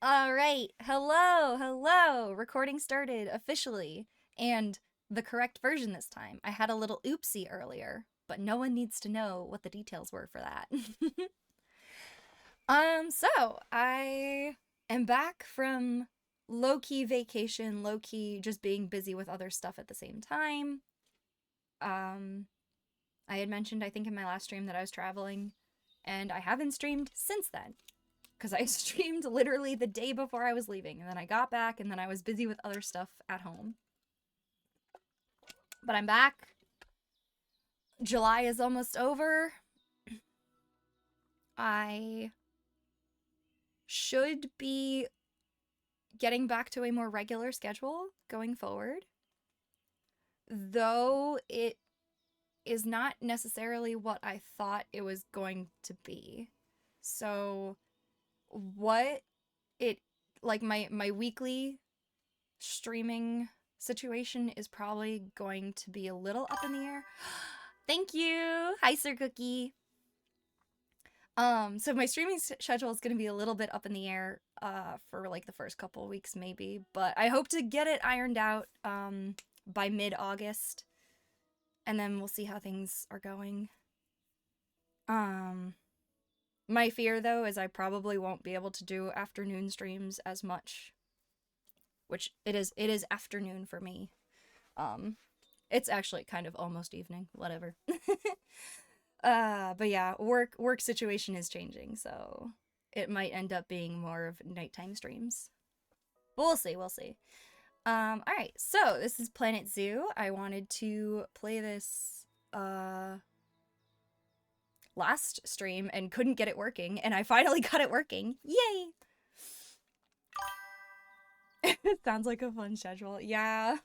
All right. Hello, hello. Recording started officially. And the correct version this time. I had a little oopsie earlier, but no one needs to know what the details were for that. So I am back from low-key vacation, low-key just being busy with other stuff at the same time. Um, I had mentioned, I think, in my last stream that I was traveling, and I haven't streamed since then. Because I streamed literally the day before I was leaving, and then I got back, and then I was busy with other stuff at home. But I'm back. July is almost over. I should be getting back to a more regular schedule going forward, though it is not necessarily what I thought it was going to be. So, what it like my weekly streaming situation is probably going to be a little up in the air. Thank you. Hi, Sir Cookie. So my streaming schedule is going to be a little bit up in the air for like the first couple of weeks maybe, but I hope to get it ironed out by mid-August, and then we'll see how things are going. Um my fear though is I probably won't be able to do afternoon streams as much, which it is afternoon for me. Um it's actually kind of almost evening, whatever. But yeah, work situation is changing, so it might end up being more of nighttime streams. But we'll see, we'll see. All right, so this is Planet Zoo. I wanted to play this last stream and couldn't get it working, and I finally got it working. Yay! It sounds like a fun schedule. Yeah.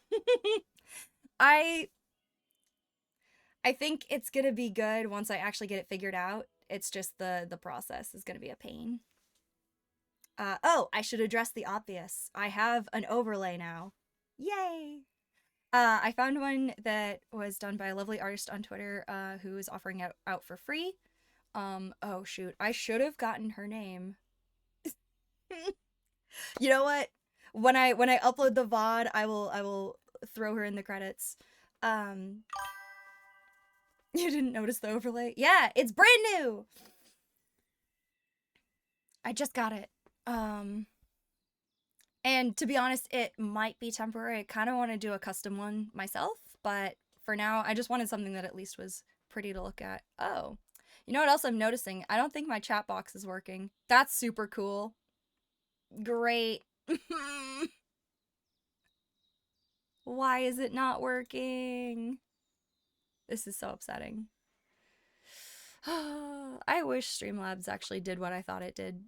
I I think it's gonna be good once I actually get it figured out. It's just the process is gonna be a pain. Oh, I should address the obvious. I have an overlay now. Yay! I found one that was done by a lovely artist on Twitter who is offering it out for free. Oh shoot, I should have gotten her name. You know what? When I upload the VOD, I will throw her in the credits. Um, you didn't notice the overlay? Yeah, it's brand new. I just got it. Um, And to be honest, it might be temporary. I kind of want to do a custom one myself, but for now, I just wanted something that at least was pretty to look at. Oh, you know what else I'm noticing? I don't think my chat box is working. That's super cool. Great. Why is it not working? This is so upsetting. I wish Streamlabs actually did what I thought it did.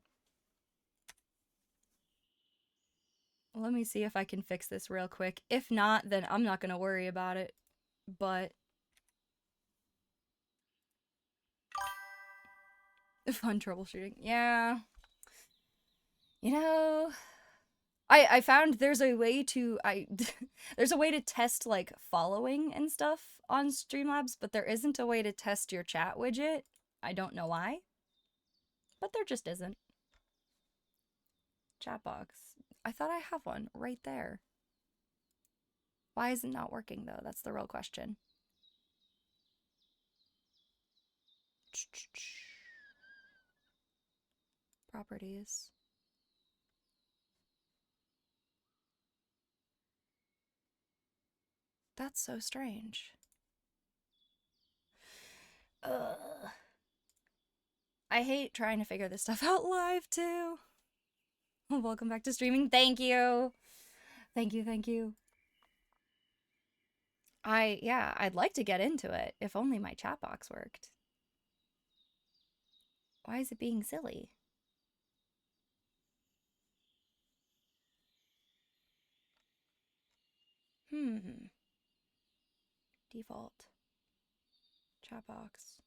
Let me see if I can fix this real quick. If not, then I'm not going to worry about it. But fun troubleshooting. Yeah. You know, I found there's a way to there's a way to test like following and stuff on Streamlabs, but there isn't a way to test your chat widget. I don't know why, but there just isn't. Chat box. I thought I have one right there. Why is it not working though? That's the real question. Properties. That's so strange. Ugh. I hate trying to figure this stuff out live too. Welcome back to streaming. Thank you. Thank you, thank you. Yeah, I'd like to get into it if only my chat box worked. Why is it being silly? Hmm. Default. Chat box.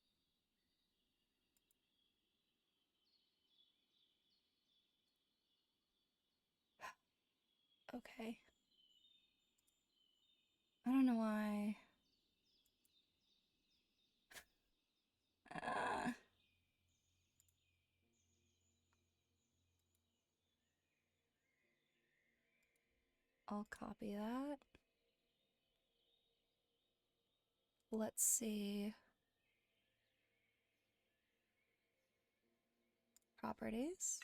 Okay. I don't know why. Uh, I'll copy that. Let's see. Properties.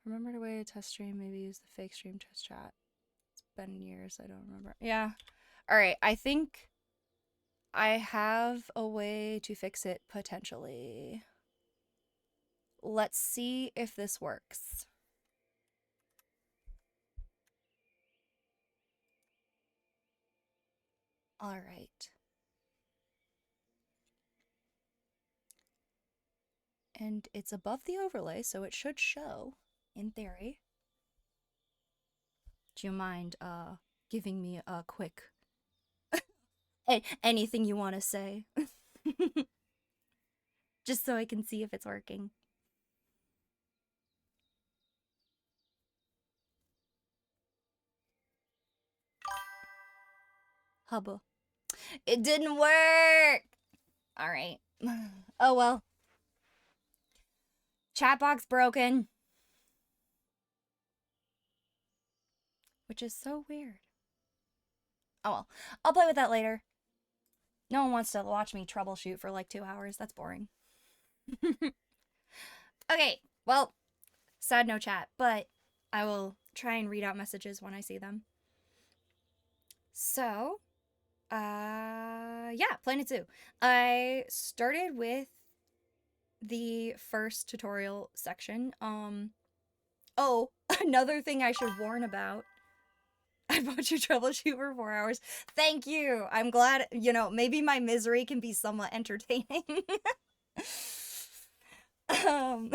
Remember the way to test stream, maybe use the fake stream test chat. It's been years, I don't remember. Yeah. Alright, I think I have a way to fix it potentially. Let's see if this works. Alright. And it's above the overlay, so it should show, in theory. Do you mind giving me a quick anything you want to say? Just so I can see if it's working. Hubba. It didn't work! Alright. Oh well. Chat box broken. Which is so weird. Oh well. I'll play with that later. No one wants to watch me troubleshoot for like 2 hours. That's boring. Okay, well, sad no chat, but I will try and read out messages when I see them. So, yeah, Planet Zoo. I started with the first tutorial section. Oh, another thing I should warn about. I watched you troubleshoot for 4 hours. Thank you. I'm glad, you know, maybe my misery can be somewhat entertaining. um,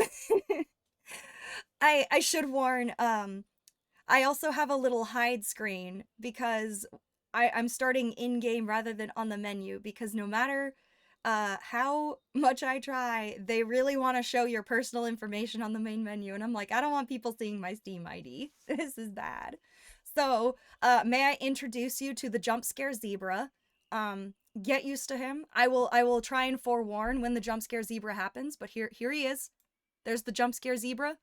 I should warn, I also have a little hide screen because I'm starting in-game rather than on the menu because no matter how much I try, they really want to show your personal information on the main menu. And I'm like, I don't want people seeing my Steam ID. This is bad. So, may I introduce you to the jump scare zebra? Get used to him. I will try and forewarn when the jump scare zebra happens, but here he is. There's the jump scare zebra.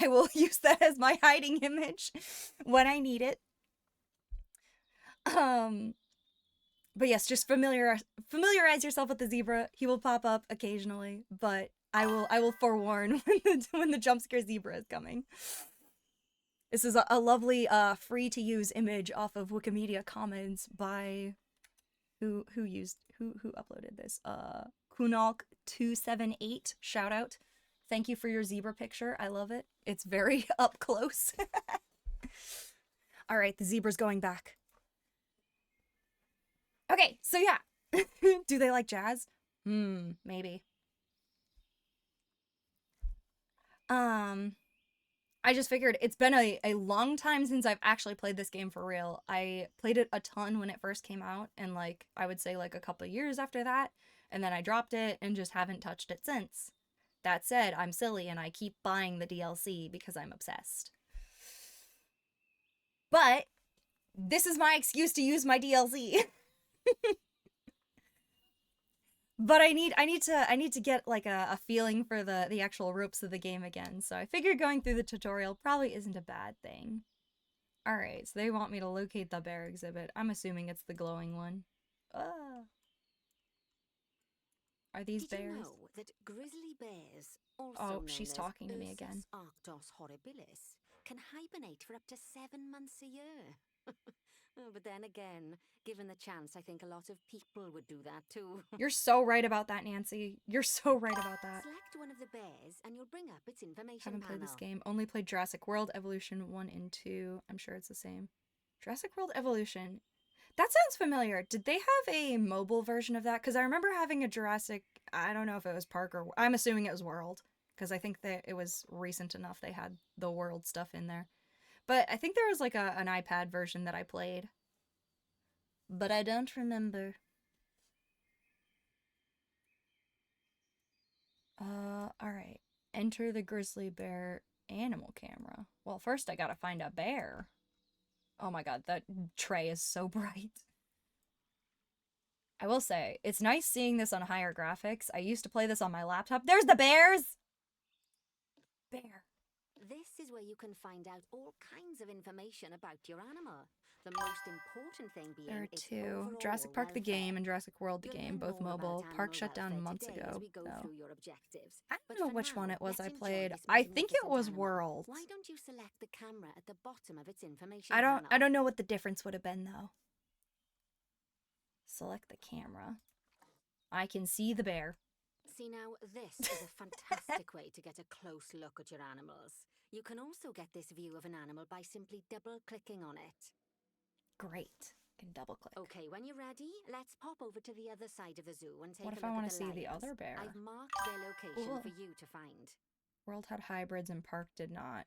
I will use that as my hiding image when I need it. But yes, just familiarize yourself with the zebra. He will pop up occasionally, but I will forewarn when the jump scare zebra is coming. This is a lovely free to use image off of Wikimedia Commons by who uploaded this? Kunalk278. Shout out. Thank you for your zebra picture. I love it. It's very up close. All right, the zebra's going back. Okay, so yeah. Do they like jazz? Maybe. I just figured it's been a long time since I've actually played this game for real. I played it a ton when it first came out, and like I would say like a couple years after that, and then I dropped it and just haven't touched it since. That said, I'm silly and I keep buying the DLC because I'm obsessed. But this is my excuse to use my DLC. But I need to get like a feeling for the actual ropes of the game again. So I figured going through the tutorial probably isn't a bad thing. All right, so they want me to locate the bear exhibit. I'm assuming it's the glowing one. Are these bears? Did you know that grizzly bears, also Oh, known she's as talking to me again. Arctos horribilis, can hibernate for up to 7 months a year. Oh, but then again, given the chance, I think a lot of people would do that too. You're so right about that, Nancy. You're so right about that. Select one of the bears and you'll bring up its information Haven't panel. played this game. Only played Jurassic World Evolution 1 and 2. I'm sure it's the same. Jurassic World Evolution. That sounds familiar. Did they have a mobile version of that? Because I remember having a Jurassic... I don't know if it was Park or... I'm assuming it was World. Because I think that it was recent enough they had the World stuff in there. But I think there was like an iPad version that I played. But I don't remember. Alright. Enter the grizzly bear animal camera. Well, first I gotta find a bear. Oh my god, that tray is so bright. I will say, it's nice seeing this on higher graphics. I used to play this on my laptop. There's the bears! Bear. This is where you can find out all kinds of information about your animal. The most important thing being There are its two. overall Jurassic Park the welfare. game and Jurassic World the You'll game, learn both more about mobile. Park animal shut down welfare months today as ago, we go though. through your objectives. I But don't know for which one now, it was let's I enjoy played. this I think it magnificent was animal. World. Why don't you select the camera at the bottom of its information I panel? don't know what the difference would have been though. Select the camera. I can see the bear. See now, this is a fantastic way to get a close look at your animals. You can also get this view of an animal by simply double-clicking on it. Great. Can double click. Okay, when you're ready, let's pop over to the other side of the zoo and take What a if look I want at to the see the lions. other bear? I've marked their location for you to find. World had hybrids and Park did not.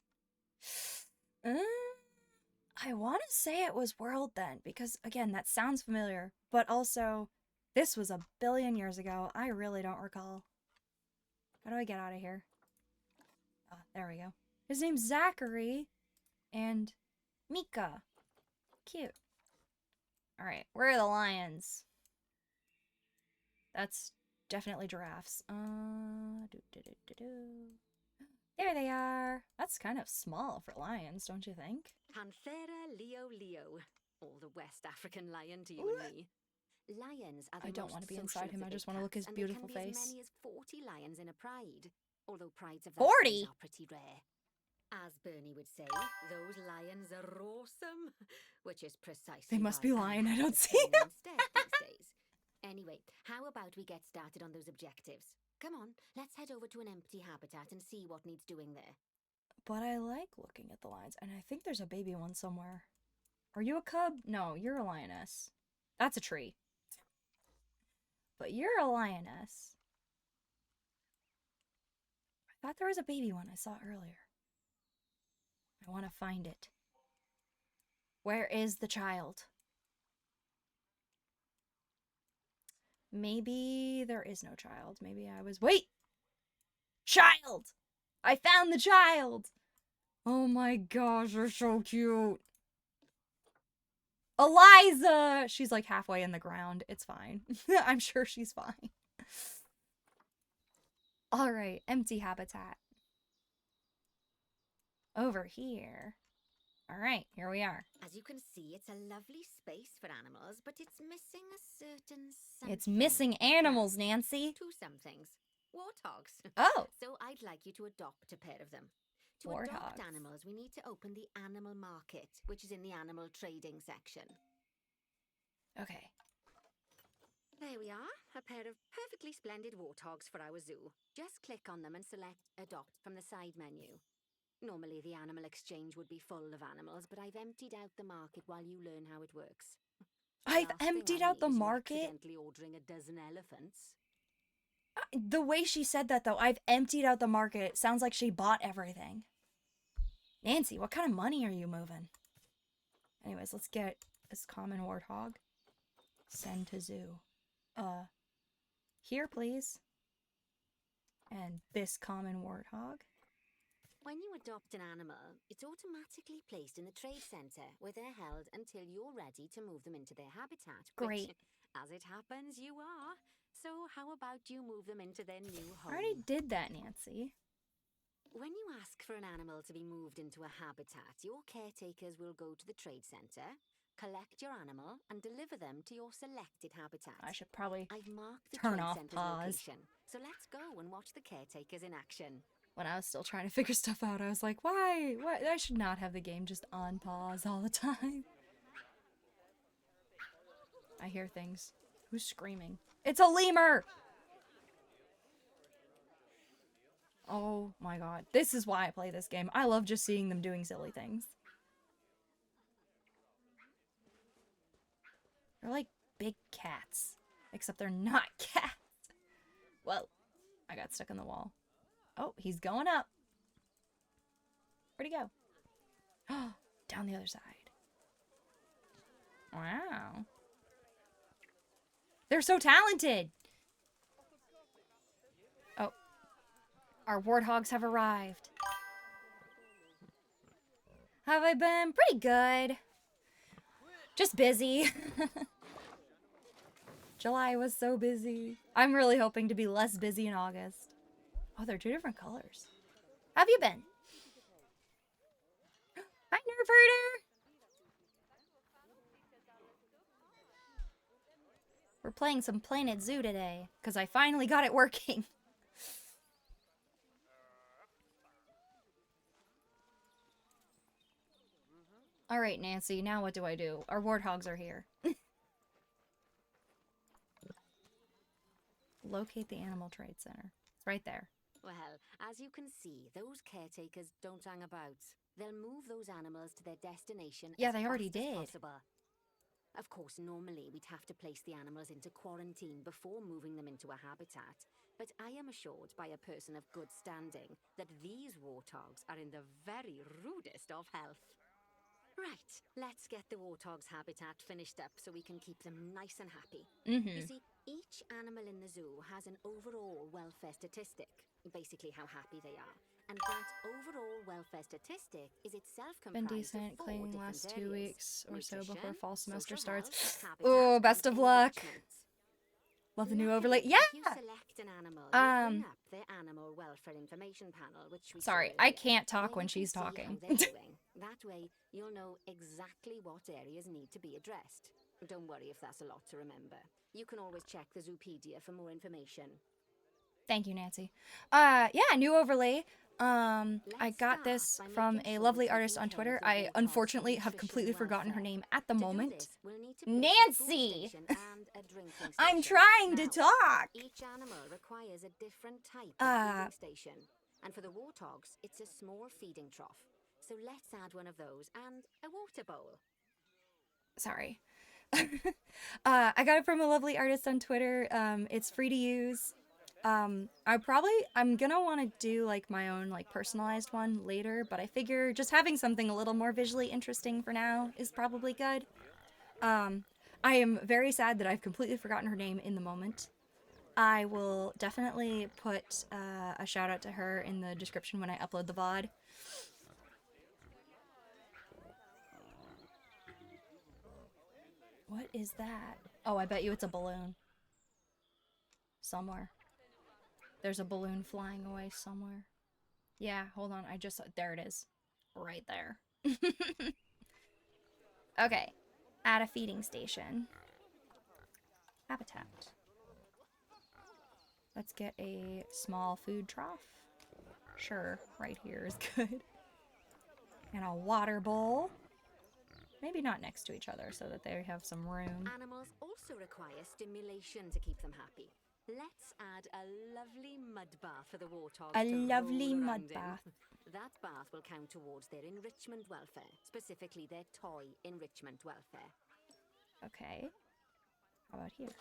I want to say it was World then, because again, that sounds familiar. But also, this was a billion years ago. I really don't recall. How do I get out of here? Ah, there we go. His name's Zachary and Mika. Cute. Alright, where are the lions? That's definitely giraffes. There they are. That's kind of small for lions, don't you think? Panthera leo leo, or the West African lion to you and me. Lions are the I don't most want to be social inside of him. the I big just want to look cats, his and beautiful there can be face. as many as 40 lions in a pride, although prides of that 40? size are pretty rare. As Bernie would say, those lions are awesome, which is precisely They must why be I'm lying. I happy don't to see tame them them. instead these days. Anyway, how about we get started on those objectives? Come on, let's head over to an empty habitat and see what needs doing there. But I like looking at the lions, and I think there's a baby one somewhere. Are you a cub? No, you're a lioness. That's a tree. But you're a lioness. I thought there was a baby one I saw earlier. I want to find it. Where is the child? Maybe there is no child. Maybe I was... Wait! Child! I found the child! Oh my gosh, they're so cute. Eliza! She's like halfway in the ground. It's fine. I'm sure she's fine. Alright, empty habitat. Over here. Alright, here we are. As you can see, it's a lovely space for animals, but it's missing a certain something. It's missing animals, Nancy. Two somethings. Warthogs. Oh. So I'd like you to adopt a pair of them. To Warthogs. adopt animals, we need to open the animal market, which is in the animal trading section. Okay. There we are, a pair of perfectly splendid warthogs for our zoo. Just click on them and select Adopt from the side menu. Normally the animal exchange would be full of animals, but I've emptied out the market while you learn how it works. I've emptied out the market? Accidentally ordering a dozen elephants. The way she said that, though, I've emptied out the market. Sounds like she bought everything. Nancy, what kind of money are you moving? Anyways, let's get this common warthog. Send to zoo. Here, please. And this common warthog. When you adopt an animal, it's automatically placed in the trade centre, where they're held until you're ready to move them into their habitat. Great. Which, as it happens, you are. So how about you move them into their new home? I already did that, Nancy. When you ask for an animal to be moved into a habitat, your caretakers will go to the trade centre, collect your animal, and deliver them to your selected habitat. I should probably I've marked the turn trade off centre's pause. location, so let's go and watch the caretakers in action. When I was still trying to figure stuff out, I was like, why? What? I should not have the game just on pause all the time. I hear things. Who's screaming? It's a lemur! Oh my god. This is why I play this game. I love just seeing them doing silly things. They're like big cats. Except they're not cats. Whoa. I got stuck in the wall. Oh, he's going up. Where'd he go? Oh, down the other side. Wow. They're so talented. Oh. Our warthogs have arrived. Have I been? Pretty good. Just busy. July was so busy. I'm really hoping to be less busy in August. Oh, they're two different colors. How have you been? nerf herder! We're playing some Planet Zoo today, because I finally got it working. Alright, Nancy, now what do I do? Our warthogs are here. Locate the Animal Trade Center. It's right there. Well, as you can see, those caretakers don't hang about. They'll move those animals to their destination Yeah, as they already fast as did. possible. Of course, normally we'd have to place the animals into quarantine before moving them into a habitat, but I am assured by a person of good standing that these warthogs are in the very rudest of health. Right, let's get the warthog's habitat finished up so we can keep them nice and happy. You see, each animal in the zoo has an overall welfare statistic, basically how happy they are. And that overall welfare statistic is itself comprised Been decent, of 4 cleaning different last 2 areas: weeks or so before nutrition, fall semester social starts. health, habitat, Oh, best and of luck. enrichment. Love the new Luckily, overlay. Yeah! if you select an animal, you'll bring up their animal welfare information panel, which we Sorry, saw I earlier, can't talk where when you can she's see how talking. they're doing. That way, you'll know exactly what areas need to be addressed. Don't worry if that's a lot to remember. You can always check the Zoopedia for more information. Thank you, Nancy. Yeah, new overlay. I got this from a lovely artist on Twitter. I unfortunately have completely forgotten her name at the moment. Nancy! I'm trying to talk! Each animal requires a different type of feeding station. And for the warthogs, it's a small feeding trough. So let's add one of those and a water bowl. Sorry. I got it from a lovely artist on Twitter. It's free to use. I'm gonna want to do like my own like personalized one later, but I figure just having something a little more visually interesting for now is probably good. I am very sad that I've completely forgotten her name in the moment. I will definitely put a shout out to her in the description when I upload the VOD. What is that? Oh, I bet you it's a balloon. Somewhere. There's a balloon flying away somewhere. Yeah, hold on. There it is. Right there. Okay. Add a feeding station. Habitat. Let's get a small food trough. Sure, right here is good. And a water bowl. Maybe not next to each other so that they have some room. Animals also require stimulation to keep them happy. Let's add a lovely mud bath for the warthogs. A lovely mud bath. That bath will count towards their enrichment welfare, specifically their toy enrichment welfare. Okay. How about here?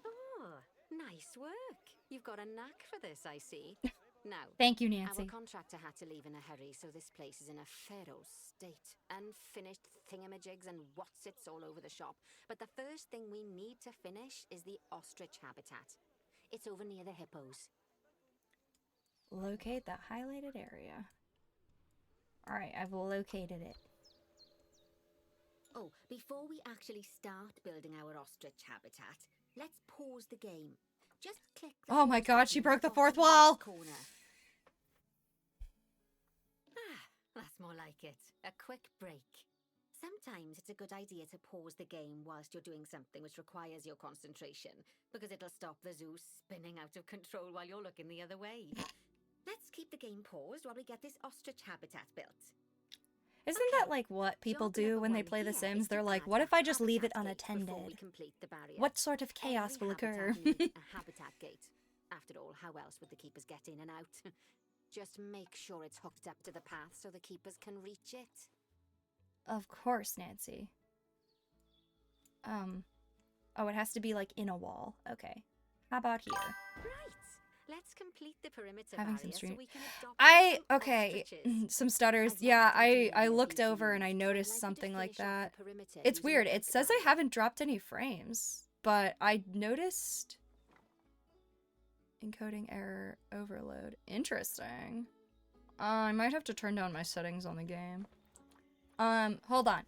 Oh, nice work. You've got a knack for this, I see. Now, thank you, Nancy. Our contractor had to leave in a hurry, so this place is in a pharaoh's state. Unfinished thingamajigs and whatsits all over the shop. But the first thing we need to finish is the ostrich habitat. It's over near the hippos. Locate the highlighted area. Alright, I've located it. Oh, before we actually start building our ostrich habitat, let's pause the game. Just click the oh my god, she broke the fourth wall! Corner. That's more like it. A quick break. Sometimes it's a good idea to pause the game whilst you're doing something which requires your concentration, because it'll stop the zoo spinning out of control while you're looking the other way. Let's keep the game paused while we get this ostrich habitat built. Isn't that like what people do when they play The Sims? They're like, what if I just leave it unattended? What sort of chaos will occur? A habitat gate. After all, how else would the keepers get in and out? Just make sure it's hooked up to the path so the keepers can reach it. Of course, Nancy. Oh, it has to be like in a wall. Okay. How about here? Right. Let's complete the perimeter Having some barrier stream. So we can adopt okay, some stutters. Yeah, I looked over and I noticed something like that. It's weird. It says I haven't dropped any frames, but I noticed encoding error overload. Interesting. I might have to turn down my settings on the game. Hold on.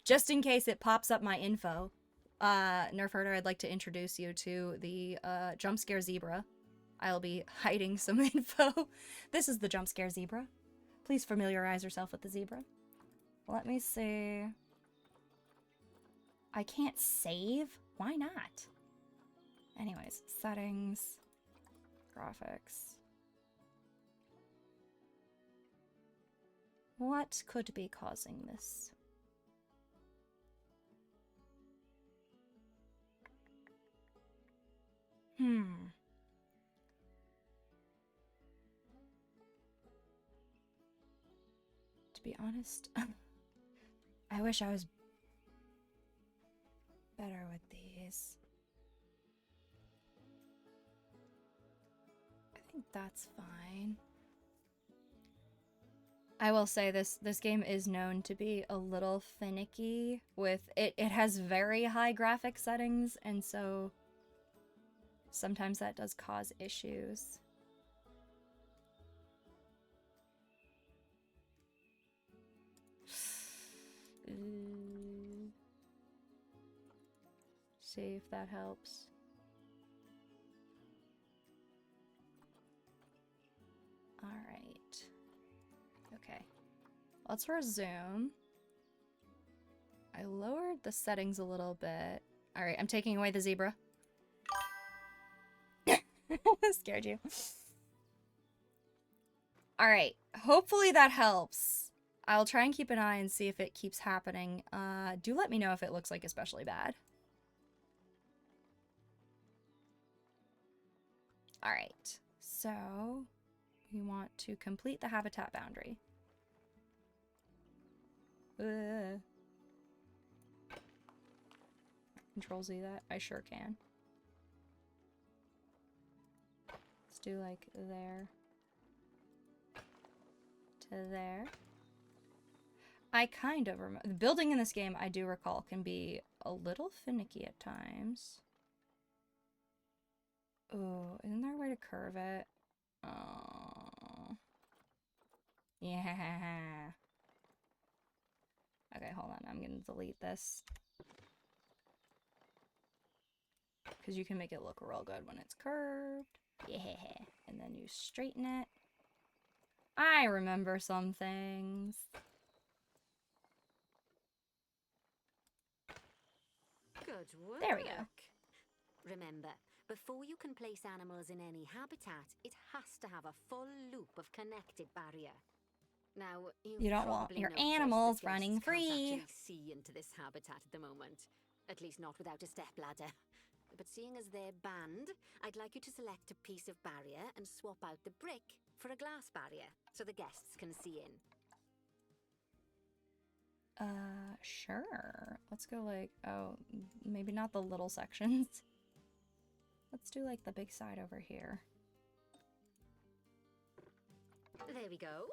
Just in case it pops up my info, Nerf Herder, I'd like to introduce you to the jump scare zebra. I'll be hiding some info. This is the jump scare zebra. Please familiarize yourself with the zebra. Let me see. I can't save? Why not? Anyways, settings, graphics. What could be causing this? To be honest, I wish I was better with these. I think that's fine. I will say this game is known to be a little finicky with it. It has very high graphic settings, and so sometimes that does cause issues. See if that helps. All right. Okay. Let's resume. I lowered the settings a little bit. All right, I'm taking away the zebra. Scared you. All right. Hopefully that helps. I'll try and keep an eye and see if it keeps happening. Do let me know if it looks like especially bad. All right. So we want to complete the habitat boundary. Control Z that? I sure can. Let's do like there to there. I kind of remember. The building in this game, I do recall, can be a little finicky at times. Oh, isn't there a way to curve it? Oh. Yeah. Okay, hold on. I'm gonna delete this. Because you can make it look real good when it's curved. Yeah. And then you straighten it. I remember some things. Good work. There we go. Remember, before you can place animals in any habitat, it has to have a full loop of connected barrier. Now, you don't want your animals running free. Can't actually see into this habitat at the moment. At least not without a stepladder. But seeing as they're banned, I'd like you to select a piece of barrier and swap out the brick for a glass barrier so the guests can see in. Sure. Let's go like, oh, maybe not the little sections. Let's do like the big side over here. There we go.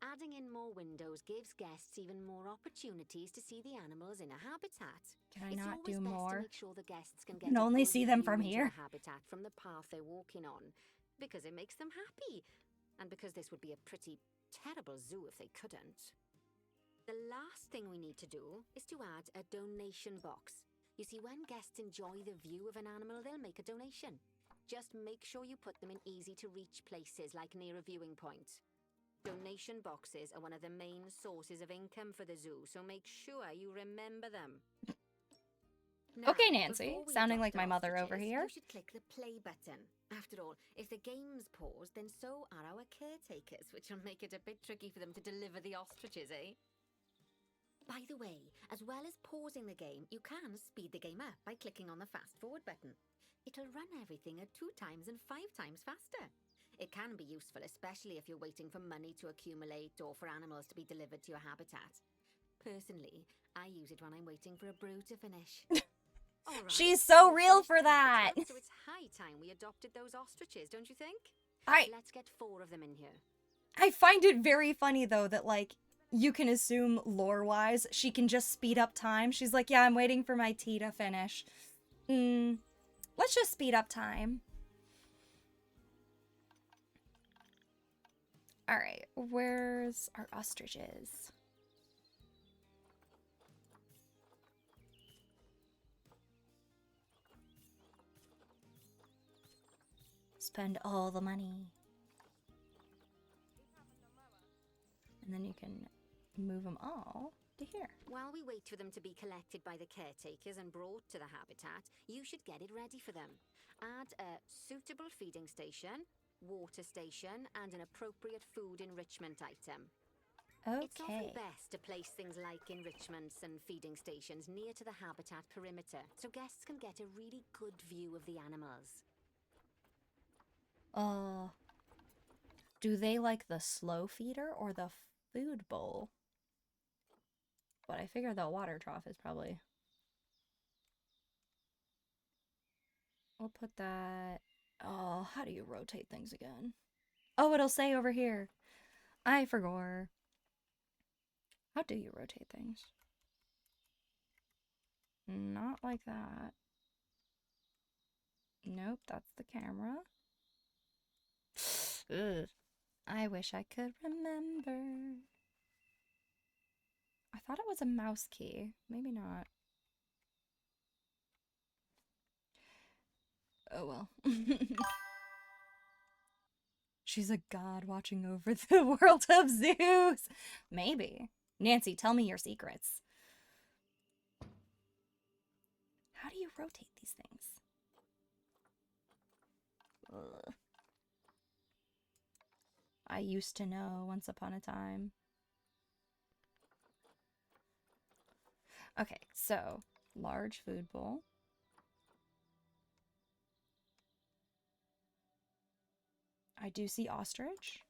Adding in more windows gives guests even more opportunities to see the animals in a habitat. Can I not do more? To make sure the guests can get only see them from here. Habitat from the path they're walking on, because it makes them happy, and because this would be a pretty terrible zoo if they couldn't. The last thing we need to do is to add a donation box. You see, when guests enjoy the view of an animal, they'll make a donation. Just make sure you put them in easy-to-reach places, like near a viewing point. Donation boxes are one of the main sources of income for the zoo, so make sure you remember them. Now, okay, Nancy. Sounding like my mother over here. You should click the play button. After all, if the game's paused, then so are our caretakers, which will make it a bit tricky for them to deliver the ostriches, eh? By the way, as well as pausing the game, you can speed the game up by clicking on the fast forward button. It'll run everything at 2 times and 5 times faster. It can be useful, especially if you're waiting for money to accumulate or for animals to be delivered to your habitat. Personally, I use it when I'm waiting for a brew to finish. Right, she's so real for that. So it's high time we adopted those ostriches, don't you think? Let's get 4 of them in here. I find it very funny, though, that, like, you can assume lore-wise she can just speed up time. She's like, yeah, I'm waiting for my tea to finish. Let's just speed up time. Alright, where's our ostriches? Spend all the money. And then you can move them all. to hear. While we wait for them to be collected by the caretakers and brought to the habitat, you should get it ready for them. Add a suitable feeding station, water station, and an appropriate food enrichment item. It's often Okay. best to place things like enrichments and feeding stations near to the habitat perimeter, so guests can get a really good view of the animals. Do they like the slow feeder or the food bowl? But I figure the water trough is probably... We'll put that... Oh, how do you rotate things again? Oh, it'll say over here. I forgot. How do you rotate things? Not like that. Nope, that's the camera. Ugh. I wish I could remember. I thought it was a mouse key. Maybe not. Oh well. She's a god watching over the world of zoos. Maybe. Nancy, tell me your secrets. How do you rotate these things? Ugh. I used to know once upon a time. Okay, so large food bowl. I do see ostrich.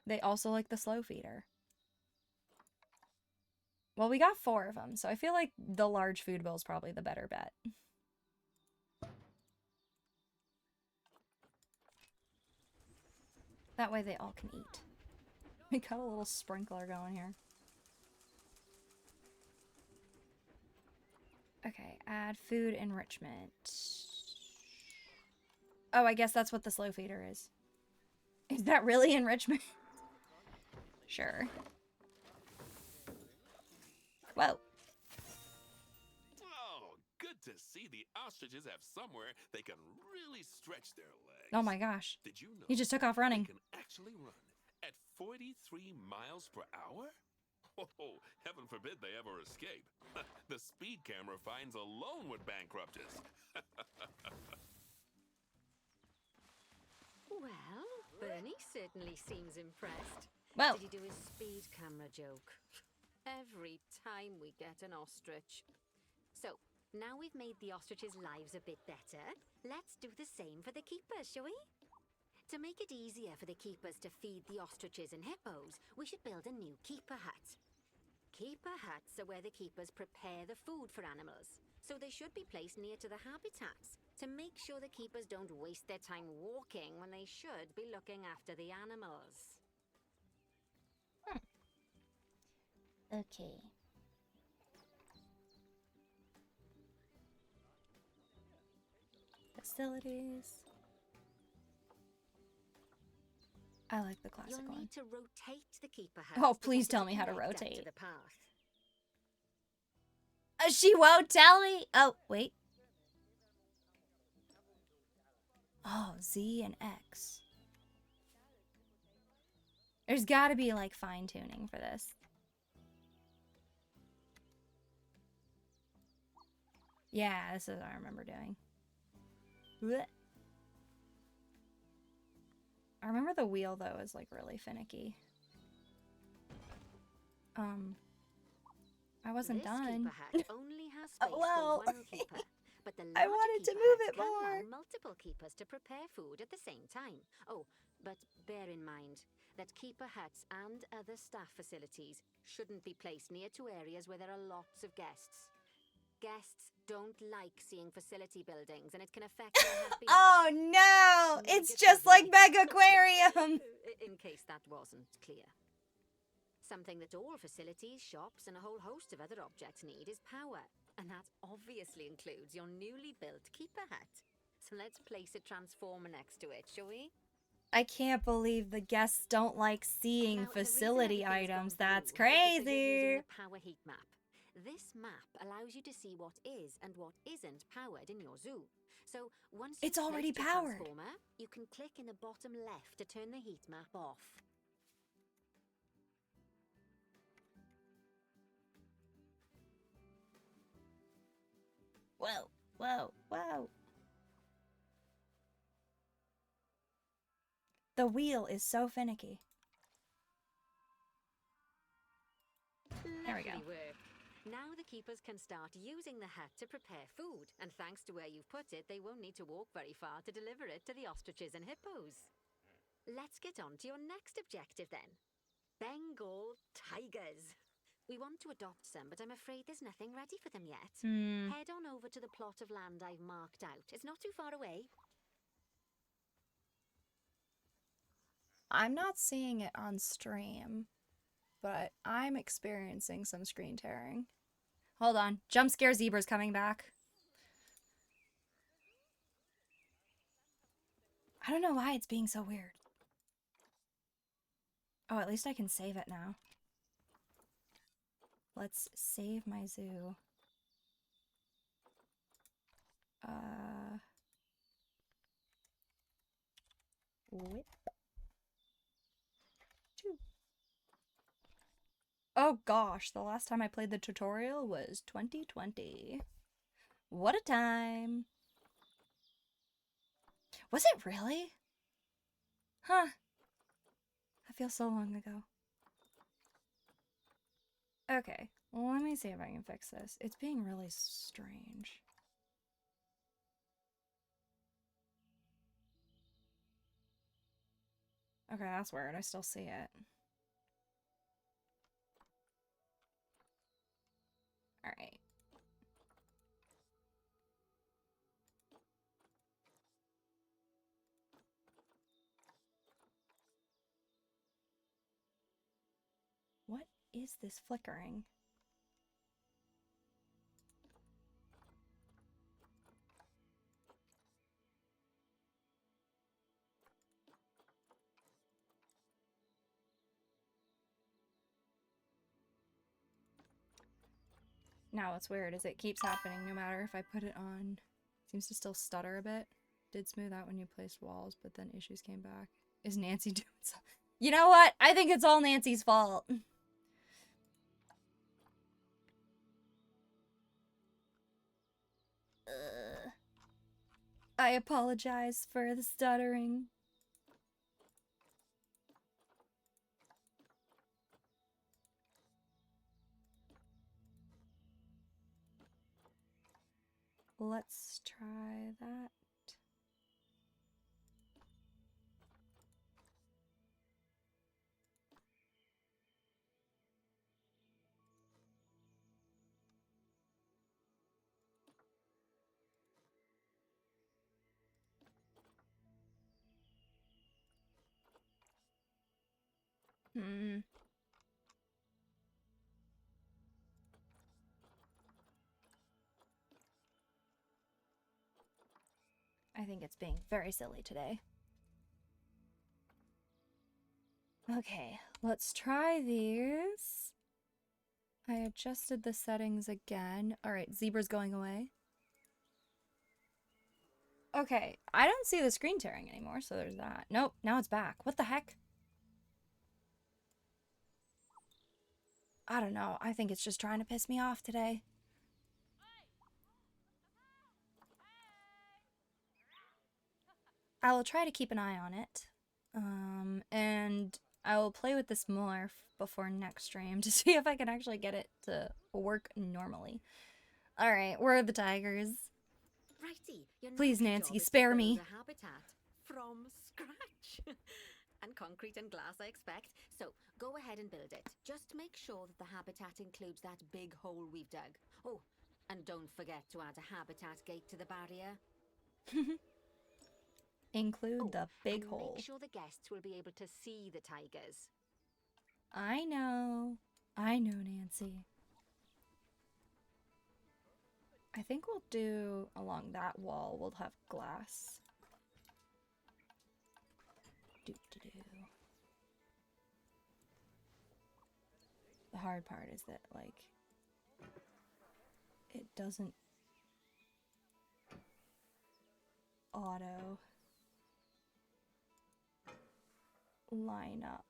They also like the slow feeder. Well, we got 4 of them, so I feel like the large food bowl is probably the better bet. That way they all can eat. We got a little sprinkler going here. Okay, add food enrichment. Oh, I guess that's what the slow feeder is. Is that really enrichment? Sure. Whoa. Oh, good to see the ostriches have somewhere they can really stretch their legs. Oh my gosh. Did you know He just took off running. they can actually run at 43 miles per hour? Oh, heaven forbid they ever escape. The speed camera fines alone would bankrupt us. Well, Bernie certainly seems impressed. Well, Did he do his speed camera joke? Every time we get an ostrich. So, now we've made the ostriches' lives a bit better, let's do the same for the keepers, shall we? To make it easier for the keepers to feed the ostriches and hippos, we should build a new keeper hut. Keeper huts are where the keepers prepare the food for animals, so they should be placed near to the habitats to make sure the keepers don't waste their time walking when they should be looking after the animals. okay. Facilities. I like the classic You'll one. need to rotate the keeper hut. Oh, please tell me how to connect up rotate. to the path. She won't tell me. Oh, wait. Oh, Z and X. There's got to be like fine tuning for this. Yeah, this is what I remember doing. Blech. I remember the wheel though is like really finicky. I wasn't This done. keeper hut only has space Well, for one keeper, but the I larger wanted to keeper move huts it can allow more. multiple keepers to prepare food at the same time. Oh, but bear in mind that keeper huts and other staff facilities shouldn't be placed near to areas where there are lots of guests. Guests don't like seeing facility buildings, and it can affect their happiness. Oh no! It's just like Mega Aquarium! In case that wasn't clear. Something that all facilities, shops, and a whole host of other objects need is power. And that obviously includes your newly built keeper hut. So let's place a transformer next to it, shall we? I can't believe the guests don't like seeing Now, the reason facility everything's items. gone That's blue is that you're crazy! using the power heat map. This map allows you to see what is and what isn't powered in your zoo. So once It's you've already placed your powered. transformer, you can click in the bottom left to turn the heat map off. The wheel is so finicky. There we go. Lovely work. Now the keepers can start using the hut to prepare food, and thanks to where you've put it, they won't need to walk very far to deliver it to the ostriches and hippos. Let's get on to your next objective then. Bengal tigers. We want to adopt some, but I'm afraid there's nothing ready for them yet. Head on over to the plot of land I've marked out. It's not too far away. I'm not seeing it on stream, but I'm experiencing some screen tearing. Hold on. Jump scare zebra's coming back. I don't know why it's being so weird. Oh, at least I can save it now. Let's save my zoo. Whip. 2. Oh gosh, the last time I played the tutorial was 2020. What a time. Was it really? Huh. That feels so long ago. Okay, well, let me see if I can fix this. It's being really strange. Okay, that's weird. I still see it. Alright. What is this flickering? Now what's weird is it keeps happening no matter if I put it on. Seems to still stutter a bit. Did smooth out when you placed walls, but then issues came back. Is Nancy doing something? You know what? I think it's all Nancy's fault. I apologize for the stuttering. Let's try that. I think it's being very silly today. Okay, let's try these. I adjusted the settings again. Alright, zebra's going away. Okay, I don't see the screen tearing anymore, so there's that. Nope, now it's back. What the heck? I don't know. I think it's just trying to piss me off today. I will try to keep an eye on it. And I will play with this more before next stream to see if I can actually get it to work normally. Alright, where are the tigers? Righty, Please, Nancy, spare me. A habitat from scratch. And concrete and glass, I expect. So go ahead and build it. Just make sure that the habitat includes that big hole we've dug. Oh, and don't forget to add a habitat gate to the barrier. Include the big and hole. Make sure the guests will be able to see the tigers. I know, Nancy. I think we'll do along that wall. We'll have glass. The hard part is that, like, it doesn't auto line up.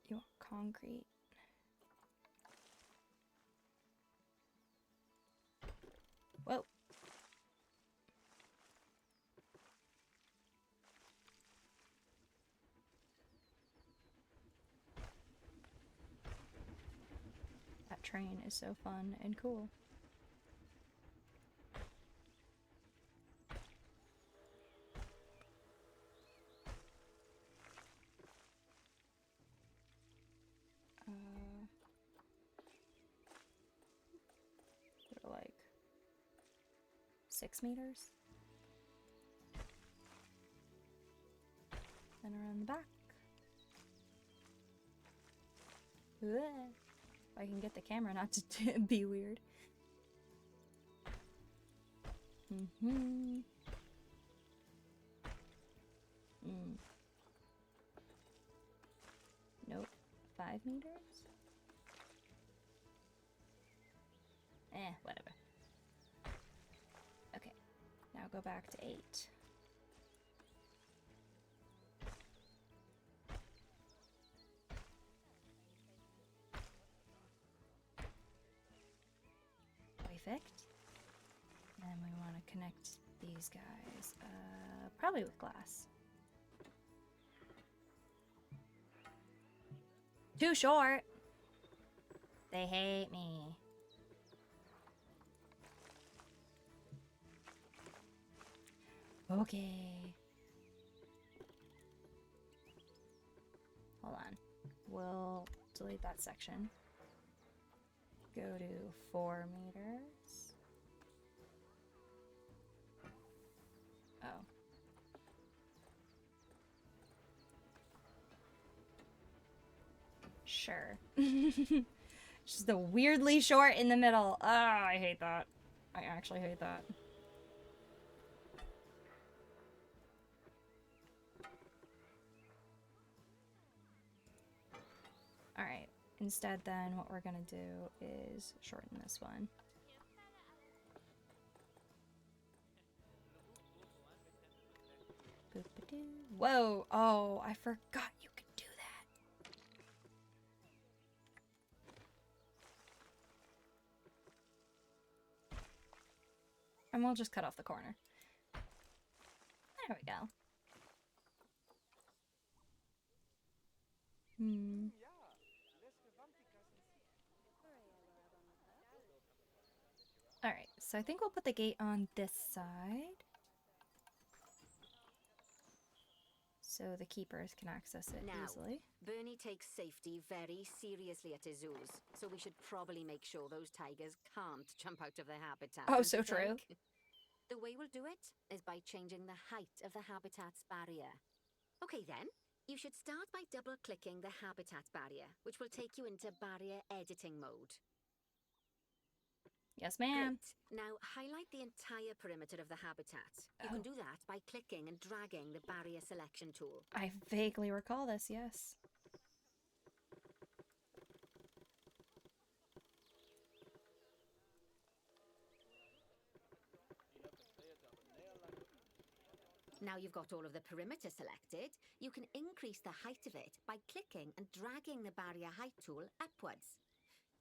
You want concrete. Whoa. That train is so fun and cool. They're like 6 meters. Then around the back. Ugh. If I can get the camera not to be weird. Nope. 5 meters? Whatever. Okay. Now go back to 8. Perfect. And we want to connect these guys, probably with glass. Too short. They hate me. Okay. Hold on. We'll delete that section. Go to 4 meters. Oh. Sure. Just the weirdly short in the middle. Oh, I hate that. I actually hate that. Alright. Instead, then, what we're gonna do is shorten this one. Boop-a-doo. Whoa! Oh, I forgot you could do that. And we'll just cut off the corner. There we go. Alright, so I think we'll put the gate on this side. So the keepers can access it easily. Bernie takes safety very seriously at his zoos, so we should probably make sure those tigers can't jump out of their habitat. Oh, so true. The way we'll do it is by changing the height of the habitat's barrier. Okay then, you should start by double-clicking the habitat barrier, which will take you into barrier editing mode. Yes, ma'am. Great. Now highlight the entire perimeter of the habitat. You can do that by clicking and dragging the barrier selection tool. I vaguely recall this, yes. Now you've got all of the perimeter selected, you can increase the height of it by clicking and dragging the barrier height tool upwards.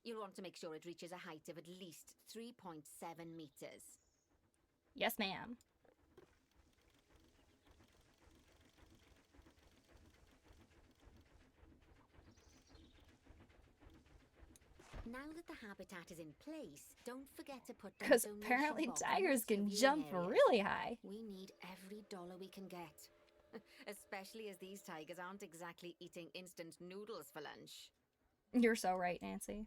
You'll want to make sure it reaches a height of at least 3.7 meters. Yes, ma'am. Now that the habitat is in place, don't forget to put Because apparently tigers can jump really high. We need every dollar we can get. Especially as these tigers aren't exactly eating instant noodles for lunch. You're so right, Nancy.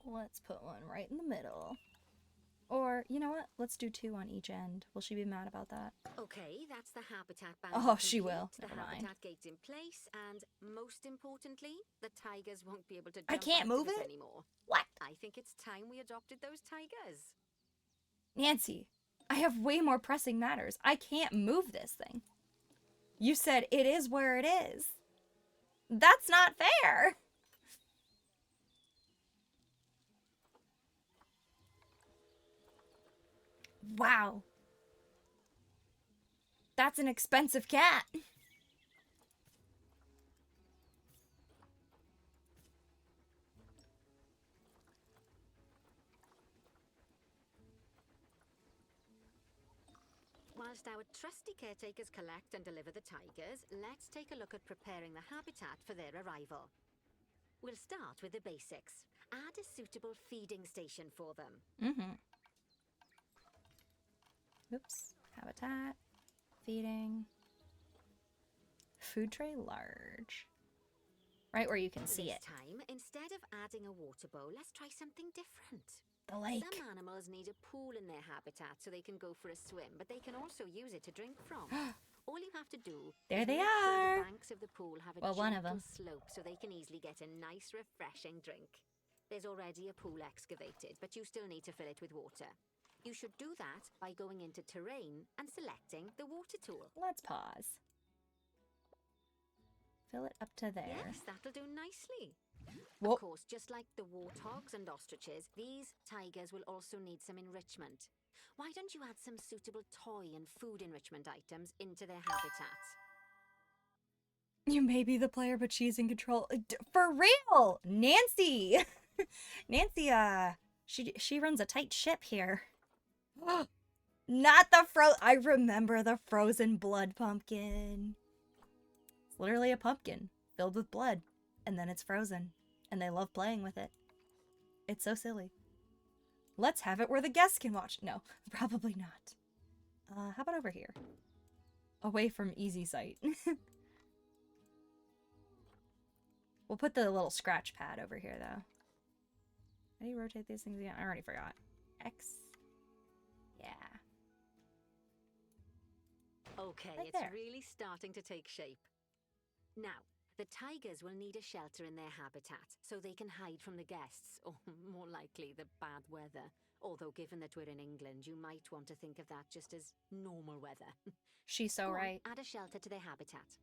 Let's put one right in the middle. Or, you know what? Let's do 2 on each end. Will she be mad about that? Okay, that's the habitat Oh, boundary she complete, will. The Never mind. habitat gate's in place, and most importantly, the tigers won't be able to jump I can't out of move it? anymore. What? I think it's time we adopted those tigers. Nancy, I have way more pressing matters. I can't move this thing. You said it is where it is. That's not fair. Wow. That's an expensive cat. Whilst our trusty caretakers collect and deliver the tigers, let's take a look at preparing the habitat for their arrival. We'll start with the basics. Add a suitable feeding station for them. Mm-hmm. Oops. Habitat. Feeding. Food tray large. Right where you can see This it. time, instead of adding a water bowl, let's try something different. The lake. Some animals need a pool in their habitat so they can go for a swim, but they can also use it to drink from. All you have to do There is they make sure are. the banks of the pool have a Well, one of gentle them. slope so they can easily get a nice, refreshing drink. There's already a pool excavated, but you still need to fill it with water. You should do that by going into terrain and selecting the water tool. Let's pause. Fill it up to there. Yes, that'll do nicely. Whoa. Of course, just like the warthogs and ostriches, these tigers will also need some enrichment. Why don't you add some suitable toy and food enrichment items into their habitats? You may be the player, but she's in control. For real! Nancy! Nancy, she runs a tight ship here. Not the I remember the frozen blood pumpkin. It's literally a pumpkin filled with blood, and then it's frozen, and they love playing with it. It's so silly. Let's have it where the guests can watch. No, probably not. How about over here? Away from easy sight. We'll put the little scratch pad over here, though. How do you rotate these things again? I already forgot. X. Yeah. Okay, Right it's there. really starting to take shape. Now, the tigers will need a shelter in their habitat so they can hide from the guests, or more likely the bad weather. Although given that we're in England, you might want to think of that just as normal weather. She's so Go on, right. add a shelter to their habitat.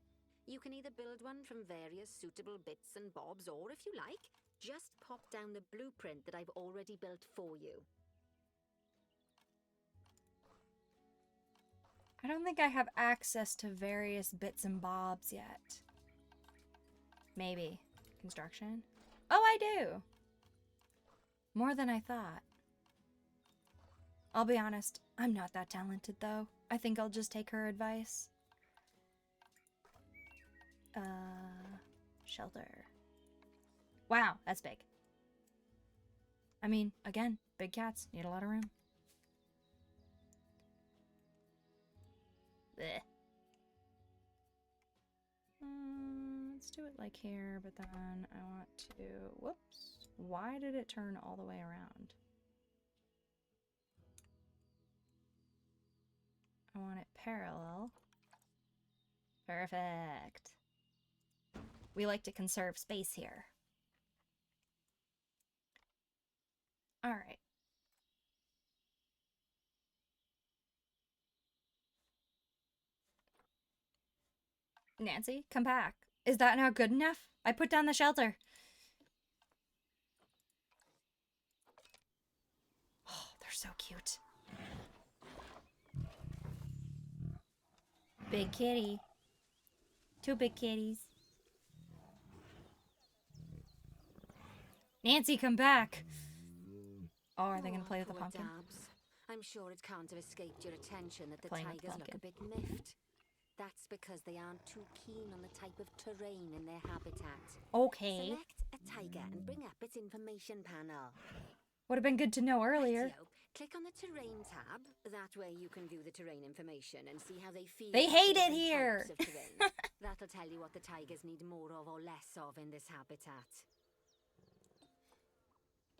You can either build one from various suitable bits and bobs, or if you like, just pop down the blueprint that I've already built for you. I don't think I have access to various bits and bobs yet. Maybe. Construction? Oh, I do! More than I thought. I'll be honest, I'm not that talented, though. I think I'll just take her advice. Shelter. Wow, that's big. I mean, again, big cats need a lot of room. Blech. Let's do it like here, but then I want to... Whoops. Why did it turn all the way around? I want it parallel. Perfect. We like to conserve space here. All right. Nancy, come back. Is that not good enough? I put down the shelter. Oh, they're so cute. Big kitty. Two big kitties. Nancy, come back. Oh, are they going to play with the poor pumpkin? Dabs. I'm sure it can't have escaped your attention that the Playing with the tigers look a bit miffed. That's because they aren't too keen on the type of terrain in their habitat. Okay. Select a tiger and bring up its information panel. Would have been good to know earlier. Rightio. Click on the terrain tab. That way you can view the terrain information and see how they feel. They about hate the it different here. types of terrain. That'll tell you what the tigers need more of or less of in this habitat.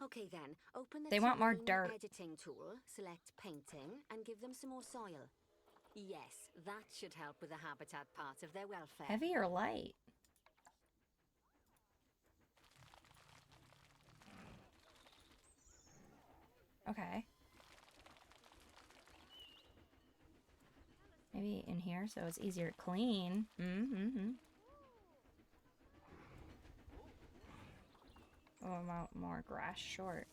Okay then, open the They want more terrain dirt. editing tool, select painting, and give them some more soil. Yes, that should help with the habitat part of their welfare. Heavy or light? Okay. Maybe in here so it's easier to clean. Mm-hmm. Oh, more grass short.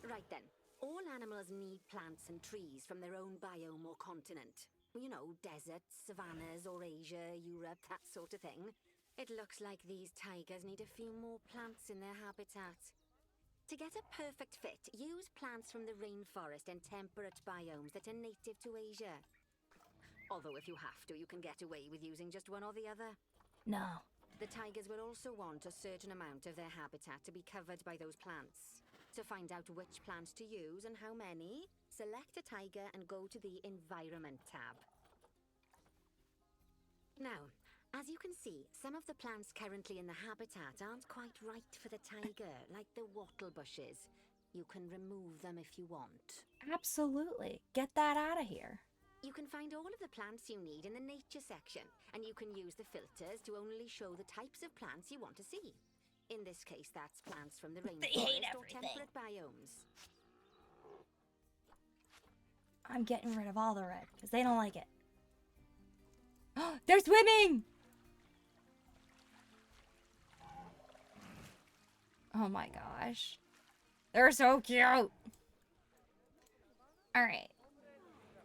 Right then. All animals need plants and trees from their own biome or continent. You know, deserts, savannas, Eurasia, Europe, that sort of thing. It looks like these tigers need a few more plants in their habitat. To get a perfect fit, use plants from the rainforest and temperate biomes that are native to Asia. Although if you have to, you can get away with using just one or the other. No. The tigers will also want a certain amount of their habitat to be covered by those plants. To find out which plants to use and how many, select a tiger and go to the Environment tab. Now, as you can see, some of the plants currently in the habitat aren't quite right for the tiger, like the wattle bushes. You can remove them if you want. Absolutely. Get that out of here. You can find all of the plants you need in the nature section, and you can use the filters to only show the types of plants you want to see. In this case, that's plants from the They hate rainforest or everything. temperate biomes. I'm getting rid of all the red because they don't like it. They're swimming! Oh my gosh. They're so cute. Alright.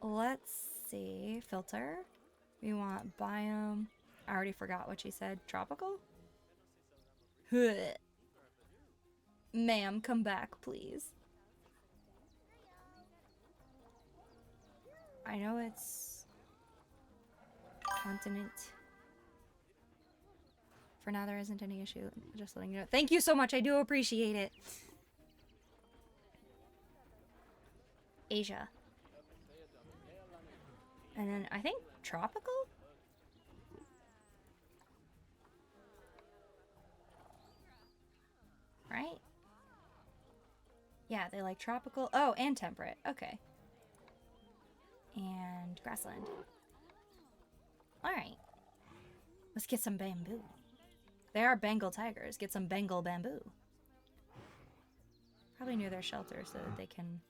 Let's see. Filter. We want biome. I already forgot what she said. Tropical? Ma'am, come back, please. I know it's continent. For now, there isn't any issue. Just letting you know. Thank you so much. I do appreciate it. Asia. And then I think tropical? Right? Yeah, they like tropical. Oh, and temperate. Okay. And grassland. Alright. Let's get some bamboo. They are Bengal tigers. Get some Bengal bamboo. Probably near their shelter so that they can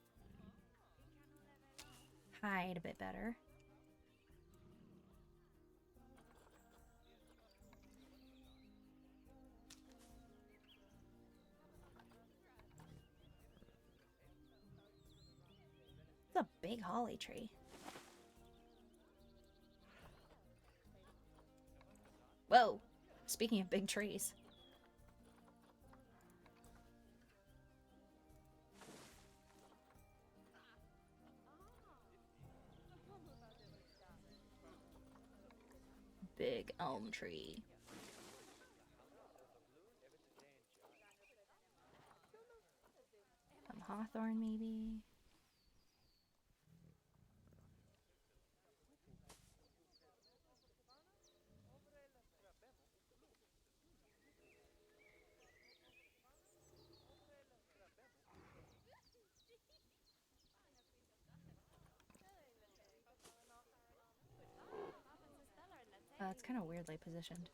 hide a bit better. It's a big holly tree. Whoa. Speaking of big trees. Big elm tree. Some hawthorn maybe. It's kind of weirdly positioned.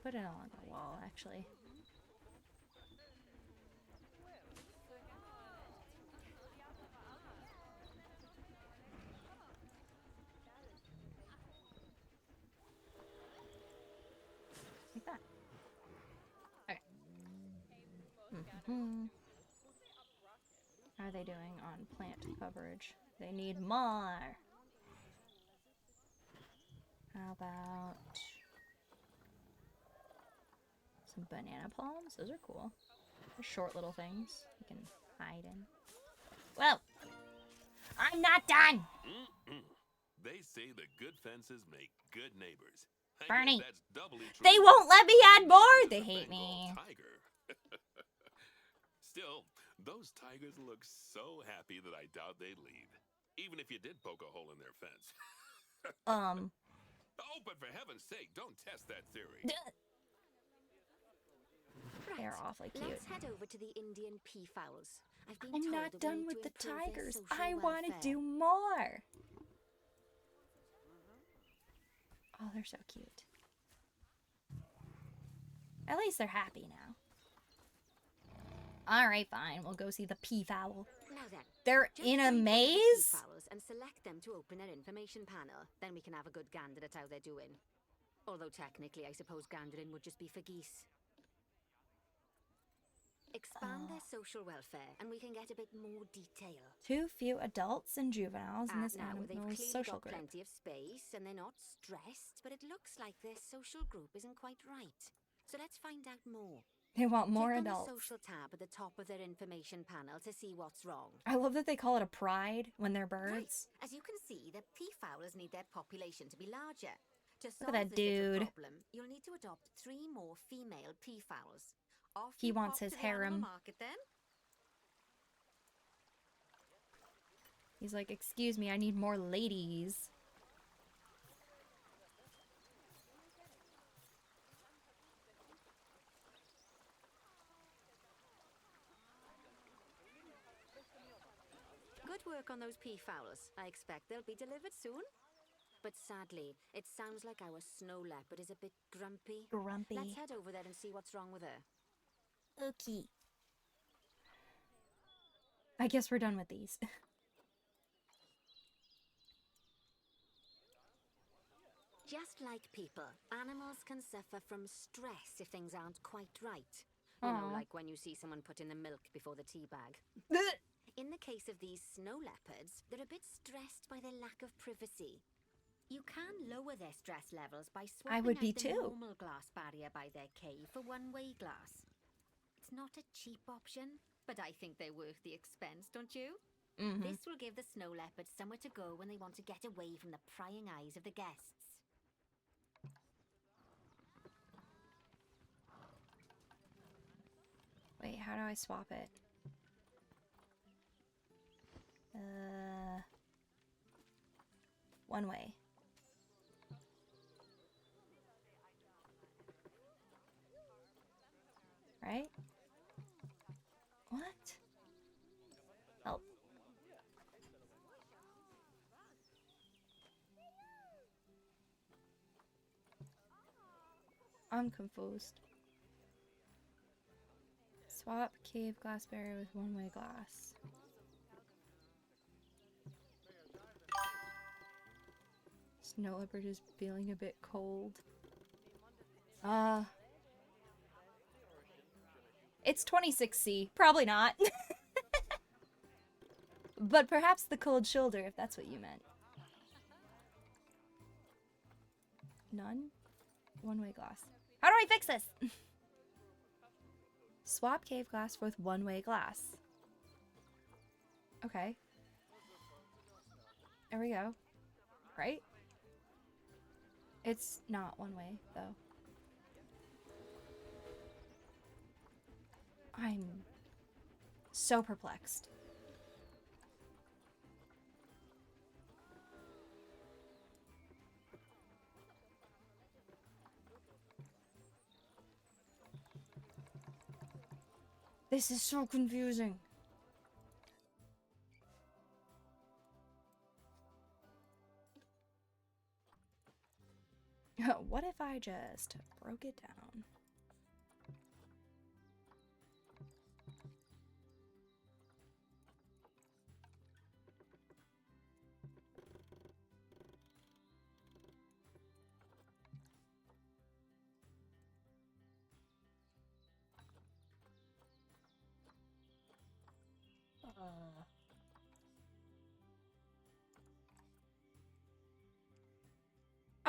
Put it on the wall, actually. Like that. Okay. How are they doing on plant coverage? They need more. How about some banana palms? Those are cool. They're short little things you can hide in. Well, I'm not done. They say the good fences make good neighbors. Bernie, that's doubly true. They won't let me add more. They hate me. Tiger. Still, those tigers look so happy that I doubt they'd leave, even if you did poke a hole in their fence. Oh, but for heaven's sake, don't test that theory. They're awfully cute. Let's head over to the Indian peafowls. I'm not done with the tigers. I want to do more. Oh, they're so cute. At least they're happy now. Alright, fine. We'll go see the peafowl. Now then, They're in a maze? And select them to open an information panel. Then we can have a good gander at how they're doing. Although technically, I suppose gandering would just be for geese. Expand their social welfare, and we can get a bit more detail. Too few adults and juveniles in this Now, they've animal clearly social got group. plenty of space, and they're not stressed, but it looks like their social group isn't quite right. So let's find out more. They want more Click adults. on the social tab at the top of their information panel to see what's wrong. I love that they call it a pride when they're birds. Right. As you can see, the peafowlers need their population to be larger. To Look solve at that this little dude. problem, you'll need to adopt 3 more female peafowls. Off He you wants pop his to the animal harem. market then. He's like, excuse me, I need more ladies. Good work on those peafowls. I expect they'll be delivered soon. But sadly, it sounds like our snow leopard is a bit grumpy. Grumpy. Let's head over there and see what's wrong with her. Okay. I guess we're done with these. Just like people, animals can suffer from stress if things aren't quite right. You know, Aw. like when you see someone put in the milk before the tea bag. In the case of these snow leopards, they're a bit stressed by their lack of privacy. You can lower their stress levels by swapping would be out the too. normal glass barrier by their cave for one-way glass. It's not a cheap option, but I think they're worth the expense, don't you? Mm-hmm. This will give the snow leopards somewhere to go when they want to get away from the prying eyes of the guests. Wait, how do I swap it? One way. Right? What? Help. I'm confused. Swap cave glass barrier with one-way glass. Snow leopard is feeling a bit cold. It's 26C. Probably not. But perhaps the cold shoulder, if that's what you meant. None? One-way glass. How do I fix this? Swap cave glass with one-way glass. Okay. There we go. Right? It's not one way, though. I'm so perplexed. This is so confusing. What if I just broke it down?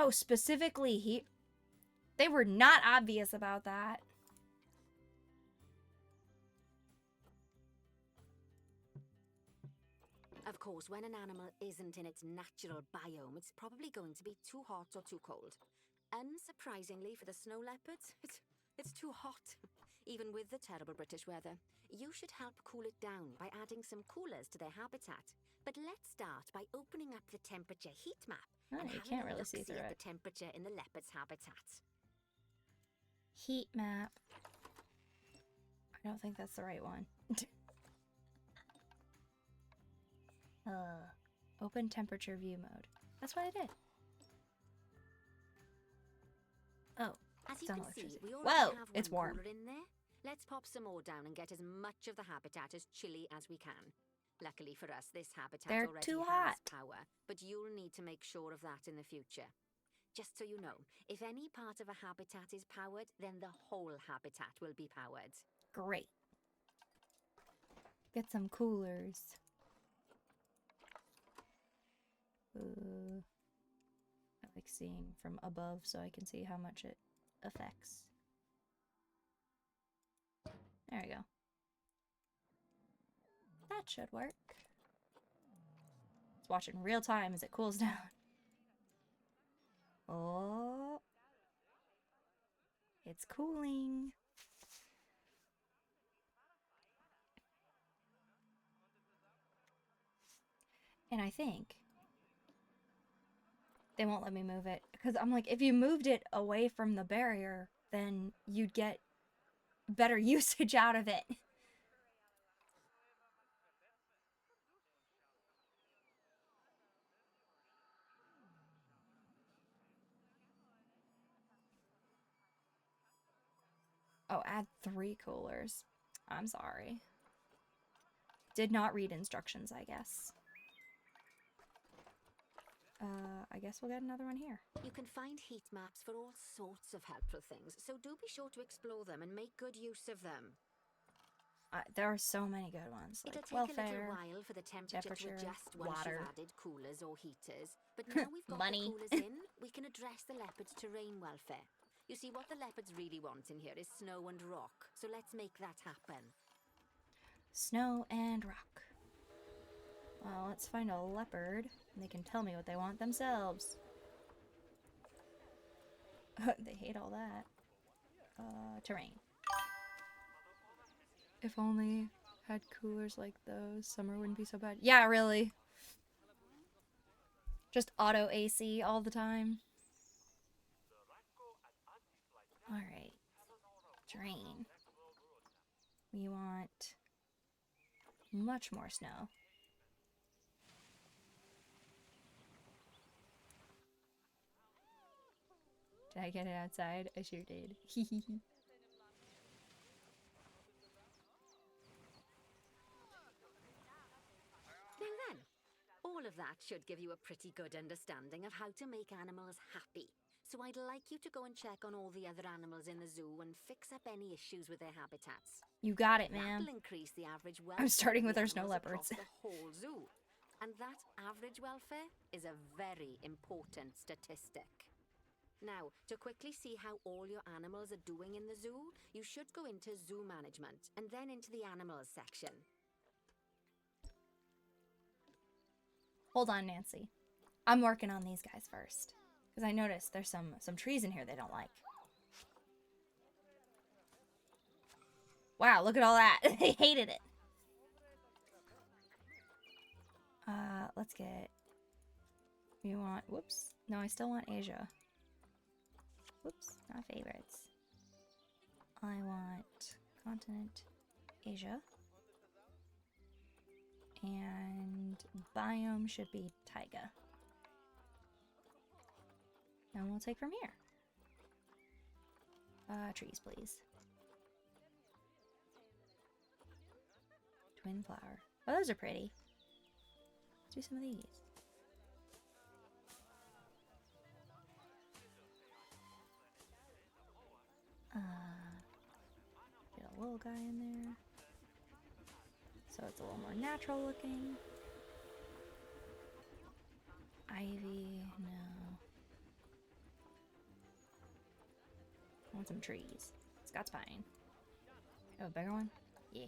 Oh, specifically he... They were not obvious about that. Of course, when an animal isn't in its natural biome, it's probably going to be too hot or too cold. Unsurprisingly for the snow leopards, it's too hot. Even with the terrible British weather. You should help cool it down by adding some coolers to their habitat. But let's start by opening up the temperature heat map Oh, and you having can't a really look-see see through at it. the temperature in the leopard's habitat. Heat map. I don't think that's the right one. Open temperature view mode. That's what I did. Oh, As it's you on can electricity. see, we already Whoa, have it's one warm. cooler in there. Let's pop some more down and get as much of the habitat as chilly as we can. Luckily for us, this habitat They're already too has hot. power, but you'll need to make sure of that in the future. Just so you know, if any part of a habitat is powered, then the whole habitat will be powered. Great. Get some coolers. I like seeing from above so I can see how much it affects. There we go. That should work. Let's watch it in real time as it cools down. Oh. It's cooling. And I think they won't let me move it. Because I'm like, if you moved it away from the barrier, then you'd get better usage out of it. Oh, add 3 coolers. I'm sorry. Did not read instructions, I guess. I guess we'll get another one here. You can find heat maps for all sorts of helpful things, so do be sure to explore them and make good use of them. There are so many good ones. Like It'll take welfare, a little while for the temperature to adjust once water. you've added coolers or heaters, but now we've got Money. the coolers in, we can address the leopards' terrain welfare. You see, what the leopards really want in here is snow and rock, so let's make that happen. Snow and rock. Well, let's find a leopard, and they can tell me what they want themselves. They hate all that. Terrain. If only had coolers like those, summer wouldn't be so bad. Yeah, really. Just auto AC all the time. Alright. Terrain. We want much more snow. Did I get it outside? I sure did. Now then, all of that should give you a pretty good understanding of how to make animals happy. So I'd like you to go and check on all the other animals in the zoo and fix up any issues with their habitats. You got it, ma'am. That'll increase the average welfare. I'm starting with of our the snow animals leopards. across the whole zoo. And that average welfare is a very important statistic. Now, to quickly see how all your animals are doing in the zoo, you should go into zoo management and then into the animals section. Hold on, Nancy. I'm working on these guys first. Because I noticed there's some trees in here they don't like. Wow, look at all that. They hated it. Let's get... We want... Whoops. No, I still want Asia. Whoops, not favorites. I want continent Asia. And biome should be taiga. And we'll take from here. Trees, please. Twin flower. Oh, those are pretty. Let's do some of these. Get a little guy in there. So it's a little more natural looking. Ivy, no. I want some trees. Scott's pine. Oh, a bigger one? Yeah.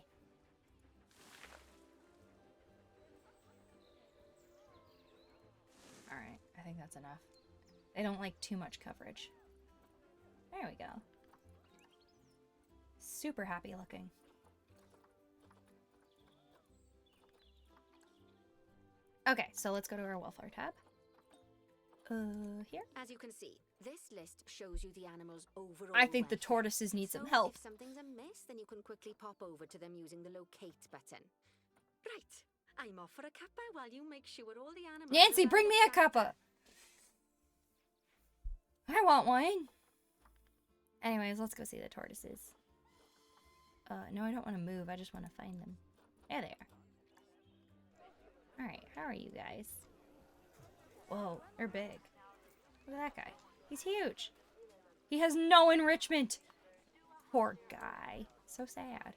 Alright, I think that's enough. They don't like too much coverage. There we go. Super happy looking. Okay, so let's go to our welfare tab. Here. As you can see, this list shows you the animal's overall I think the welfare. tortoises need some So help. if something's amiss, then you can quickly pop over to them using the locate button. Right, I'm off for a cuppa while you make sure all the animals... Nancy, are bring me a looked after. cuppa! I want one! Anyways, let's go see the tortoises. No, I don't want to move. I just want to find them. There they are. Alright, how are you guys? Whoa, they're big. Look at that guy. He's huge. He has no enrichment. Poor guy. So sad.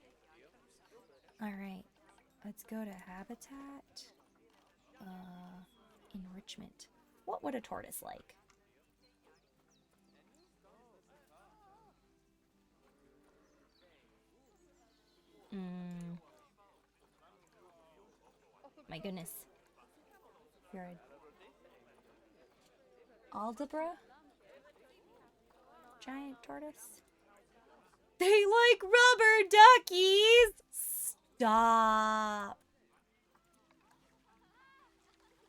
Alright. Let's go to habitat. Enrichment. What would a tortoise like? My goodness. You're a Aldabra? Giant tortoise? They like rubber duckies! Stop.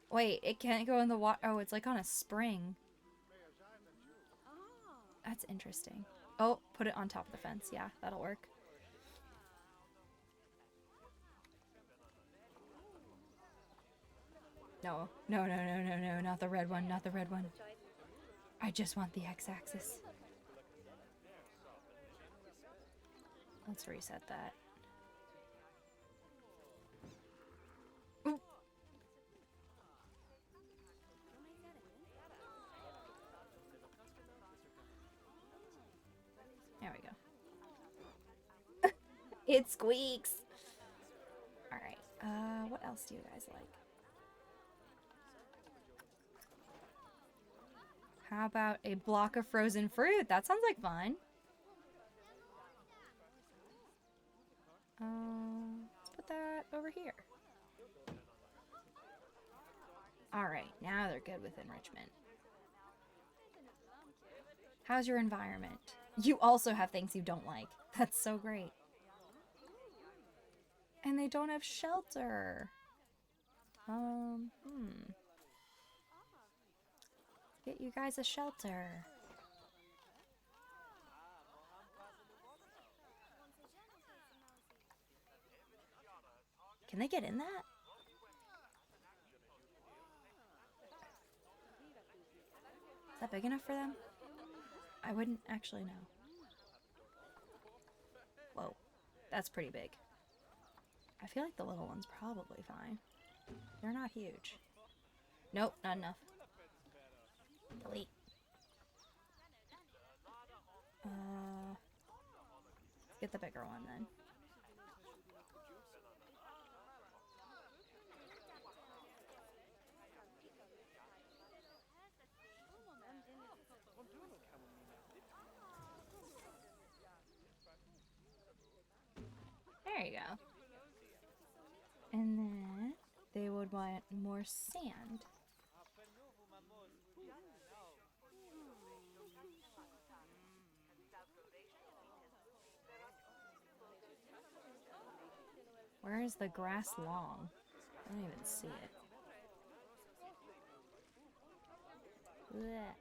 Wait, it can't go in the water. Oh, it's like on a spring. That's interesting. Oh, put it on top of the fence. Yeah, that'll work. No, no, no, no, no, no, not the red one, not the red one. I just want the x-axis. Let's reset that. Ooh. There we go. It squeaks. All right. What else do you guys like? How about a block of frozen fruit? That sounds like fun. Let's put that over here. All right, now they're good with enrichment. How's your environment? You also have things you don't like. That's so great. And they don't have shelter. Get you guys a shelter. Can they get in that? Is that big enough for them? I wouldn't actually know. Whoa, that's pretty big. I feel like the little one's probably fine. They're not huge. Nope, not enough. Delete. Let's get the bigger one then. There you go. And then they would want more sand. Where is the grass long? I don't even see it. Blech.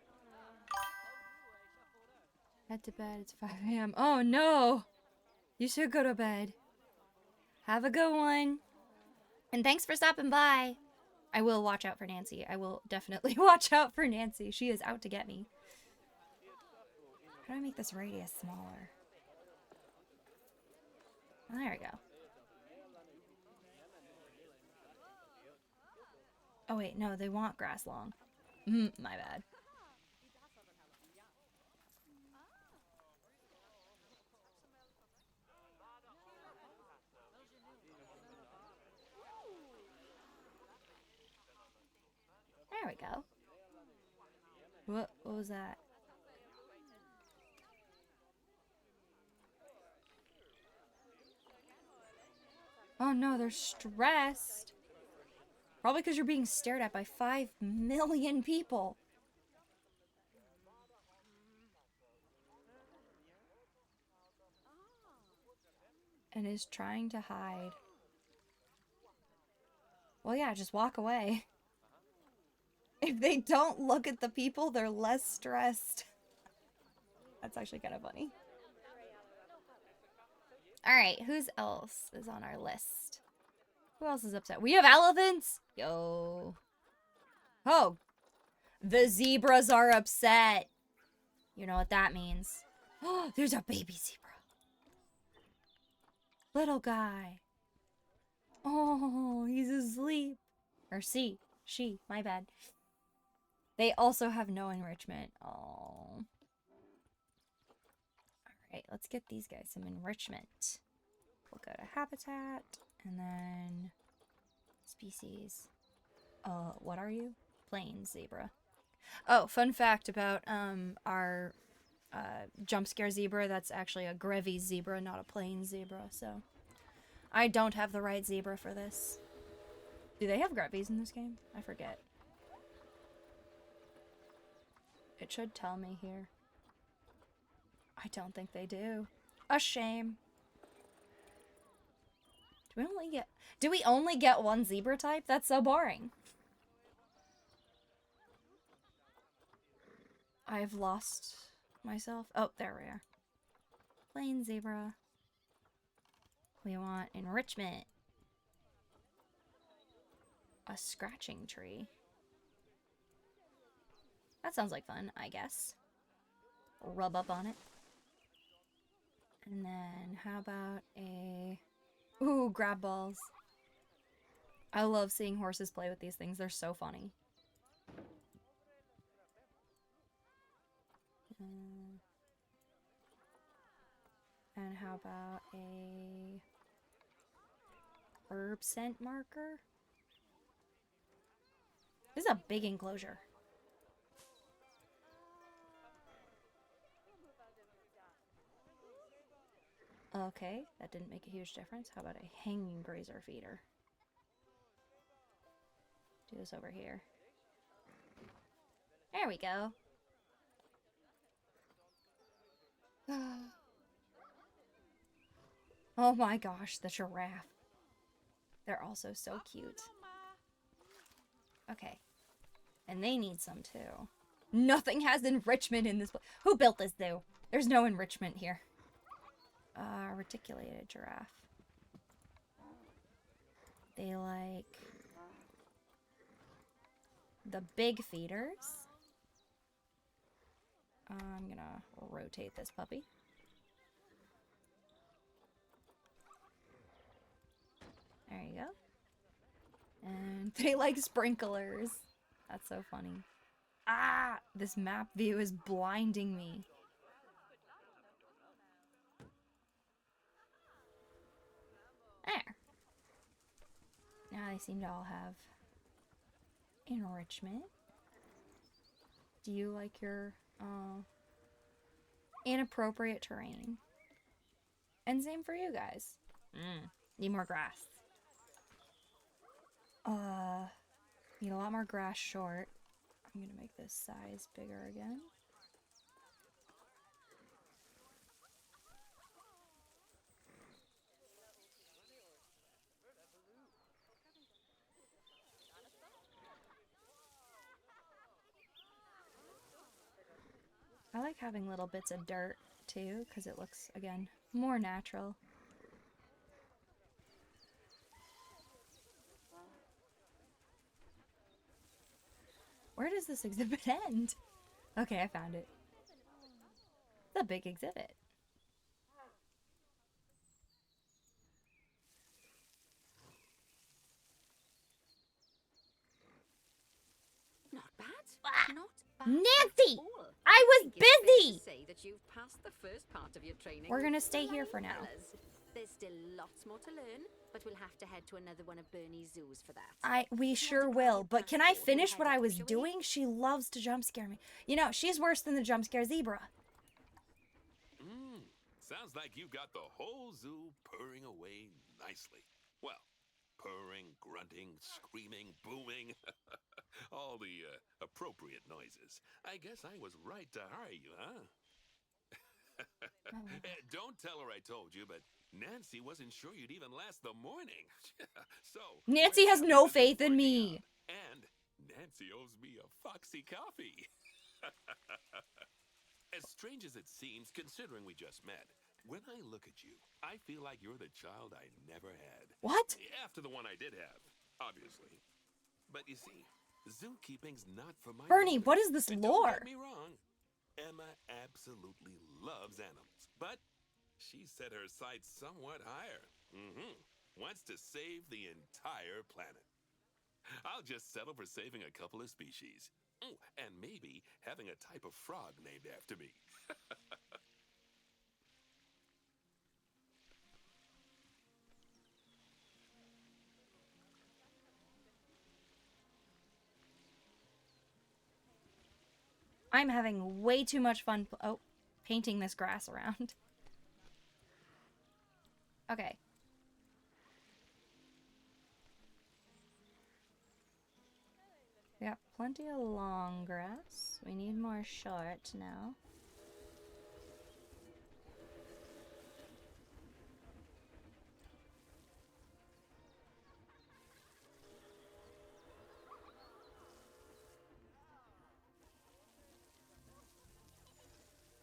Head to bed, it's 5 a.m. Oh no! You should go to bed. Have a good one. And thanks for stopping by. I will watch out for Nancy. I will definitely watch out for Nancy. She is out to get me. How do I make this radius smaller? Oh, there we go. Oh wait, no, they want grass long. My bad. There we go. What was that? Oh no, they're stressed. Probably because you're being stared at by 5 million people. And is trying to hide. Well, yeah, just walk away. If they don't look at the people, they're less stressed. That's actually kind of funny. Alright, who's else is on our list? Who else is upset? We have elephants? Yo. Oh. The zebras are upset. You know what that means. Oh, there's a baby zebra. Little guy. Oh, he's asleep. Or she, my bad. They also have no enrichment. Oh. Alright, let's get these guys some enrichment. We'll go to habitat And then species. What are you? Plains zebra. Oh, fun fact about our jump scare zebra, that's actually a Grevy's zebra, not a plains zebra, so I don't have the right zebra for this. Do they have Grevy's in this game? I forget. It should tell me here. I don't think they do. A shame. Do we only get one zebra type? That's so boring. I've lost myself. Oh, there we are. Plain zebra. We want enrichment. A scratching tree. That sounds like fun, I guess. Rub up on it. And then how about a... Ooh, grab balls. I love seeing horses play with these things. They're so funny. And how about a herb scent marker? This is a big enclosure. Okay, that didn't make a huge difference. How about a hanging grazer feeder? Do this over here. There we go. Oh my gosh, the giraffe. They're also so cute. Okay. And they need some too. Nothing has enrichment in this place. Who built this zoo? There's no enrichment here. Reticulated giraffe. They like the big feeders. I'm gonna rotate this puppy. There you go. And they like sprinklers. That's so funny. Ah! This map view is blinding me. There. Now they seem to all have enrichment. Do you like your inappropriate terrain? And same for you guys. Need more grass. Need a lot more grass short. I'm gonna make this size bigger again. I like having little bits of dirt too, because it looks, again, more natural. Where does this exhibit end? Okay, I found it. The big exhibit. Not bad. Not bad. Nancy! At all. I was Think it's fair busy! to say that you've passed the first part of your training. We're gonna stay here for now. Fellas. There's still lots more to learn, but we'll have to head to another one of Bernie's zoos for that. We sure will, but can I finish what I was doing? She loves to jump scare me. You know, she's worse than the jump scare zebra. Sounds like you got the whole zoo purring away nicely. Well, purring, grunting, screaming, booming. All the appropriate noises. I guess I was right to hire you, huh? Don't tell her I told you, but Nancy wasn't sure you'd even last the morning. So Nancy has no faith in me. And Nancy owes me a foxy coffee. As strange as it seems, considering we just met, when I look at you, I feel like you're the child I never had. What? After the one I did have, obviously. But you see, zookeeping's not for my Bernie, mother. what is this And lore? Don't get me wrong. Emma absolutely loves animals, but she set her sights somewhat higher. Wants to save the entire planet. I'll just settle for saving a couple of species. Oh, and maybe having a type of frog named after me. I'm having way too much fun painting this grass around. Okay. We got plenty of long grass. We need more short now.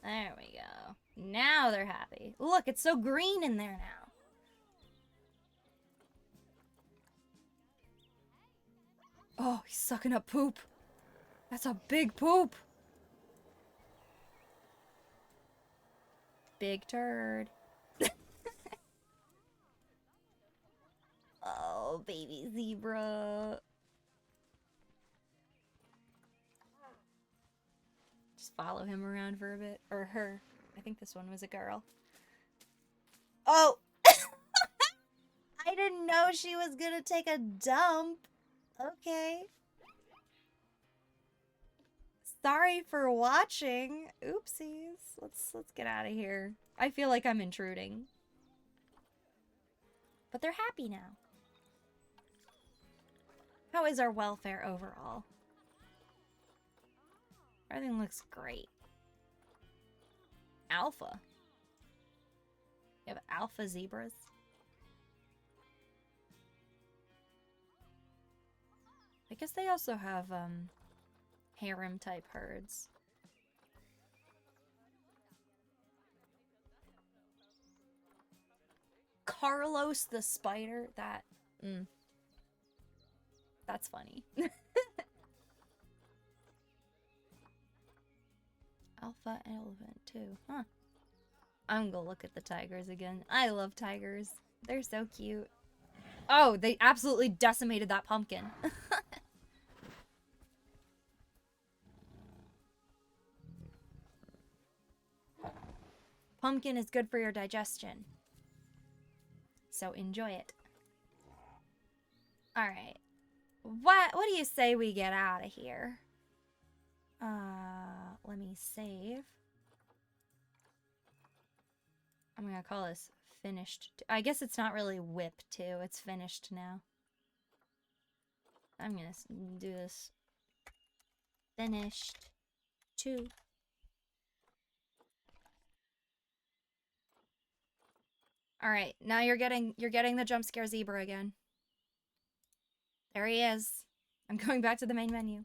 There we go. Now they're happy. Look, it's so green in there now. Oh, he's sucking up poop. That's a big poop. Big turd. Oh, baby zebra. Just follow him around for a bit. Or her. I think this one was a girl. Oh! I didn't know she was gonna take a dump. Okay. Sorry for watching. Oopsies. Let's get out of here. I feel like I'm intruding. But they're happy now. How is our welfare overall? Everything looks great. Alpha. You have alpha zebras. I guess they also have harem type herds. Carlos the spider, that's funny. Alpha elephant too, huh? I'm gonna look at the tigers again. I love tigers. They're so cute. Oh, they absolutely decimated that pumpkin. Pumpkin is good for your digestion. So enjoy it. Alright. What do you say we get out of here? Let me save. I'm gonna call this finished. I guess it's not really whip 2, it's finished now. I'm gonna do this. Finished 2. Alright, now you're getting the jump scare zebra again. There he is. I'm going back to the main menu.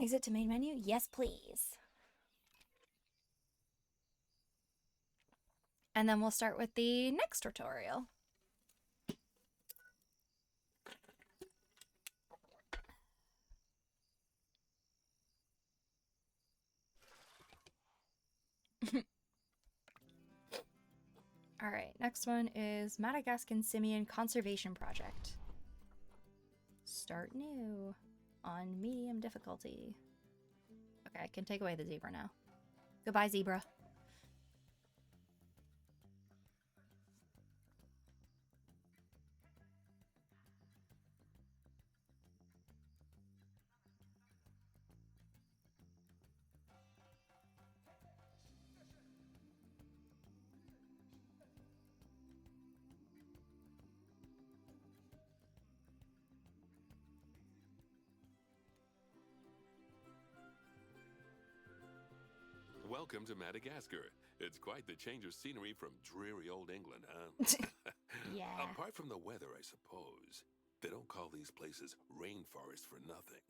Exit to main menu? Yes, please. And then we'll start with the next tutorial. Alright, next one is Madagascan Simian Conservation Project. Start new. On medium difficulty. Okay, I can take away the zebra now. Goodbye, zebra. Welcome to Madagascar. It's quite the change of scenery from dreary old England, huh? Yeah. Apart from the weather, I suppose. They don't call these places rainforests for nothing.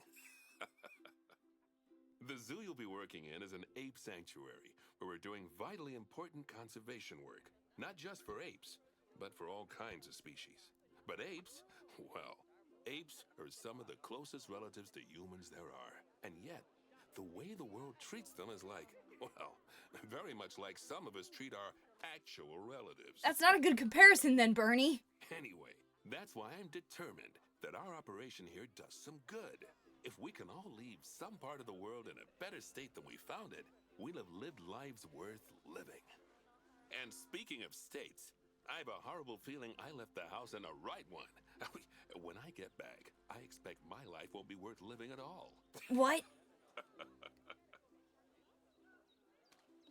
The zoo you'll be working in is an ape sanctuary, where we're doing vitally important conservation work. Not just for apes, but for all kinds of species. But apes, well, apes are some of the closest relatives to humans there are. And yet, the way the world treats them is like, well, very much like some of us treat our actual relatives. That's not a good comparison then, Bernie. Anyway, that's why I'm determined that our operation here does some good. If we can all leave some part of the world in a better state than we found it, we'll have lived lives worth living. And speaking of states, I have a horrible feeling I left the house in the right one. When I get back, I expect my life won't be worth living at all. What?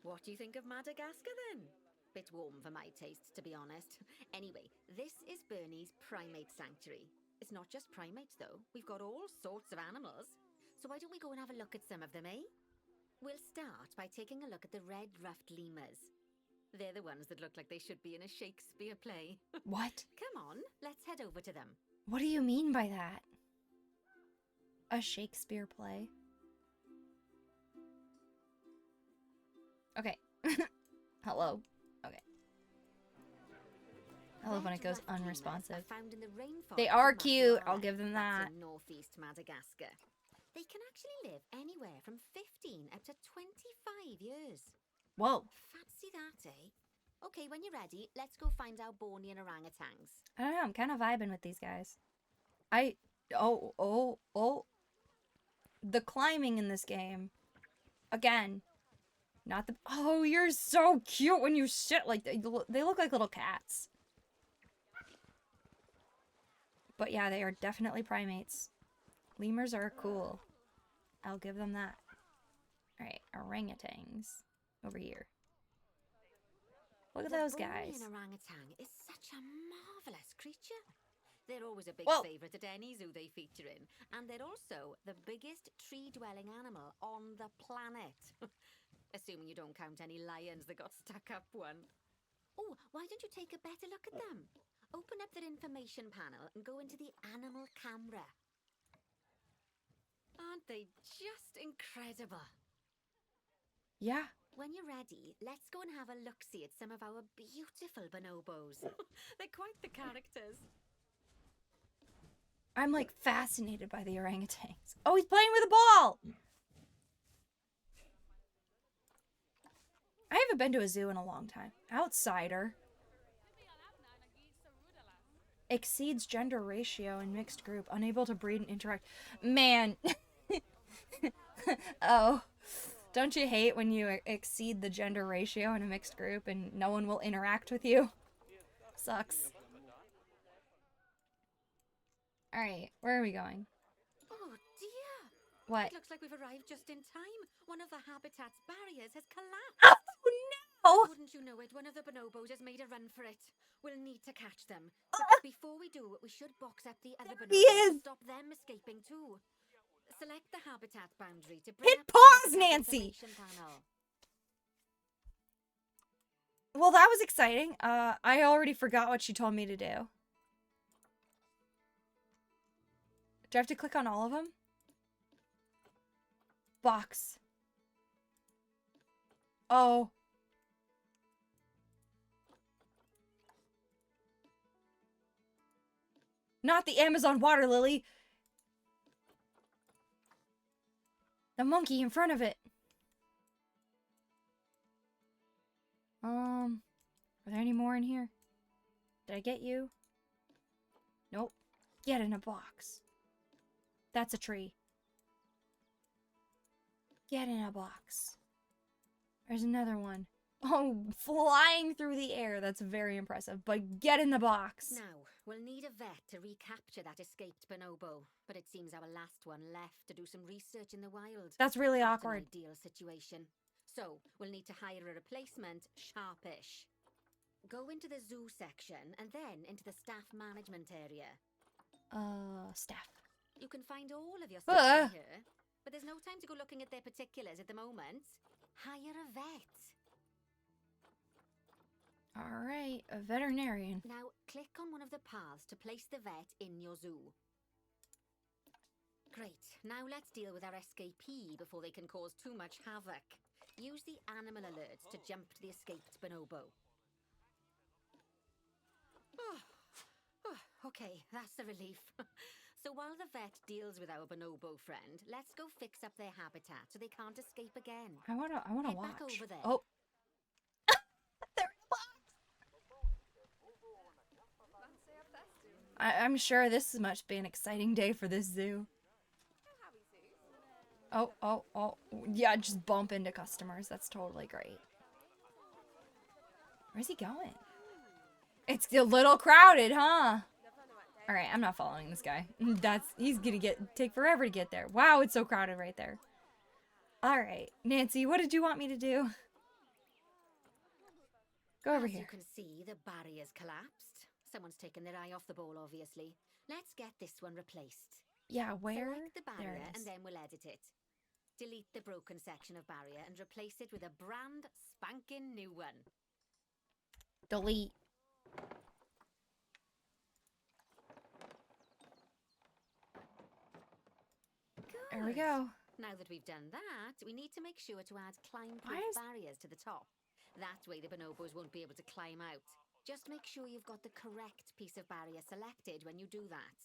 What do you think of Madagascar then? Bit warm for my taste, to be honest. Anyway, this is Bernie's primate sanctuary. It's not just primates, though. We've got all sorts of animals. So why don't we go and have a look at some of them, eh? We'll start by taking a look at the red-ruffed lemurs. They're the ones that look like they should be in a Shakespeare play. What? Come on, let's head over to them. What do you mean by that? A Shakespeare play? Okay. Hello. Okay. I love when it goes Red-ruffed lemurs unresponsive. are found in the rainforest They are of cute. Madeira. I'll give them that. That's in northeast Madagascar. They can actually live anywhere from 15 up to 25 years. Whoa. Fancy that, eh? Okay, when you're ready, let's go find our Bornean orangutans. I don't know. I'm kind of vibing with these guys. Oh. The climbing in this game. Again. Not the... Oh, you're so cute when you sit like... They look like little cats. But yeah, they are definitely primates. Lemurs are cool. I'll give them that. Alright, orangutans. Over here. Look at those guys. The Bornean orangutan is such a marvelous creature. They're always a big Whoa. favourite at any zoo they feature in. And they're also the biggest tree-dwelling animal on the planet. Assuming you don't count any lions that got stuck up one. Oh, why don't you take a better look at them? Open up their information panel and go into the animal camera. Aren't they just incredible? Yeah. When you're ready, let's go and have a look-see at some of our beautiful bonobos. They're quite the characters. I'm like fascinated by the orangutans. Oh, he's playing with a ball! I haven't been to a zoo in a long time. Outsider. Exceeds gender ratio in mixed group. Unable to breed and interact. Man. Oh. Don't you hate when you exceed the gender ratio in a mixed group and no one will interact with you? Sucks. Alright, where are we going? Oh dear! What? It looks like we've arrived just in time. One of the habitat's barriers has collapsed. Oh no! Wouldn't you know it, one of the bonobos has made a run for it. We'll need to catch them. But before we do, we should box up the other He bonobos is. to stop them escaping too. Select the habitat boundary to bring Hit up the pause, habitat Nancy! information panel. Well, that was exciting. I already forgot what she told me to do. Do I have to click on all of them? Box. Oh. Not the Amazon water lily. The monkey in front of it. Are there any more in here? Did I get you? Nope. Get in a box. That's a tree. Get in a box. There's another one. Oh, flying through the air. That's very impressive. But get in the box. Now, we'll need a vet to recapture that escaped bonobo. But it seems our last one left to do some research in the wild. That's really Not awkward. an ideal situation. So, we'll need to hire a replacement sharpish. Go into the zoo section and then into the staff management area. Staff. You can find all of your stuff in here, but there's no time to go looking at their particulars at the moment. Hire a vet. Alright, a veterinarian. Now, click on one of the paths to place the vet in your zoo. Great. Now let's deal with our escapee before they can cause too much havoc. Use the animal alerts to jump to the escaped bonobo. Okay, that's a relief. So while the vet deals with our bonobo friend, let's go fix up their habitat so they can't escape again. I wanna Head watch. back over there. Oh. They're in a box. I'm sure this must be an exciting day for this zoo. Oh. Yeah, just bump into customers. That's totally great. Where's he going? It's a little crowded, huh? Alright, I'm not following this guy. He's gonna take forever to get there. Wow, it's so crowded right there. Alright, Nancy, what did you want me to do? Go over As here. you can see, the barrier's collapsed. Someone's taken their eye off the ball, obviously. Let's get this one replaced. Yeah, where? Select the There barrier it and is. then we'll edit it. Delete the broken section of barrier and replace it with a brand spanking new one. Delete. There we Good. go. Now that we've done that, we need to make sure to add Why climb-proof is- barriers to the top. That way the bonobos won't be able to climb out. Just make sure you've got the correct piece of barrier selected when you do that.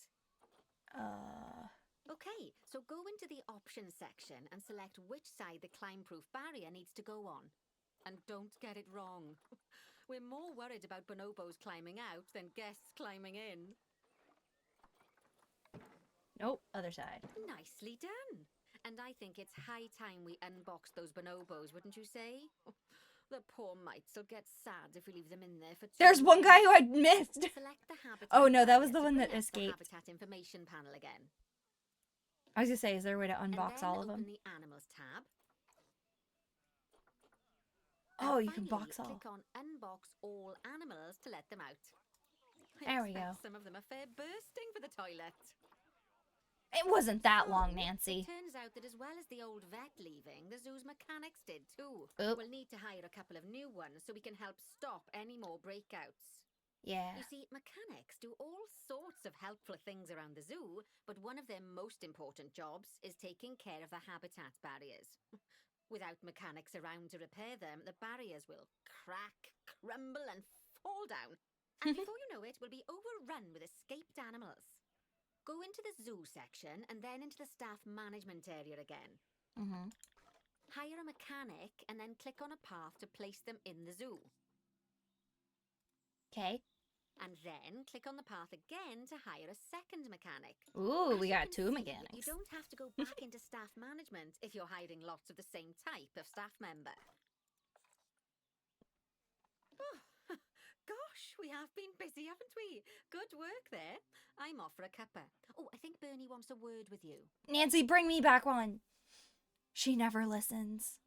Okay, so go into the options section and select which side the climb-proof barrier needs to go on. And don't get it wrong. We're more worried about bonobos climbing out than guests climbing in. Nope, other side. Nicely done. And I think it's high time we unbox those bonobos, wouldn't you say? The poor mites will get sad if we leave them in there for too There's one long. guy who I missed. Select the habitat Oh, no, that was barrier the to one that bring up the escaped. habitat information panel again. I was gonna say, is there a way to And unbox then all of open them? the animals tab. Oh, And you can finally, box all. click on unbox all animals to let them out. There we go. Some of them are fair bursting for the toilet. It wasn't that So, long, Nancy. It turns out that as well as the old vet leaving, the zoo's mechanics did too. Oop. We'll need to hire a couple of new ones so we can help stop any more breakouts. Yeah. You see, mechanics do all sorts of helpful things around the zoo, but one of their most important jobs is taking care of the habitat barriers. Without mechanics around to repair them, the barriers will crack, crumble, and fall down. And before you know it, we'll be overrun with escaped animals. Go into the zoo section and then into the staff management area again. Mm-hmm. Hire a mechanic and then click on a path to place them in the zoo. Okay. And then click on the path again to hire a second mechanic. Ooh, As we you got can two see, mechanics. You don't have to go back into staff management if you're hiring lots of the same type of staff member. Oh, gosh, we have been busy, haven't we? Good work there. I'm off for a cuppa. Oh, I think Bernie wants a word with you. Nancy, bring me back one. She never listens.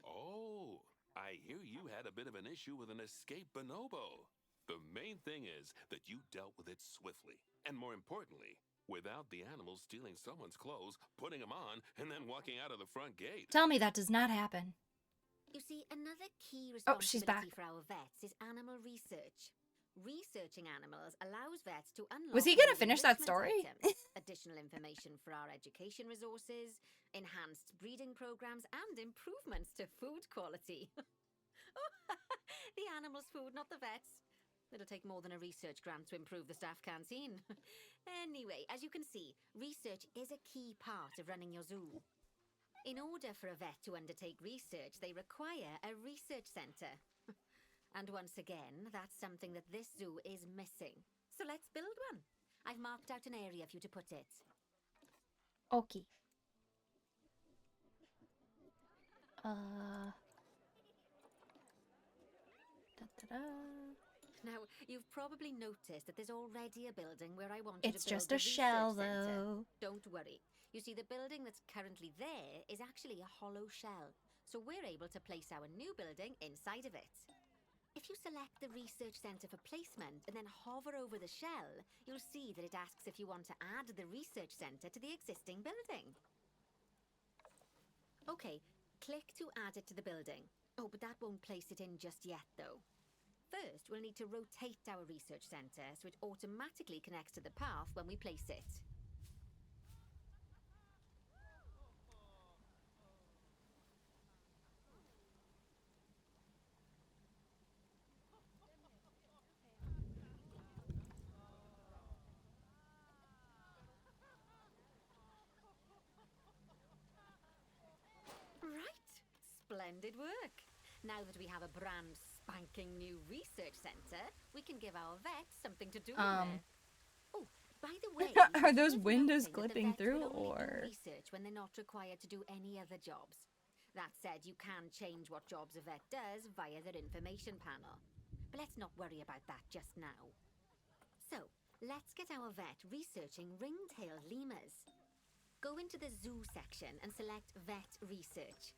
Oh, I hear you had a bit of an issue with an escaped bonobo. The main thing is that you dealt with it swiftly. And more importantly, without the animals stealing someone's clothes, putting them on, and then walking out of the front gate. Tell me that does not happen. You see, another key Oh, she's back. responsibility for our vets is animal research. Researching animals allows vets to unlock Was he gonna new finish that enrichment story? items, additional information for our education resources, enhanced breeding programs, and improvements to food quality. Oh, the animals' food, not the vets. It'll take more than a research grant to improve the staff canteen. Anyway, as you can see, research is a key part of running your zoo. In order for a vet to undertake research, they require a research centre. And once again, that's something that this zoo is missing. So let's build one. I've marked out an area for you to put it. Okay. Da-da-da. Now, you've probably noticed that there's already a building where I want you It's to build just the a shell, research centre. though. Don't worry. You see, the building that's currently there is actually a hollow shell. So we're able to place our new building inside of it. If you select the research centre for placement and then hover over the shell, you'll see that it asks if you want to add the research centre to the existing building. Okay, click to add it to the building. Oh, but that won't place it in just yet, though. First, we'll need to rotate our research centre so it automatically connects to the path when we place it. Right, splendid work. Now that we have a brand spanking new research centre, we can give our vets something to do in there. Oh, by the way, Are it's those worth windows noting that the clipping vets through, will only or- do research when they're not required to do any other jobs. That said, you can change what jobs a vet does via their information panel. But let's not worry about that just now. So, let's get our vet researching ring-tailed lemurs. Go into the zoo section and select Vet Research.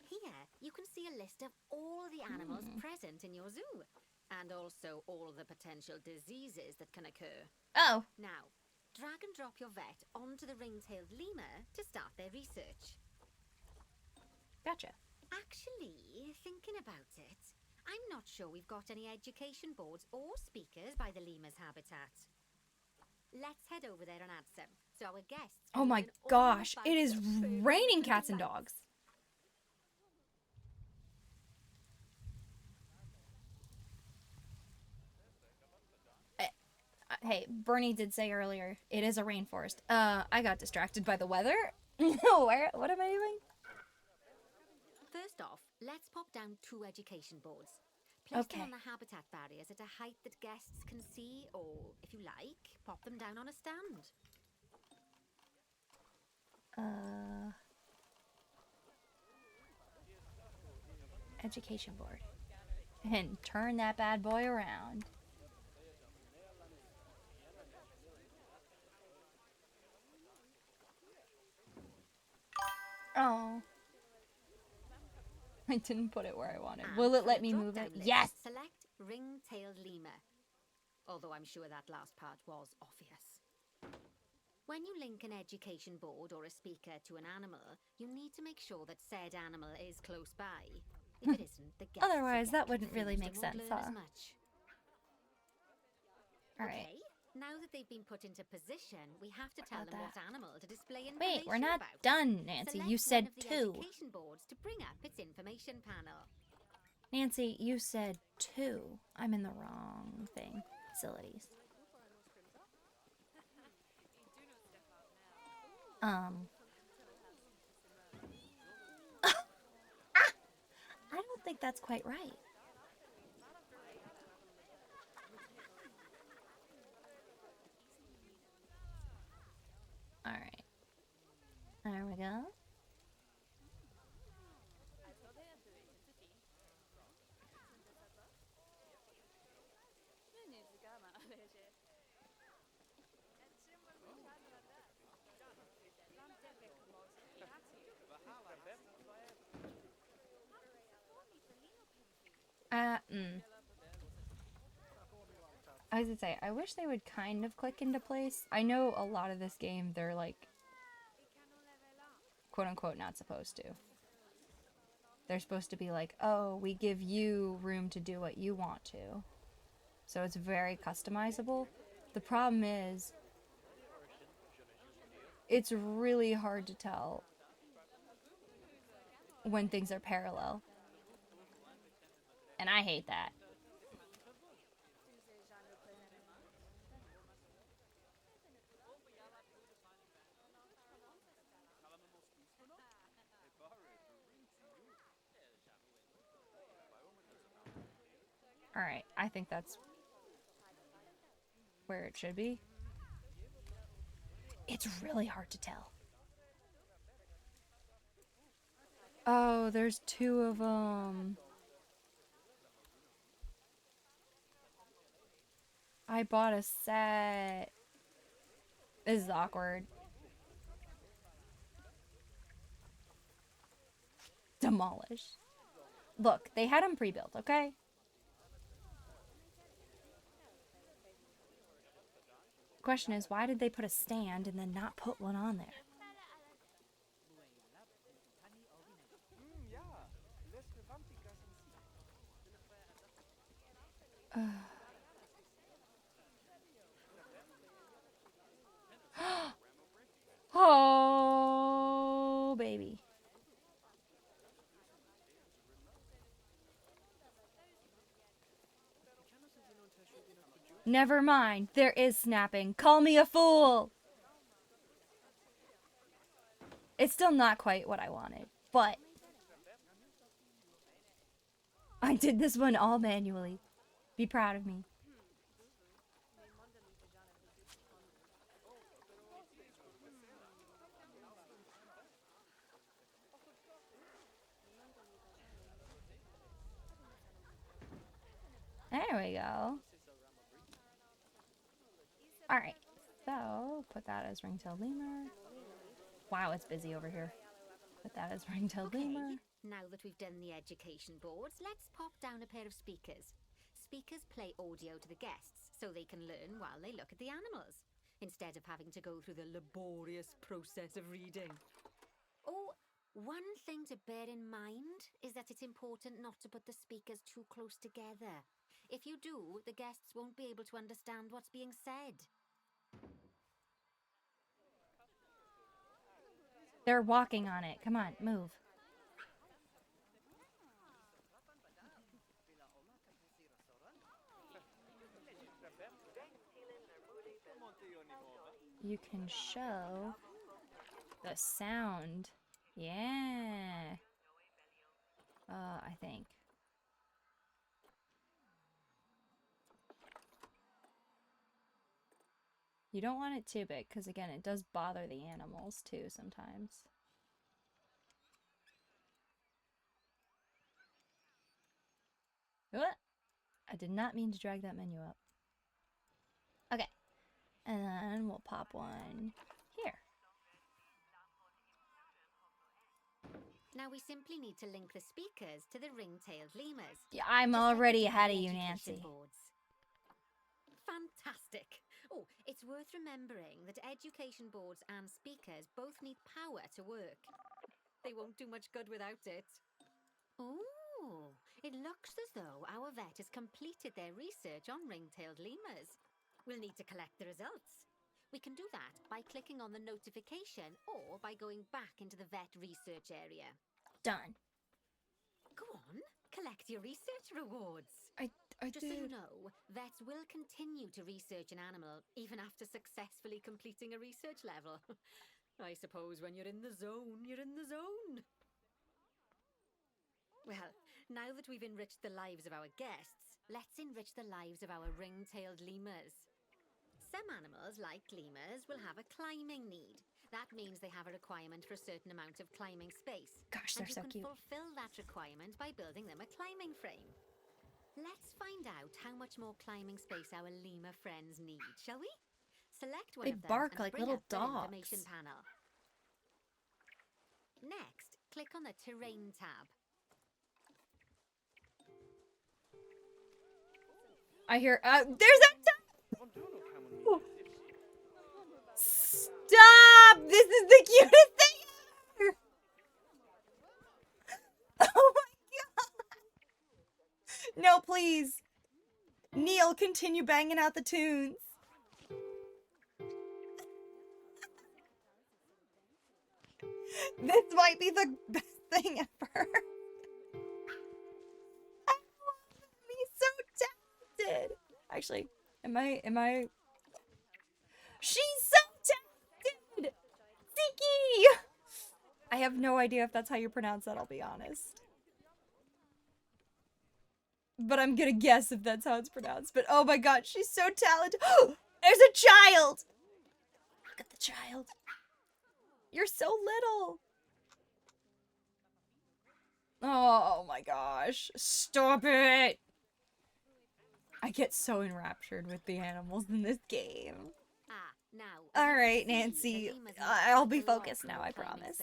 Here, you can see a list of all the animals present in your zoo, and also all the potential diseases that can occur. Oh, Now, drag and drop your vet onto the ring-tailed lemur to start their research. gotcha. Actually, thinking about it, I'm not sure we've got any education boards or speakers by the lemur's habitat. Let's head over there and add some, so our guests can Oh my learn all gosh, about it is what fur raining really cats and likes. dogs. Hey, Bernie did say earlier, it is a rainforest. I got distracted by the weather. What am I doing? First off, let's pop down 2 education boards. Place them Okay. on the habitat barriers at a height that guests can see, or, if you like, pop them down on a stand. Education board. And turn that bad boy around. Oh. I didn't put it where I wanted. And Will it from let the me move it? drop-down list, Yes! select ring-tailed lemur. Although I'm sure that last part was obvious. When you link an education board or a speaker to an animal, you need to make sure that said animal is close by. If it isn't, the guests Otherwise, will that get wouldn't really confused make and sense, won't learn huh? as much. Alright. Okay, now that they've been put into position, we have to tell about them that? what animal to display information Wait, we're not about. done, Nancy. Select You said one of the 2. education boards to bring up its information panel. Nancy, you said 2. I'm in the wrong thing. Facilities. I don't think that's quite right. Alright. There we go. I was gonna say, I wish they would kind of click into place. I know a lot of this game, they're like, quote unquote, not supposed to. They're supposed to be like, oh, we give you room to do what you want to. So it's very customizable. The problem is, it's really hard to tell when things are parallel. And I hate that. Alright, I think that's where it should be. It's really hard to tell. Oh, there's 2 of them. I bought a set. This is awkward. Demolish. Look, they had them pre-built, okay? Question is, why did they put a stand and then not put one on there? Oh, baby. Never mind. There is snapping. Call me a fool. It's still not quite what I wanted, but I did this one all manually. Be proud of me. There we go. Alright, so put that as ring-tailed lemur. Wow, it's busy over here. But that is ring-tailed lemur. Now that we've done the education boards, let's pop down a pair of speakers. Speakers play audio to the guests so they can learn while they look at the animals, instead of having to go through the laborious process of reading. Oh, one thing to bear in mind is that it's important not to put the speakers too close together. If you do, the guests won't be able to understand what's being said. They're walking on it. Come on, move. You can show the sound. Yeah. I think. You don't want it too big, because again, it does bother the animals too sometimes. What? I did not mean to drag that menu up. Okay. And then we'll pop one here. Now we simply need to link the speakers to the ring-tailed lemurs. Yeah, I'm Just like already we did ahead of with you, education Nancy. boards. Fantastic. Oh, it's worth remembering that education boards and speakers both need power to work. They won't do much good without it. Oh, it looks as though our vet has completed their research on ring-tailed lemurs. We'll need to collect the results. We can do that by clicking on the notification or by going back into the vet research area. Done. Go on, collect your research rewards. I Just so you know, vets will continue to research an animal even after successfully completing a research level. I suppose when you're in the zone, you're in the zone. Well, now that we've enriched the lives of our guests, let's enrich the lives of our ring-tailed lemurs. Some animals, like lemurs, will have a climbing need. That means they have a requirement for a certain amount of climbing space. Gosh, they're so and cute. you can fulfill that requirement by building them a climbing frame. Let's find out how much more climbing space our lemur friends need, shall we? Select one They of them bark and like bring little up the dogs. information panel. Next, click on the Terrain tab. I hear, there's that. Stop! This is the cutest thing ever! Oh my god! No, please. Neil, continue banging out the tunes. This might be the best thing ever. He's so talented. Actually, am I? She's so talented! Ziki! I have no idea if that's how you pronounce that, I'll be honest. But I'm gonna guess if that's how it's pronounced. But oh my god, she's so talented. There's a child! Look at the child. You're so little. Oh my gosh. Stop it! I get so enraptured with the animals in this game. Now, Alright, Nancy. I'll be focused now, I promise.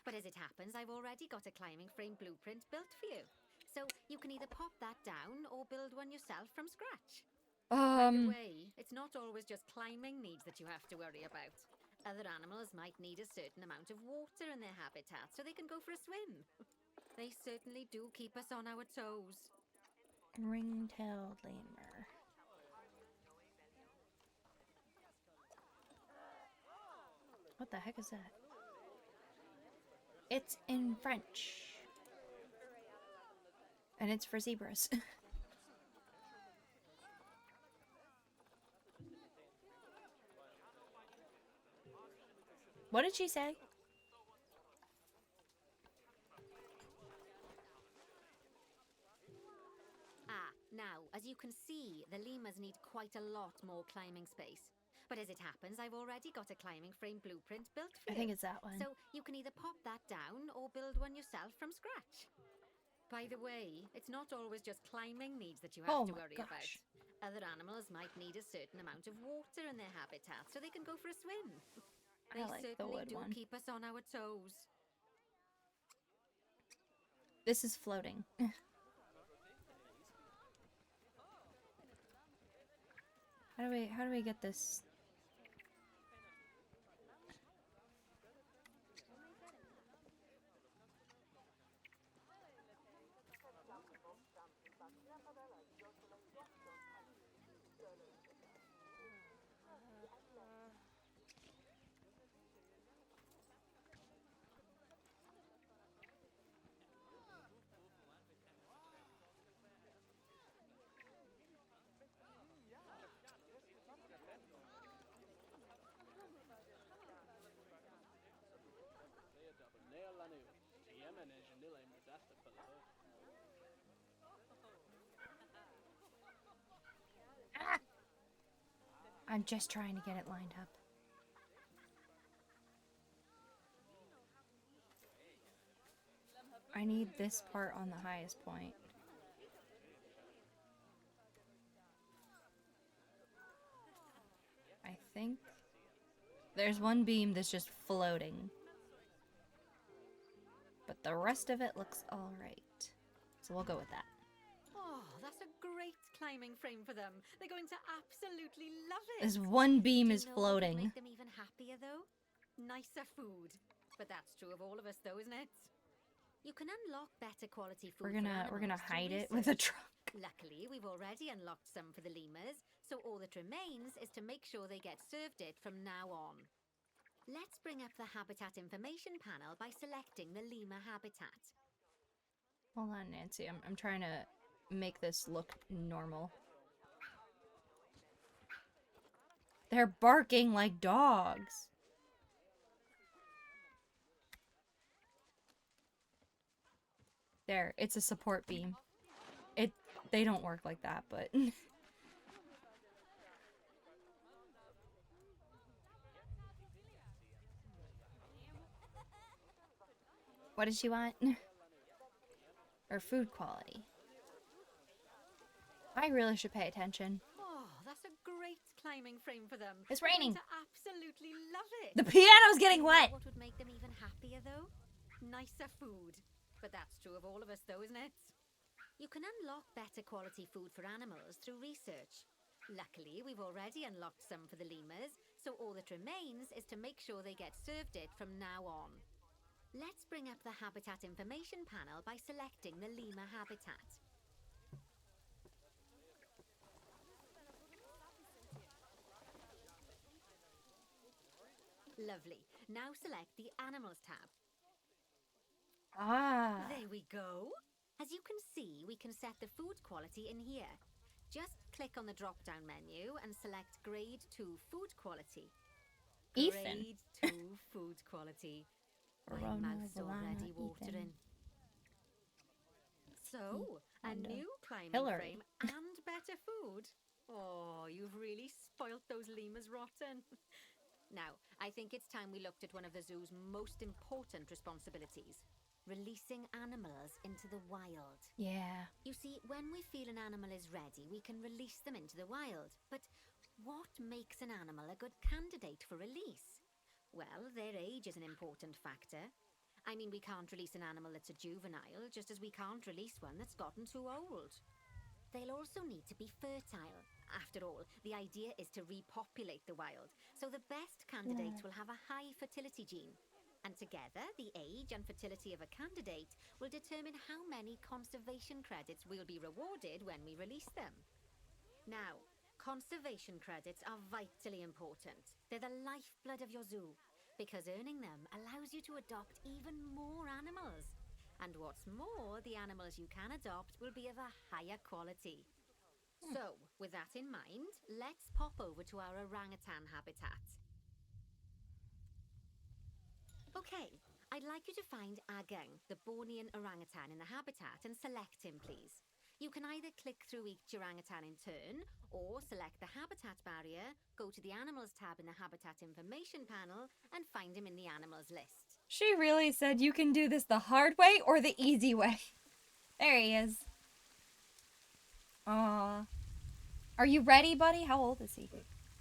But as it happens, I've already got a climbing frame blueprint built for you. So you can either pop that down or build one yourself from scratch. By the way, it's not always just climbing needs that you have to worry about. Other animals might need a certain amount of water in their habitat so they can go for a swim. They certainly do keep us on our toes. Ring-tailed lemur. What the heck is that? It's in French. And it's for zebras. What did she say? Now, as you can see, the lemurs need quite a lot more climbing space. But as it happens, I've already got a climbing frame blueprint built for you. I think it's that one. So you can either pop that down or build one yourself from scratch. By the way, it's not always just climbing needs that you have to worry about. Other animals might need a certain amount of water in their habitat so they can go for a swim. They I like the certainly wood do one. keep us on our toes. This is floating. How do we get this? I'm just trying to get it lined up. I need this part on the highest point. I think there's one beam that's just floating. But the rest of it looks alright. So we'll go with that. Oh, that's a great climbing frame for them. They're going to absolutely love it. This one beam Do you is know what would floating. make them even happier, though? Nicer food. But that's true of all of us, though, isn't it? You can unlock better quality food. We're gonna animals through hide it with a research. truck. Luckily, we've already unlocked some for the lemurs, so all that remains is to make sure they get served it from now on. Let's bring up the habitat information panel by selecting the lemur habitat. Hold on, Nancy. I'm trying to make this look normal. They're barking like dogs. There, it's a support beam. They don't work like that, but what did she want? Or food quality. I really should pay attention. Oh, that's a great climbing frame for them. It's They're going raining. to absolutely love it. The piano's getting You know wet. what would make them even happier, though? Nicer food. But that's true of all of us, though, isn't it? You can unlock better quality food for animals through research. Luckily, we've already unlocked some for the lemurs, so all that remains is to make sure they get served it from now on. Let's bring up the habitat information panel by selecting the lemur habitat. Lovely. Now select the Animals tab. Ah. There we go. As you can see, we can set the food quality in here. Just click on the drop-down menu and select Grade 2 Food Quality. Ethan. Grade 2 Food Quality. My Verona, mouth's Valana, already Ethan. watering. So, a and, new climbing Hillary. frame and better food. Oh, you've really spoilt those lemurs rotten. Now, I think it's time we looked at one of the zoo's most important responsibilities. Releasing animals into the wild. Yeah. You see, when we feel an animal is ready, we can release them into the wild. But what makes an animal a good candidate for release? Well, their age is an important factor. I mean, we can't release an animal that's a juvenile, just as we can't release one that's gotten too old. They'll also need to be fertile. After all, the idea is to repopulate the wild, so the best candidates will have a high fertility gene. And together, the age and fertility of a candidate will determine how many conservation credits will be rewarded when we release them. Now, conservation credits are vitally important. They're the lifeblood of your zoo, because earning them allows you to adopt even more animals. And what's more, the animals you can adopt will be of a higher quality. So, with that in mind, let's pop over to our orangutan habitat. Okay, I'd like you to find Agang, the Bornean orangutan in the habitat, and select him, please. You can either click through each orangutan in turn, or select the habitat barrier, go to the Animals tab in the Habitat Information panel, and find him in the Animals list. She really said you can do this the hard way or the easy way. There he is. Aw. Are you ready, buddy? How old is he?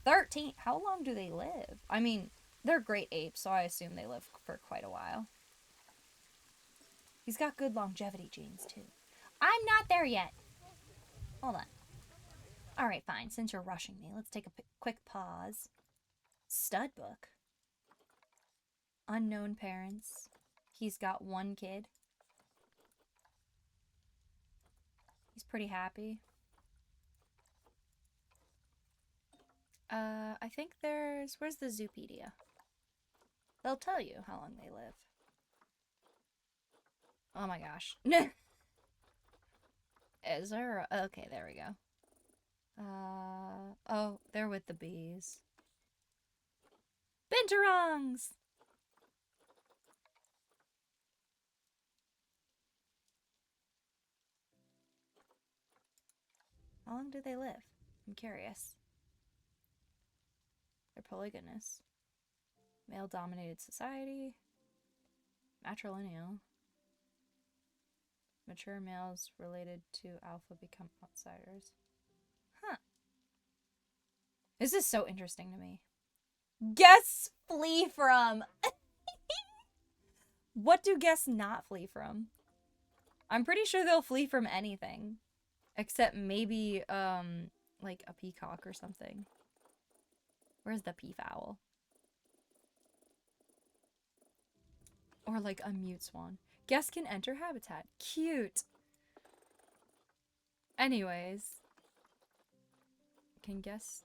13. How long do they live? I mean, they're great apes, so I assume they live for quite a while. He's got good longevity genes, too. I'm not there yet. Hold on. All right, fine. Since you're rushing me, let's take a quick pause. Stud book. Unknown parents. He's got one kid. He's pretty happy. I think there's... Where's the Zoopedia? They'll tell you how long they live. Oh my gosh. Is there... Okay, there we go. Oh, they're with the bees. Binturongs! How long do they live? I'm curious. They're polygynous. Male-dominated society. Matrilineal. Mature males related to alpha become outsiders. Huh. This is so interesting to me. Guests flee from. What do guests not flee from? I'm pretty sure they'll flee from anything. Except maybe, like a peacock or something. Where's the peafowl? Or like a mute swan. Guests can enter habitat. Cute. Anyways. Can guests...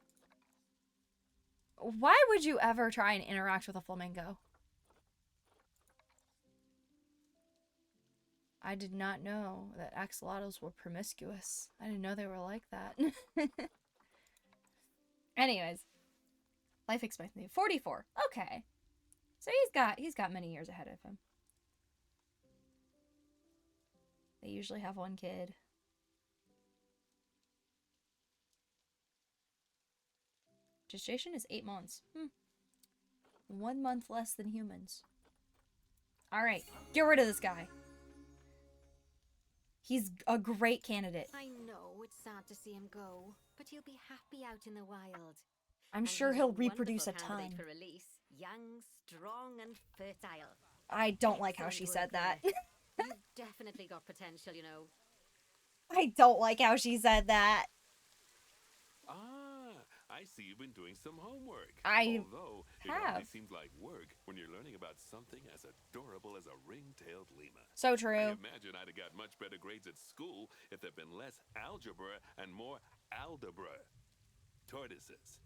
Why would you ever try and interact with a flamingo? I did not know that axolotls were promiscuous. I didn't know they were like that. Anyways. Life expectancy 44. Okay. So he's got many years ahead of him. They usually have one kid. Gestation is 8 months. 1 month less than humans. Alright, get rid of this guy. He's a great candidate. I know it's sad to see him go, but he'll be happy out in the wild. I'm sure he'll reproduce a wonderful ton. candidate for release. Young, strong, and fertile. I don't like how she Excellent said that. work there. You've definitely got potential, you know. I don't like how she said that. Ah, I see you've been doing some homework. I Although it have. only seems like work when you're learning about something as adorable as a ring-tailed lemur. So I true. imagine I'd have got much better grades at school if there'd been less algebra and more aldebra. Tortoises.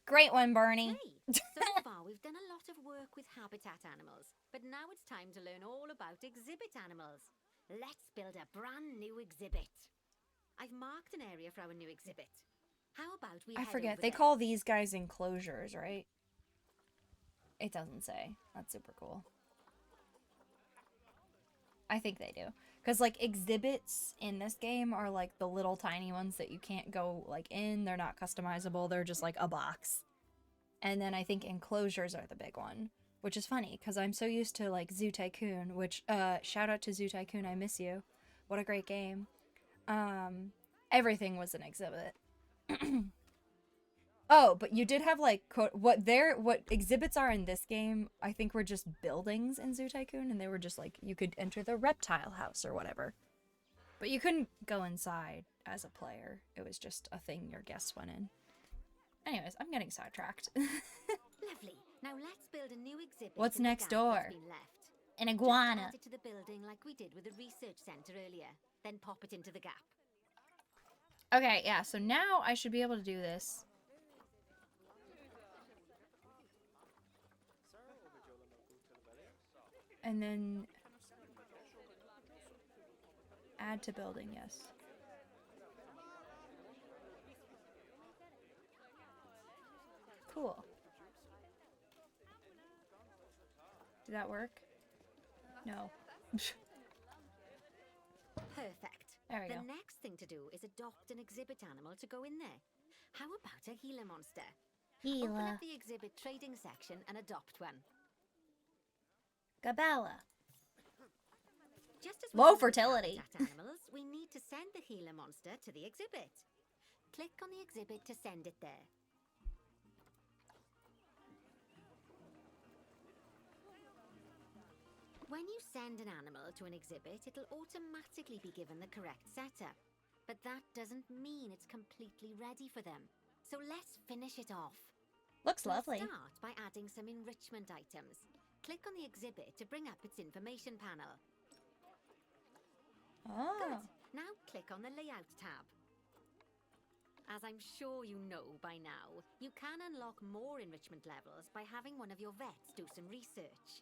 Great one, Bernie. Hey, so far we've done a lot of work with habitat animals, but now it's time to learn all about exhibit animals. Let's build a brand new exhibit. I've marked an area for our new exhibit. How about we I head forget. over They there? call these guys enclosures, right? It doesn't say. That's super cool. I think they do. Because, like, exhibits in this game are, like, the little tiny ones that you can't go, like, in. They're not customizable. They're just, like, a box. And then I think enclosures are the big one. Which is funny, because I'm so used to, like, Zoo Tycoon. Which, shout out to Zoo Tycoon. I miss you. What a great game. Everything was an exhibit. Oh, but you did have, like, what exhibits are in this game, I think were just buildings in Zoo Tycoon, and they were just, like, you could enter the reptile house or whatever. But you couldn't go inside as a player. It was just a thing your guests went in. Anyways, I'm getting sidetracked. Lovely. Now let's build a new exhibit. What's in the next gap that's door? been left. An Just iguana. add it to the building like we did with the research center earlier. Then pop it into the gap. Okay, yeah, so now I should be able to do this. And then add to building, yes. Cool. Did that work? No. Perfect. There we The go. next thing to do is adopt an exhibit animal to go in there. How about a Gila monster? Open Gila. up the exhibit trading section and adopt one. Gabella. Just as Low with fertility. habitat animals, we need to send the Gila monster to the exhibit. Click on the exhibit to send it there. When you send an animal to an exhibit, it'll automatically be given the correct setup. But that doesn't mean it's completely ready for them. So let's finish it off. Looks We'll lovely. start by adding some enrichment items. Click on the exhibit to bring up its information panel. Oh. Good. Now click on the Layout tab. As I'm sure you know by now, you can unlock more enrichment levels by having one of your vets do some research.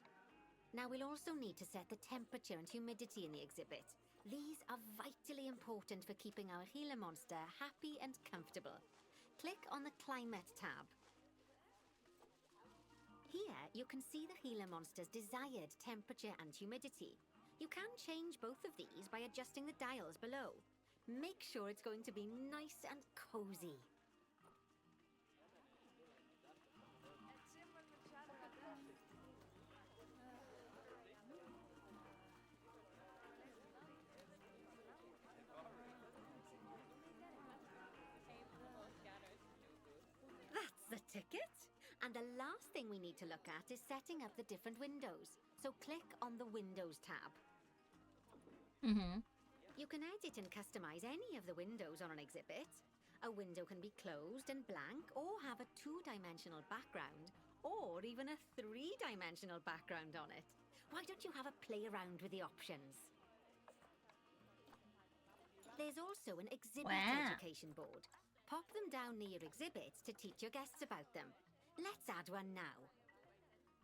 Now we'll also need to set the temperature and humidity in the exhibit. These are vitally important for keeping our Gila monster happy and comfortable. Click on the Climate tab. Here you can see the Gila monster's desired temperature and humidity. You can change both of these by adjusting the dials below. Make sure it's going to be nice and cozy. That's the ticket. And the last thing we need to look at is setting up the different windows. So click on the Windows tab. You can edit and customize any of the windows on an exhibit. A window can be closed and blank, or have a 2-dimensional background, or even a 3-dimensional background on it. Why don't you have a play around with the options? There's also an exhibit education board. Pop them down near your exhibits to teach your guests about them. Let's add one now.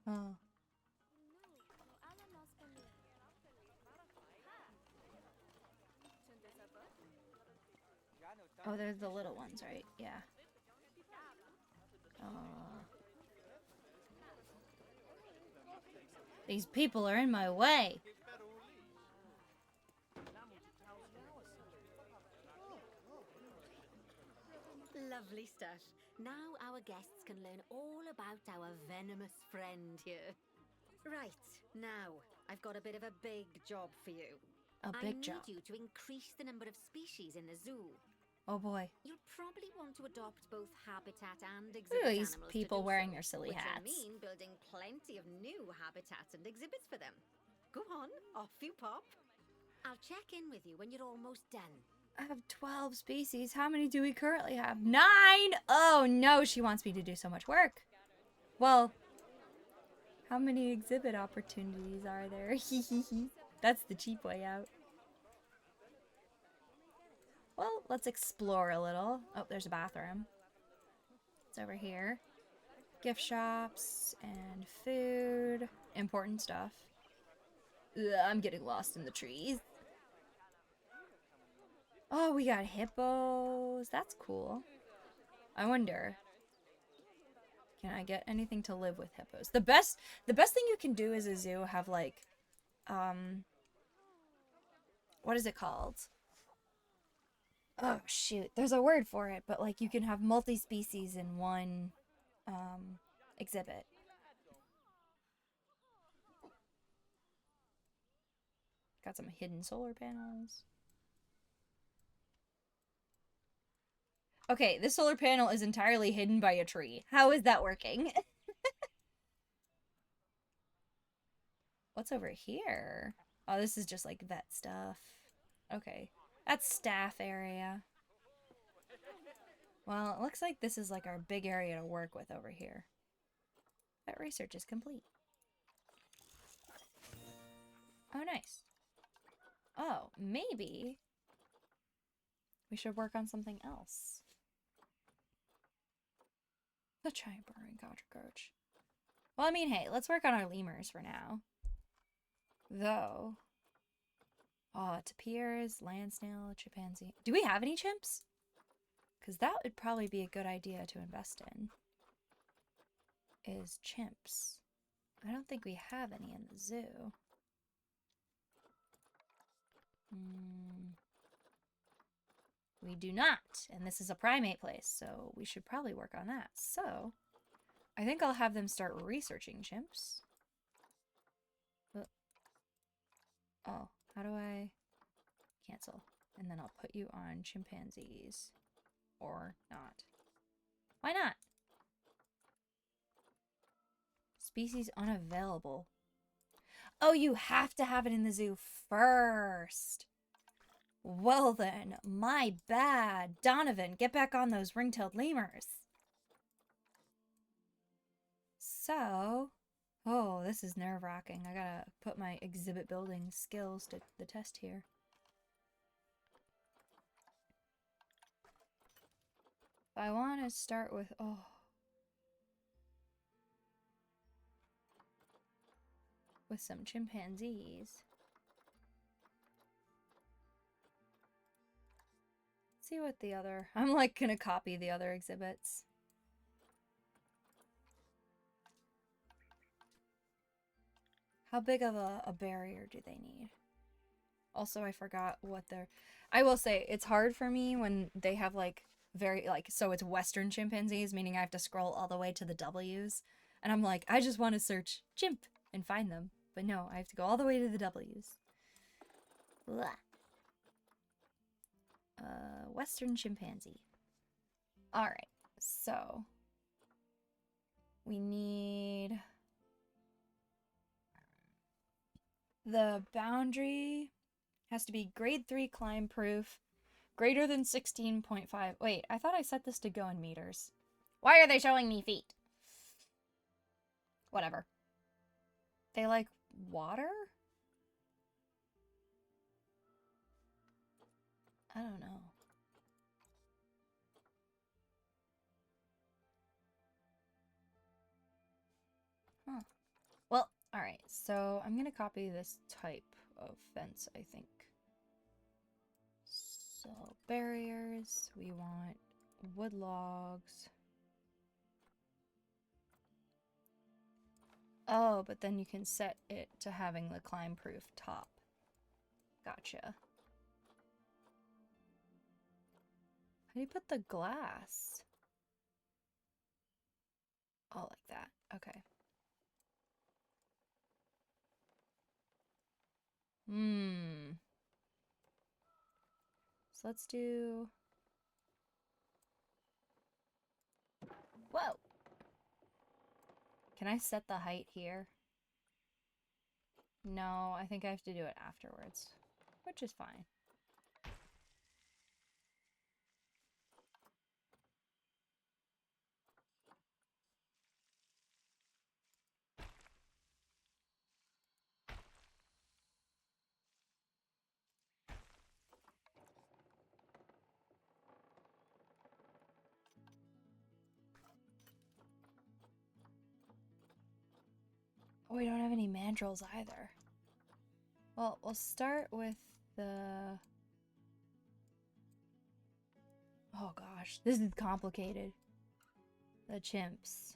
Oh. Oh, they're the little ones, right? Yeah. Oh. These people are in my way. Lovely stuff. Now our guests can learn all about our venomous friend here. Right, now, I've got a bit of a big job for you. A big job. I need you to increase the number of species in the zoo. Oh boy. You'll probably want to adopt both habitat and exhibit Look at these animals people to do wearing so, their silly which hats. will mean building plenty of new habitats and exhibits for them. Go on, off you pop. I'll check in with you when you're almost done. I have 12 species. How many do we currently have? 9! Oh no, she wants me to do so much work. Well, how many exhibit opportunities are there? That's the cheap way out. Well, let's explore a little. Oh, there's a bathroom. It's over here. Gift shops and food. Important stuff. Ugh, I'm getting lost in the trees. Oh, we got hippos. That's cool. I wonder, can I get anything to live with hippos? The best thing you can do as a zoo have like, what is it called? Oh shoot, there's a word for it, but like you can have multi-species in one exhibit. Got some hidden solar panels. Okay, this solar panel is entirely hidden by a tree. How is that working? What's over here? Oh, this is just like vet stuff. Okay. That's staff area. Well, it looks like this is like our big area to work with over here. Vet research is complete. Oh, nice. Oh, maybe we should work on something else. The giant burrowing cockroach. Well, I mean, hey, let's work on our lemurs for now. Though. Oh, tapirs, land snail, chimpanzee. Do we have any chimps? Because that would probably be a good idea to invest in. Is chimps. I don't think we have any in the zoo. We do not. And this is a primate place, so we should probably work on that. So, I think I'll have them start researching chimps. Oh, how do I cancel? And then I'll put you on chimpanzees. Or not. Why not? Species unavailable. Oh, you have to have it in the zoo first. Well then, my bad. Donovan, get back on those ring-tailed lemurs. So, oh, this is nerve-wracking. I gotta put my exhibit building skills to the test here. I want to start with, with some chimpanzees. See what the other, I'm like gonna copy the other exhibits. How big of a barrier do they need? Also, I forgot what they're, I will say, it's hard for me when they have like very, like, so it's Western chimpanzees, meaning I have to scroll all the way to the W's. And I'm like, I just want to search chimp and find them. But no, I have to go all the way to the W's. Blah. Western chimpanzee. Alright, so we need the boundary has to be grade 3 climb proof, greater than 16.5. Wait, I thought I set this to go in meters. Why are they showing me feet? Whatever. They like water? I don't know. Huh. Well, alright, so I'm gonna copy this type of fence, I think. So, barriers, we want wood logs. Oh, but then you can set it to having the climb-proof top. Gotcha. How do you put the glass? Oh, like that. Okay. So let's do... Whoa! Can I set the height here? No, I think I have to do it afterwards, which is fine. Oh, we don't have any mandrills either. Well, we'll start with the... Oh gosh, this is complicated. The chimps.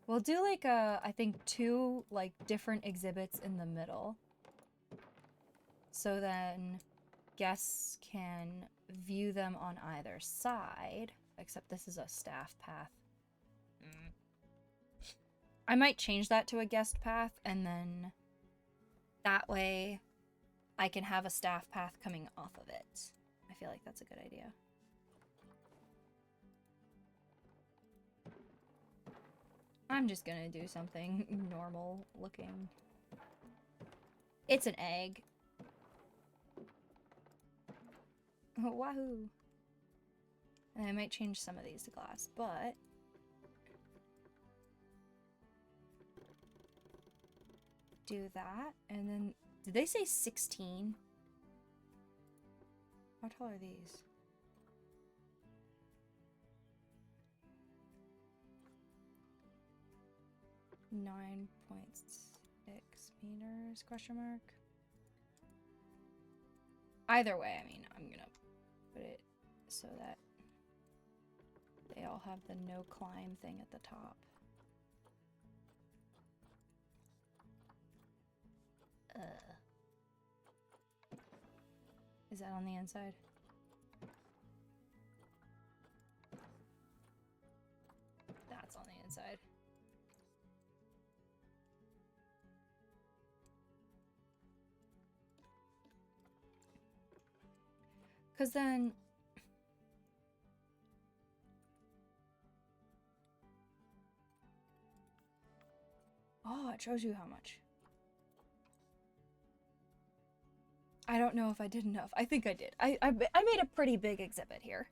We'll do like I think 2 like different exhibits in the middle. So then guests can view them on either side, except this is a staff path. I might change that to a guest path, and then that way I can have a staff path coming off of it. I feel like that's a good idea. I'm just gonna do something normal looking. It's an egg. Wahoo! And I might change some of these to glass, but... do that, and then... Did they say 16? How tall are these? $9.6 question mark. Either way, I mean, I'm gonna put it so that they all have the no climb thing at the top. Is that on the inside? That's on the inside. Because then... Oh, it shows you how much. I don't know if I did enough. I think I did. I made a pretty big exhibit here.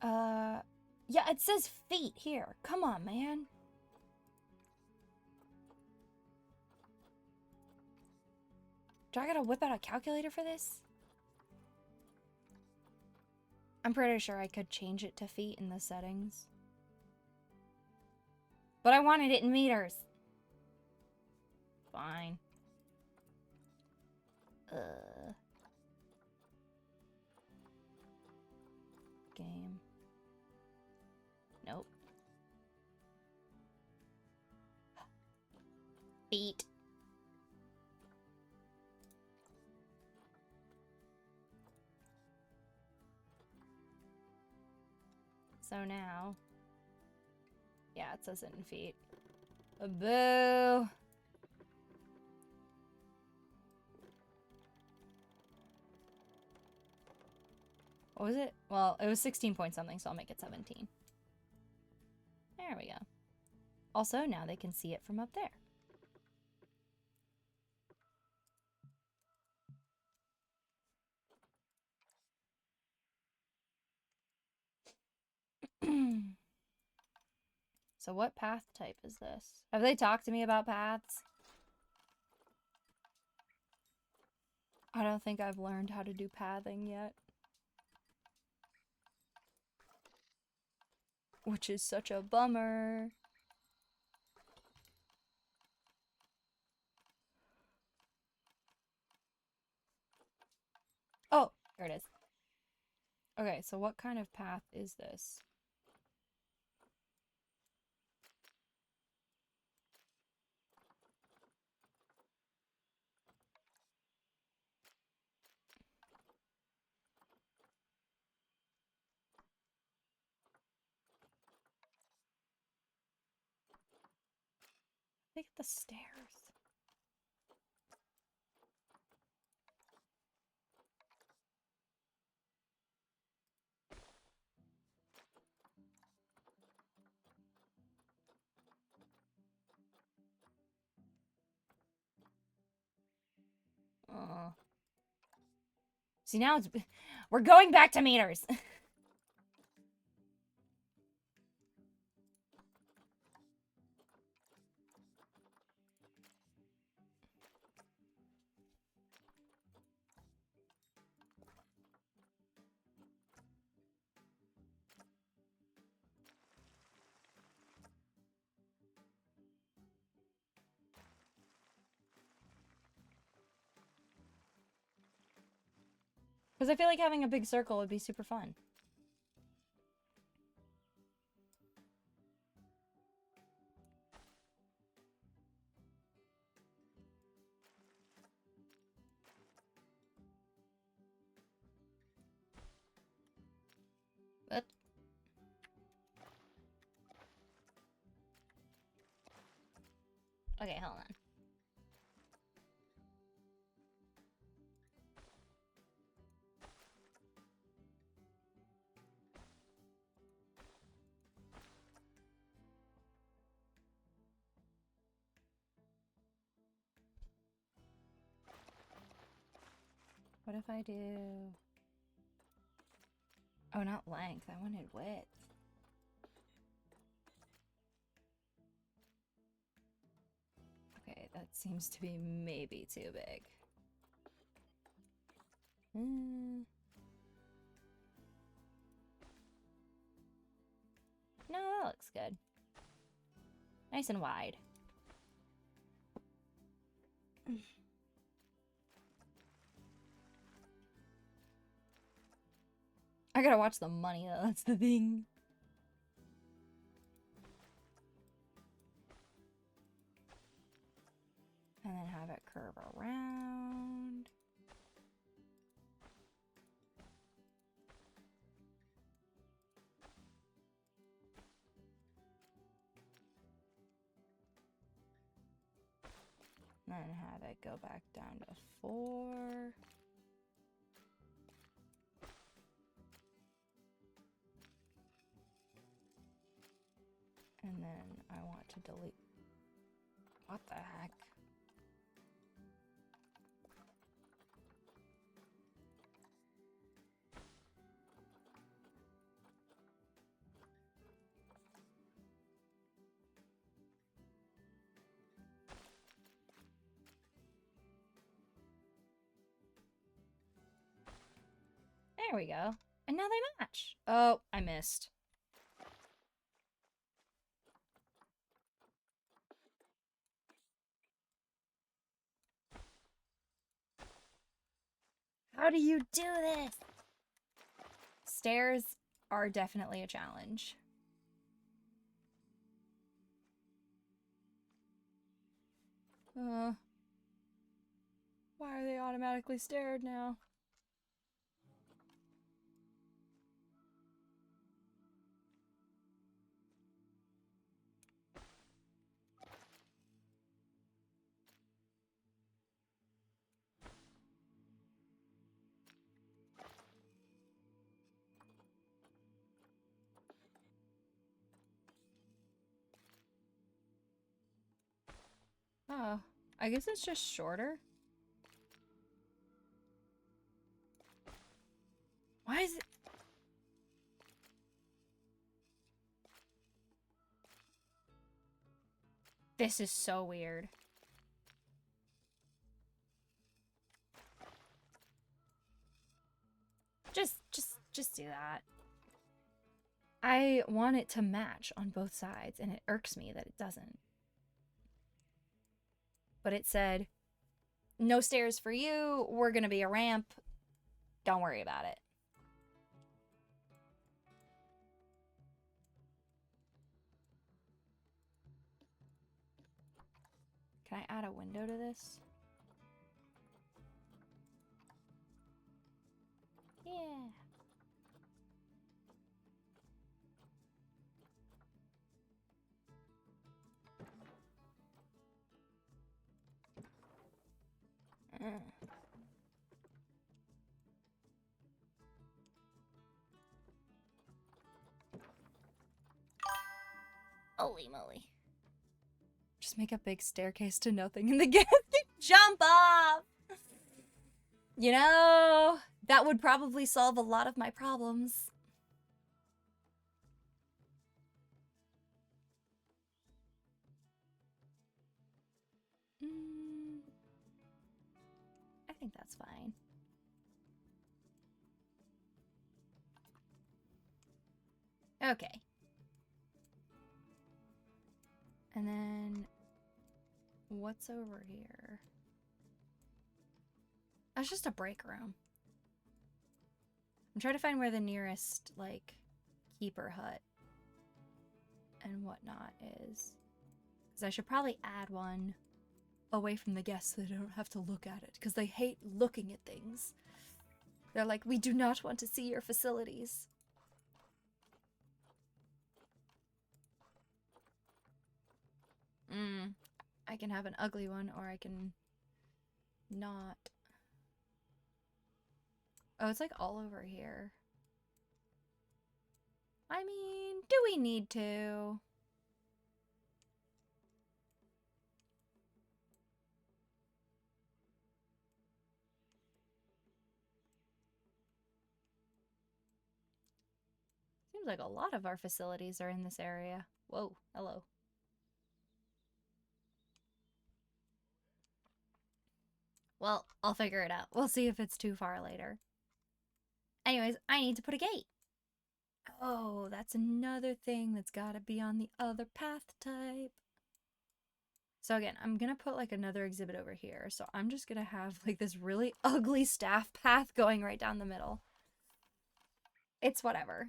Yeah, it says feet here. Come on, man. Do I gotta whip out a calculator for this? I'm pretty sure I could change it to feet in the settings. But I wanted it in meters. Fine. Game. Nope. Feet. So now... Yeah, it says it in feet. Boo! What was it? Well, it was 16 point something, so I'll make it 17. There we go. Also, now they can see it from up there. So what path type is this? Have they talked to me about paths? I don't think I've learned how to do pathing yet. Which is such a bummer. Oh, there it is. Okay, so what kind of path is this? Look at the stairs. Oh. See, now it's... We're going back to meters! Because I feel like having a big circle would be super fun. What? Okay, hold on. What if I do... Oh, not length. I wanted width. Okay, that seems to be maybe too big. No, that looks good. Nice and wide. I gotta watch the money though, that's the thing. And then have it curve around. And then have it go back down to 4. to delete. What the heck? There we go. And now they match. Oh, I missed. How do you do this? Stairs are definitely a challenge. Why are they automatically staired now? Oh, I guess it's just shorter. Why is it? This is so weird. Just do that. I want it to match on both sides, and it irks me that it doesn't. But it said, no stairs for you, we're gonna be a ramp. Don't worry about it. Can I add a window to this? Yeah. Holy moly. Just make a big staircase to nothing and the guest can jump off! You know, that would probably solve a lot of my problems. I think that's fine. Okay. And then, what's over here? That's just a break room. I'm trying to find where the nearest, like, keeper hut and whatnot is. Because I should probably add one away from the guests so they don't have to look at it. Because they hate looking at things. They're like, we do not want to see your facilities. I can have an ugly one, or I can not. Oh, it's like all over here. I mean, do we need to? Seems like a lot of our facilities are in this area. Whoa, hello. Well, I'll figure it out. We'll see if it's too far later. Anyways, I need to put a gate. Oh, that's another thing that's gotta be on the other path type. So again, I'm gonna put like another exhibit over here. So I'm just gonna have like this really ugly staff path going right down the middle. It's whatever.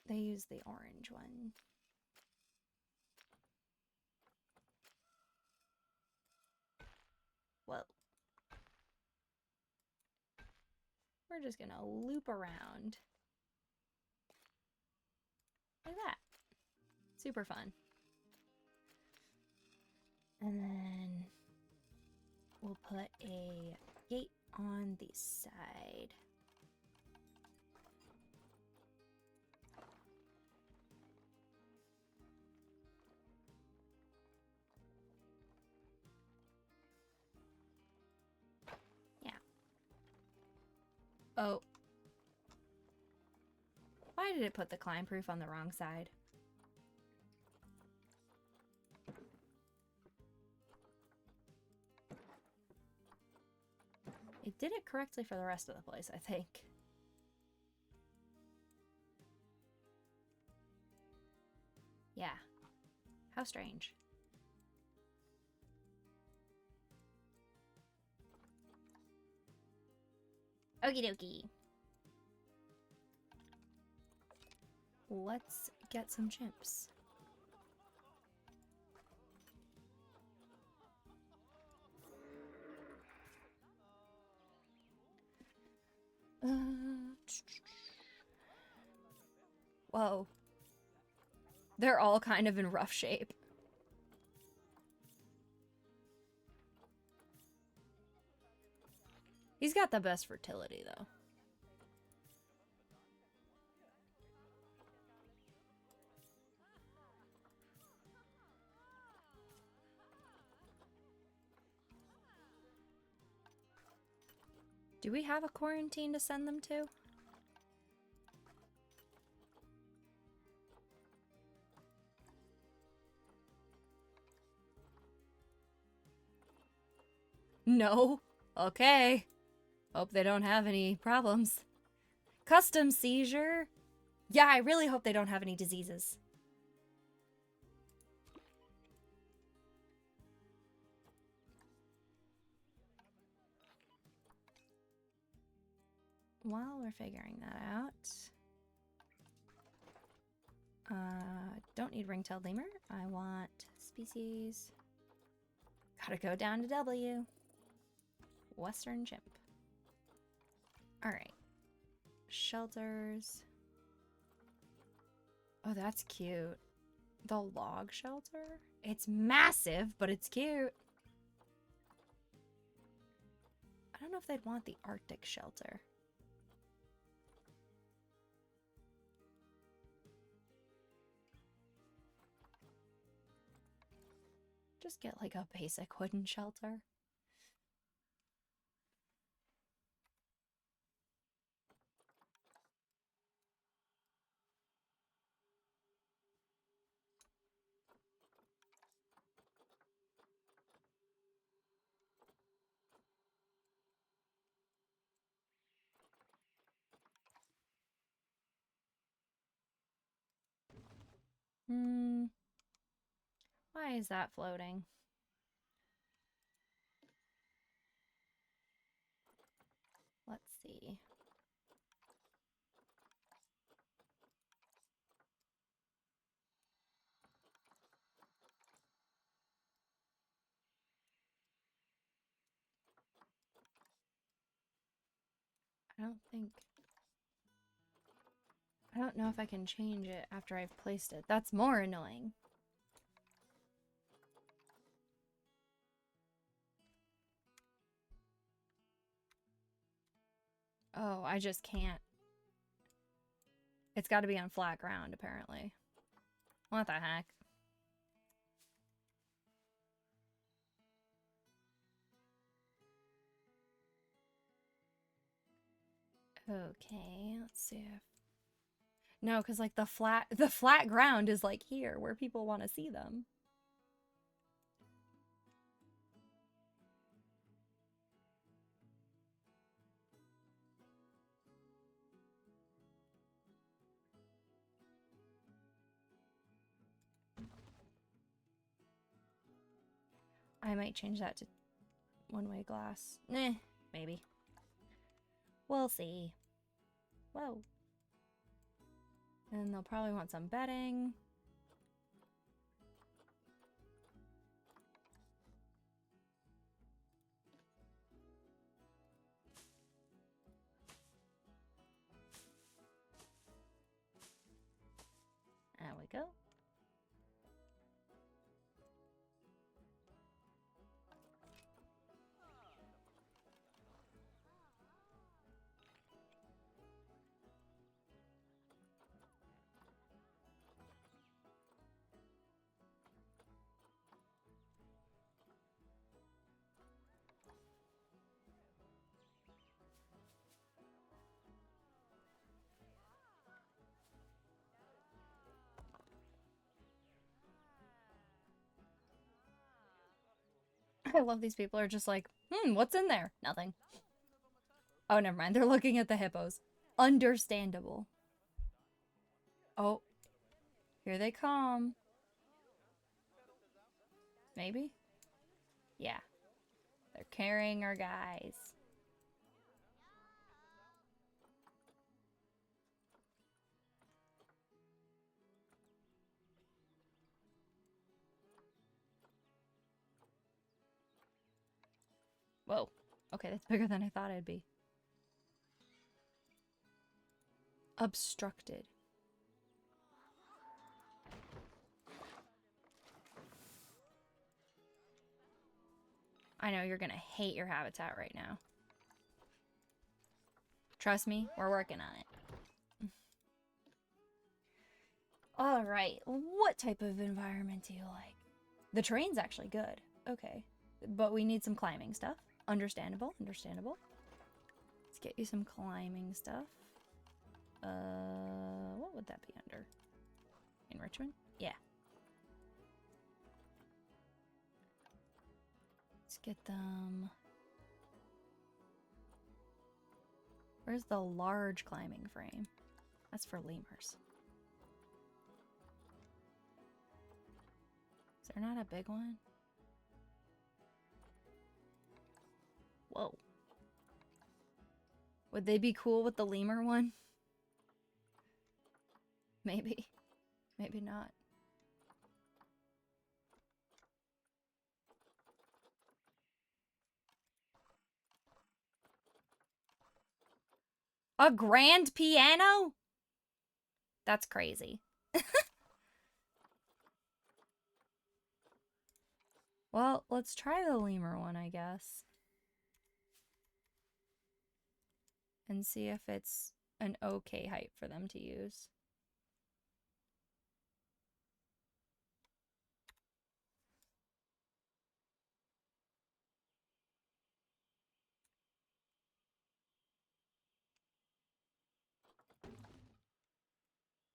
They use the orange one. Well, we're just gonna loop around. Like that. Super fun. And then we'll put a gate on the side. Oh. Why did it put the climb proof on the wrong side? It did it correctly for the rest of the place, I think. Yeah. How strange. Okie dokie. Let's get some chimps. Whoa. They're all kind of in rough shape. He's got the best fertility, though. Do we have a quarantine to send them to? No. Okay. Hope they don't have any problems. Custom seizure? Yeah, I really hope they don't have any diseases. While we're figuring that out... don't need ring-tailed lemur. I want species. Gotta go down to W. Western chimp. Alright. Shelters. Oh, that's cute. The log shelter? It's massive, but it's cute. I don't know if they'd want the Arctic shelter. Just get like a basic wooden shelter. Why is that floating? Let's see. I don't know if I can change it after I've placed it. That's more annoying. Oh, I just can't. It's got to be on flat ground, apparently. What the heck? Okay, let's see if... No, because like the flat ground is like here, where people want to see them. I might change that to one-way glass. Nah, maybe. We'll see. Whoa. And they'll probably want some bedding. There we go. I love these people are just like, what's in there? Nothing. Oh, never mind. They're looking at the hippos. Understandable. Oh, here they come. Maybe? Yeah. They're carrying our guys. Whoa. Okay, that's bigger than I thought it'd be. Obstructed. I know you're gonna hate your habitat right now. Trust me, we're working on it. Alright, what type of environment do you like? The terrain's actually good. Okay. But we need some climbing stuff. Understandable, understandable. Let's get you some climbing stuff. What would that be under? Enrichment? Yeah. Let's get them... Where's the large climbing frame? That's for lemurs. Is there not a big one? Whoa. Would they be cool with the lemur one? Maybe. Maybe not. A grand piano? That's crazy. Well, let's try the lemur one, I guess. And see if it's an okay height for them to use.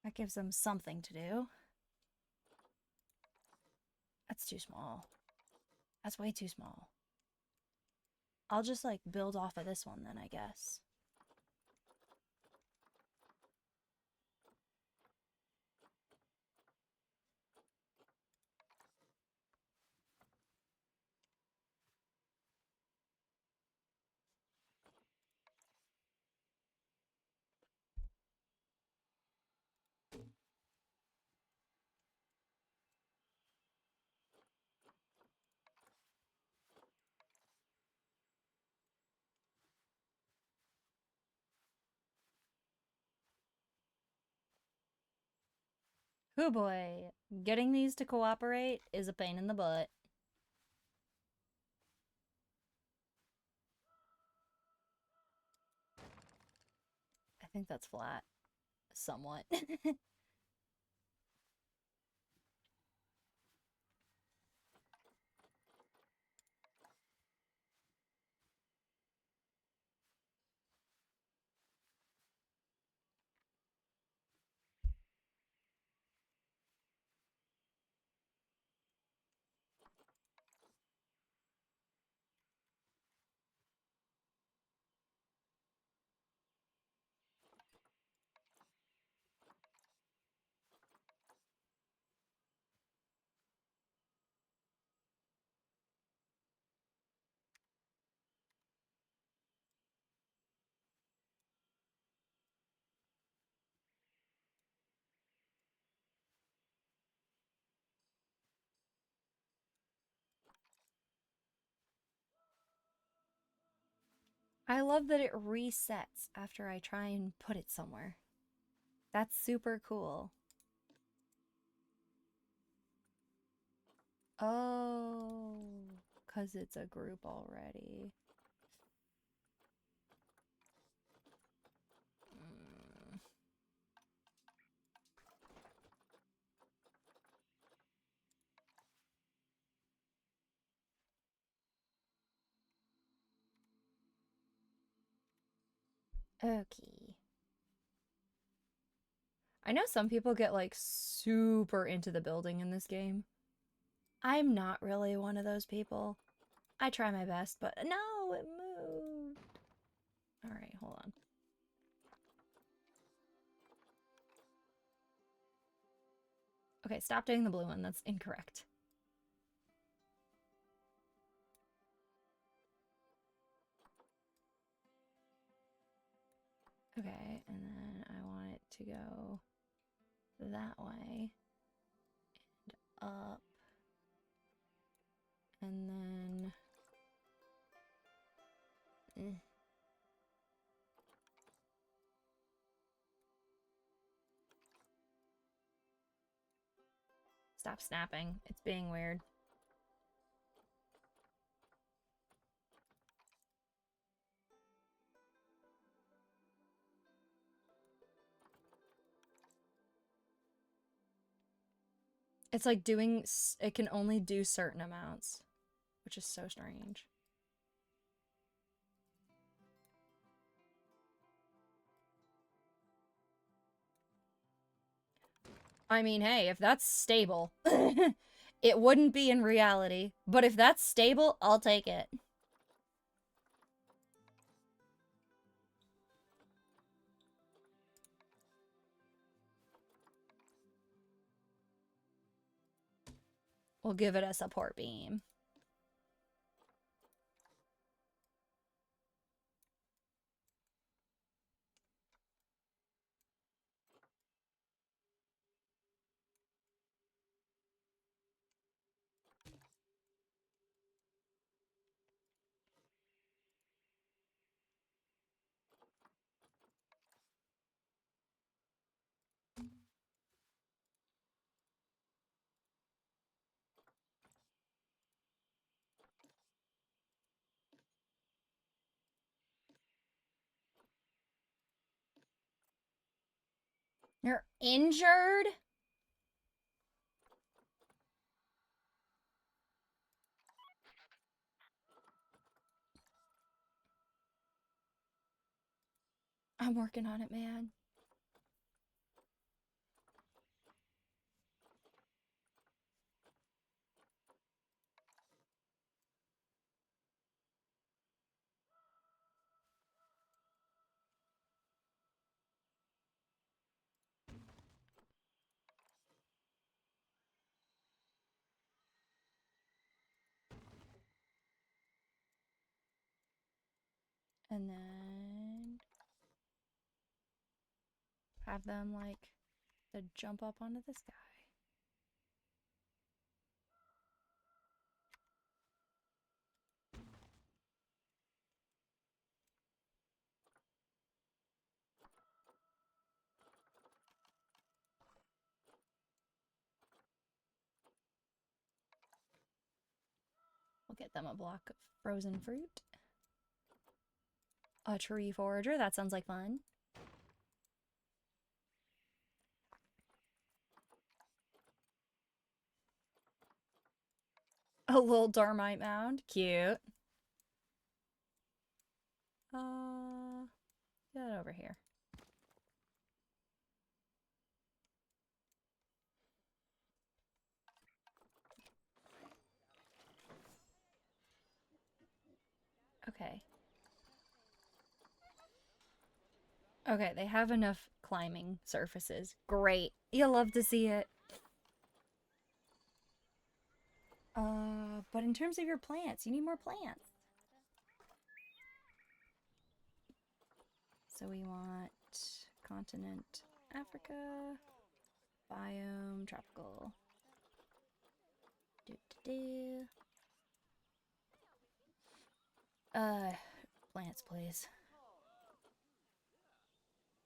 That gives them something to do. That's too small. That's way too small. I'll just like build off of this one then, I guess. Oh boy, getting these to cooperate is a pain in the butt. I think that's flat. Somewhat. I love that it resets after I try and put it somewhere. That's super cool. Oh, because it's a group already. Mm. Okay. I know some people get like super into the building in this game. I'm not really one of those people. I try my best, but no, it moved. All right, hold on. Okay, stop doing the blue one. That's incorrect. Okay, and then I want it to go that way and up, and then stop snapping. It's being weird. It's like doing, it can only do certain amounts, which is so strange. I mean, hey, if that's stable, it wouldn't be in reality, but if that's stable, I'll take it. We'll give it a support beam. You're injured? I'm working on it, man. And then have them like to jump up onto this guy. We'll get them a block of frozen fruit. A tree forager, that sounds like fun. A little Dormite mound, cute. Get it over here. Okay. Okay, they have enough climbing surfaces. Great. You'll love to see it. But in terms of your plants, you need more plants. So we want continent Africa, biome tropical. Plants, please.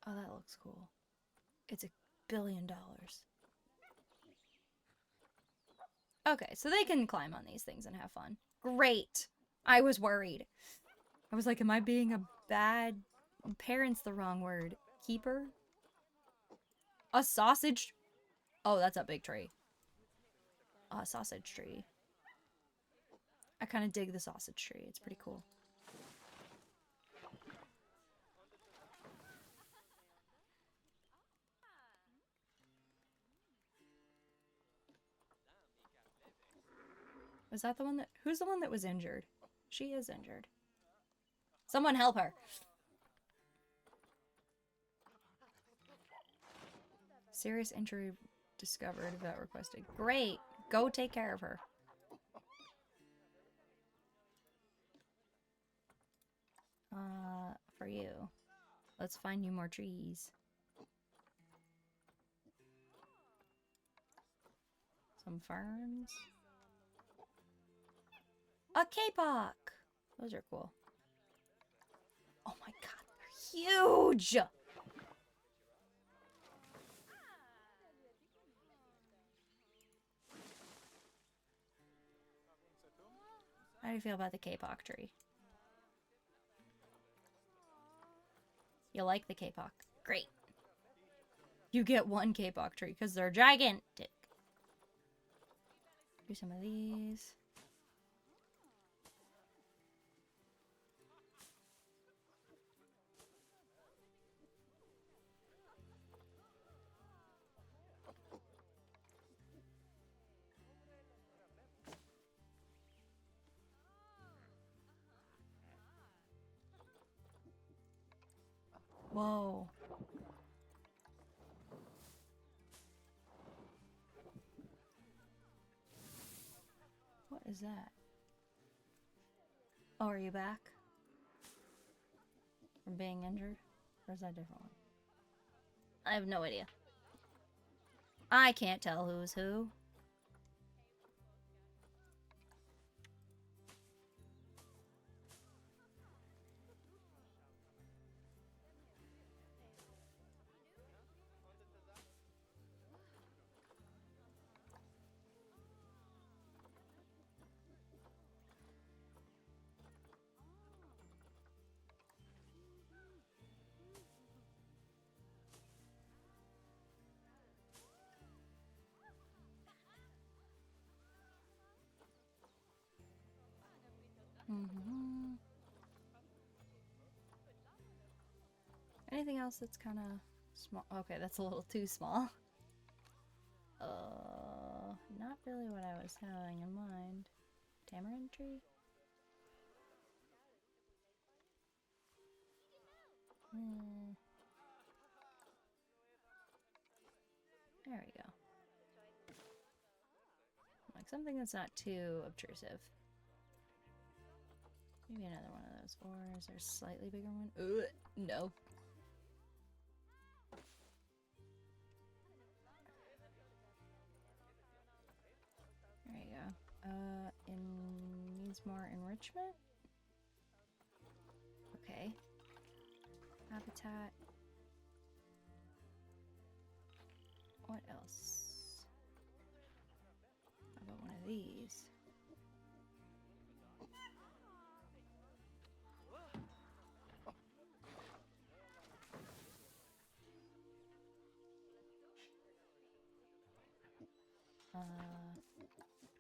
Oh, that looks cool. It's $1 billion. Okay, so they can climb on these things and have fun. Great. I was worried. I was like, am I being a bad... Parent's the wrong word. Keeper? A sausage... Oh, that's a big tree. A sausage tree. I kind of dig the sausage tree. It's pretty cool. Was that the one that... Who's the one that was injured? She is injured. Someone help her. Serious injury discovered. Vet requested. Great. Go take care of her. For you. Let's find you more trees. Some ferns. A kapok! Those are cool. Oh my god, they're huge! How do you feel about the kapok tree? You like the kapok? Great. You get one kapok tree because they're gigantic. Do some of these. Whoa. What is that? Oh, are you back? From being injured? Or is that a different one? I have no idea. I can't tell who's who. Anything else that's kind of small? Okay, that's a little too small. Not really what I was having in mind. Tamarind tree? There we go. Like something that's not too obtrusive. Maybe another one of those. Or is there a slightly bigger one? Ugh, no. There you go. It needs more enrichment? Okay. Habitat. What else? How about one of these?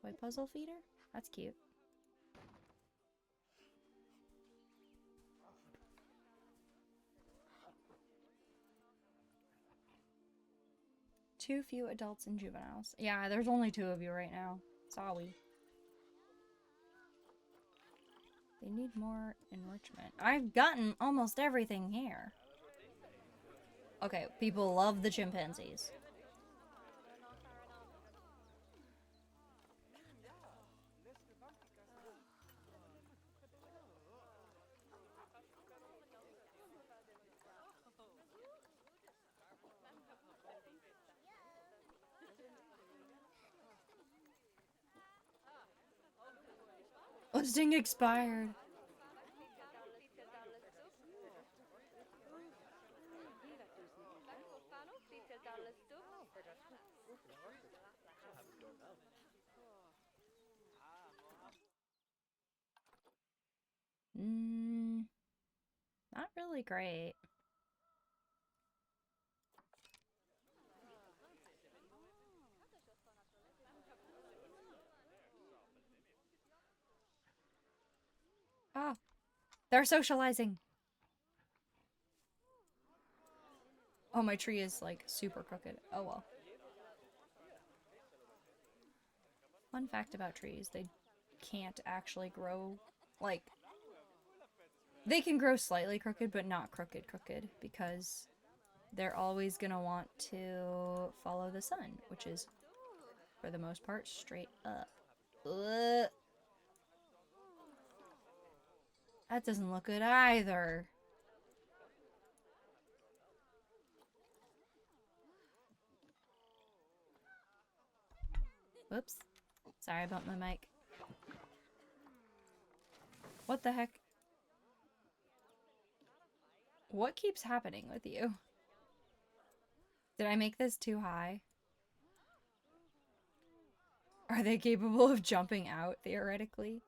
Toy puzzle feeder? That's cute. Too few adults and juveniles. Yeah, there's only 2 of you right now. Sorry. They need more enrichment. I've gotten almost everything here. Okay, people love the chimpanzees. Listing expired. Not really great. Ah, they're socializing. Oh, my tree is like super crooked. Oh well. Fun fact about trees, they can't actually grow Like, they can grow slightly crooked, but not crooked crooked, because they're always gonna want to follow the sun, which is, for the most part, straight up. Ugh. That doesn't look good either. Whoops. Sorry about my mic. What the heck? What keeps happening with you? Did I make this too high? Are they capable of jumping out, theoretically?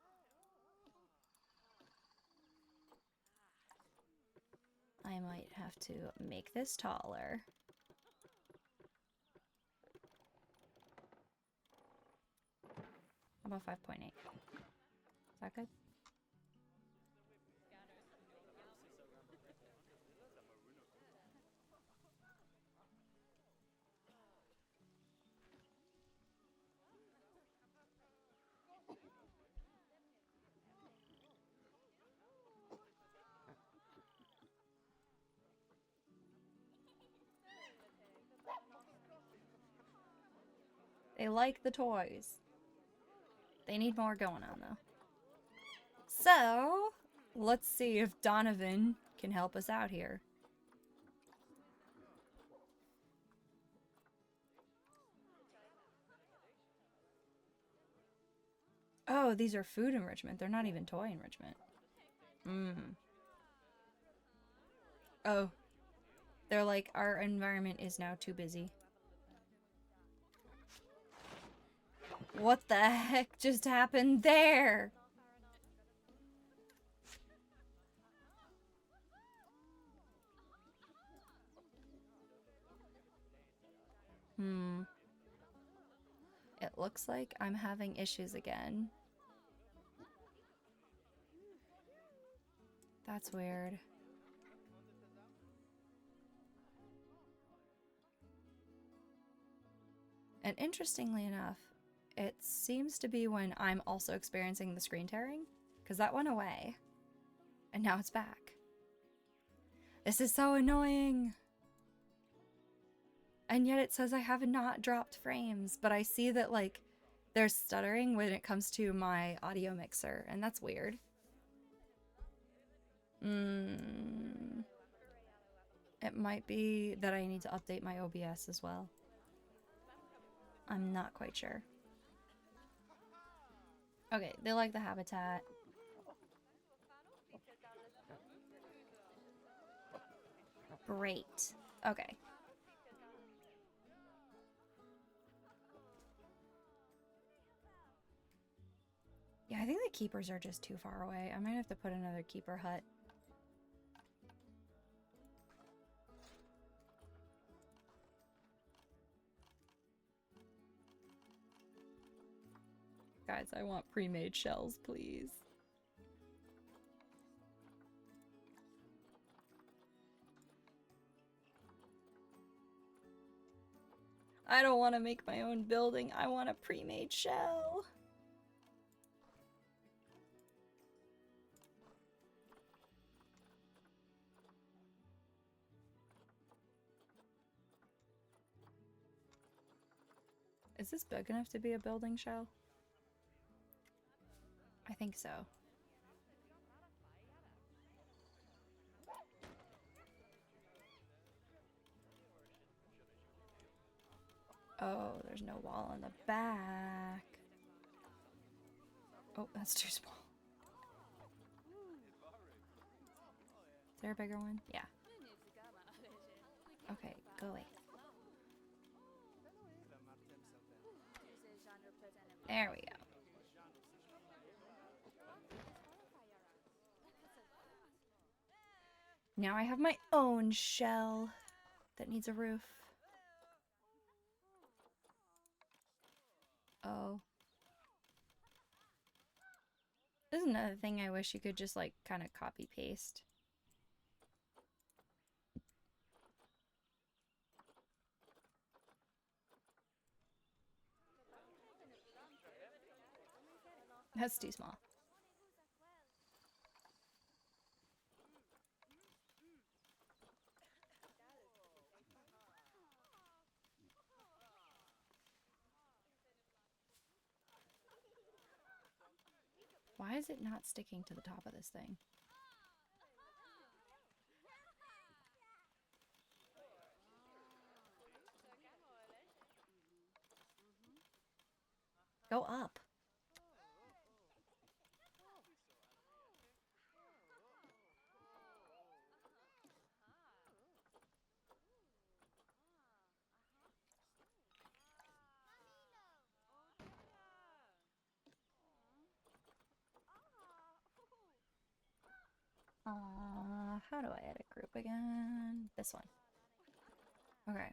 I might have to make this taller. How about 5.8? Is that good? They like the toys. They need more going on, though. So, let's see if Donovan can help us out here. Oh, these are food enrichment. They're not even toy enrichment. Oh. They're like, our environment is now too busy. What the heck just happened there? It looks like I'm having issues again. That's weird. And interestingly enough, it seems to be when I'm also experiencing the screen tearing, because that went away, and now it's back. This is so annoying! And yet it says I have not dropped frames, but I see that, like, there's stuttering when it comes to my audio mixer, and that's weird. It might be that I need to update my OBS as well. I'm not quite sure. Okay, they like the habitat. Great. Okay. Yeah, I think the keepers are just too far away. I might have to put another keeper hut. Guys, I want pre-made shells, please. I don't want to make my own building. I want a pre-made shell. Is this big enough to be a building shell? I think so. Oh, there's no wall in the back. Oh, that's too small. Is there a bigger one? Yeah. Okay, go away. There we go. Now I have my own shell that needs a roof. Oh. This is another thing I wish you could just, like, kind of copy paste. That's too small. Why is it not sticking to the top of this thing? Go up. How do I edit group again? This one. Okay.